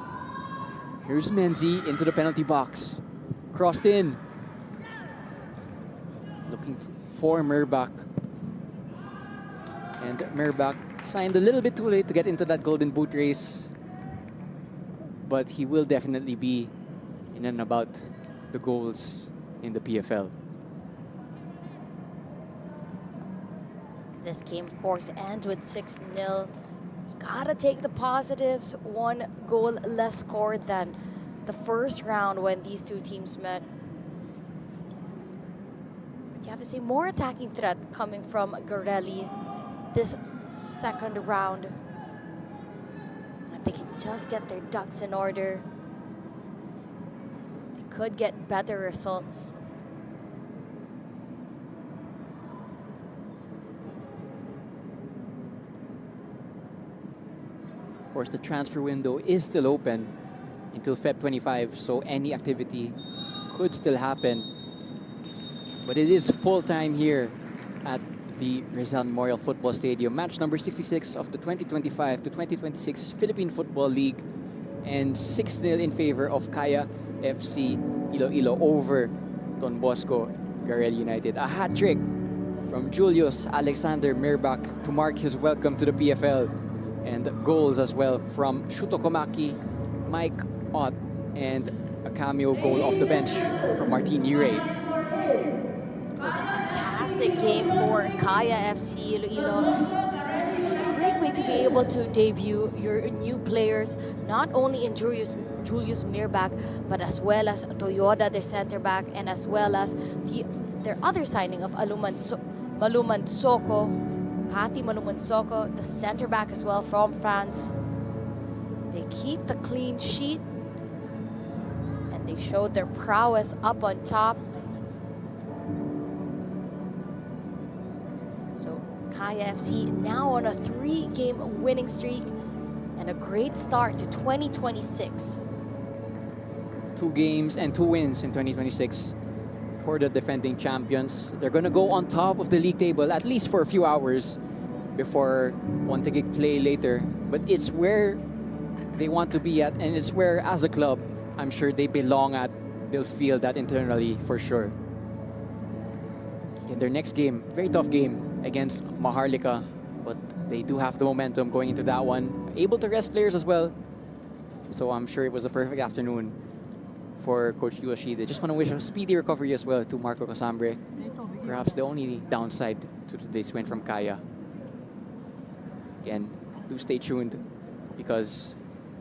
Here's Menzi into the penalty box. Crossed in. Looking for Merbak. And Merbak signed a little bit too late to get into that golden boot race. But he will definitely be in and about the goals in the PFL. This game, of course, ends with 6-0. You gotta take the positives. 1 goal less scored than the first round when these two teams met. But you have to say more attacking threat coming from Garelli this second round. If they can just get their ducks in order, they could get better results. Of course, the transfer window is still open until Feb 25, so any activity could still happen. But it is full time here at the Rizal Memorial Football Stadium. Match number 66 of the 2025 to 2026 Philippine Football League, and 6-0 in favor of Kaya FC Iloilo over Don Bosco Garelli United. A hat trick from Julius Alexander Merbak to mark his welcome to the PFL, and goals as well from Shuto Komaki, Mike Ott, and a cameo goal off the bench from Martin Ure. It was a fantastic game for Kaya FC Iloilo. A great way to be able to debut your new players, not only in Julius Merbak, but as well as Toyoda, their center back, and as well as their other signing of Maluman Soko, Pati Maluman Soko, the center back as well from France. They keep the clean sheet, and they showed their prowess up on top. So Kaya FC now on a 3-game winning streak and a great start to 2026. 2 games and 2 wins in 2026 for the defending champions. They're going to go on top of the league table at least for a few hours before one-ticket play later. But it's where they want to be at, and it's where, as a club, I'm sure they belong at. They'll feel that internally for sure. In their next game, very tough game against Maharlika, but they do have the momentum going into that one. Able to rest players as well. So I'm sure it was a perfect afternoon for Coach Iwashide. Just want to wish a speedy recovery as well to Marco Casambre. Perhaps the only downside to today's win from Kaya. Again, do stay tuned because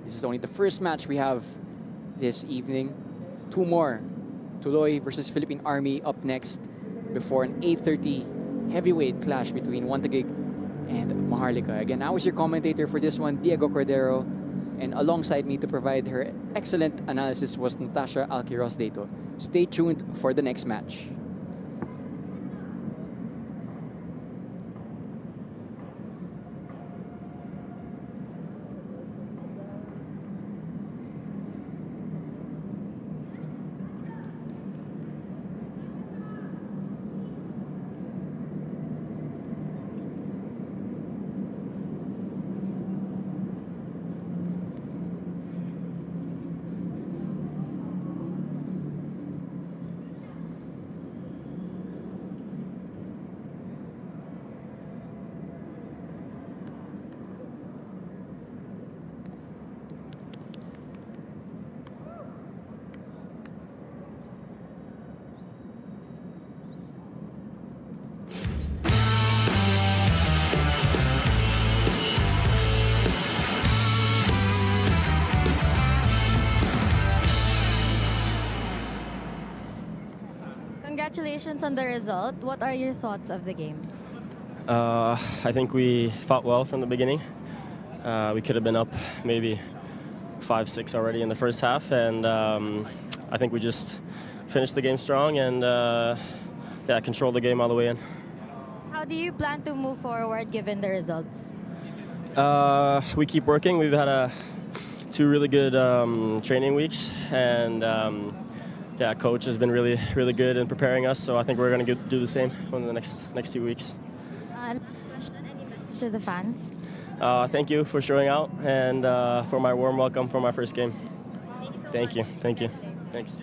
this is only the first match we have this evening. Two more. Tuloy versus Philippine Army up next before an 8:30 heavyweight clash between Wantagig and Maharlika. Again, I was your commentator for this one, Diego Cordero, and alongside me to provide her excellent analysis was Natasha Alquiros Dato. Stay tuned for the next match. Congratulations on the result. What are your thoughts of the game? I think we fought well from the beginning. We could have been up maybe 5-6 already in the first half, and I think we just finished the game strong and yeah, controlled the game all the way in. How do you plan to move forward given the results? We keep working. We've had two really good training weeks, and yeah, coach has been really good in preparing us. So I think we're going to do the same in the next 2 weeks. Any message to the fans? Thank you for showing out and for my warm welcome for my first game. Thank you so much. Thank you. Thanks.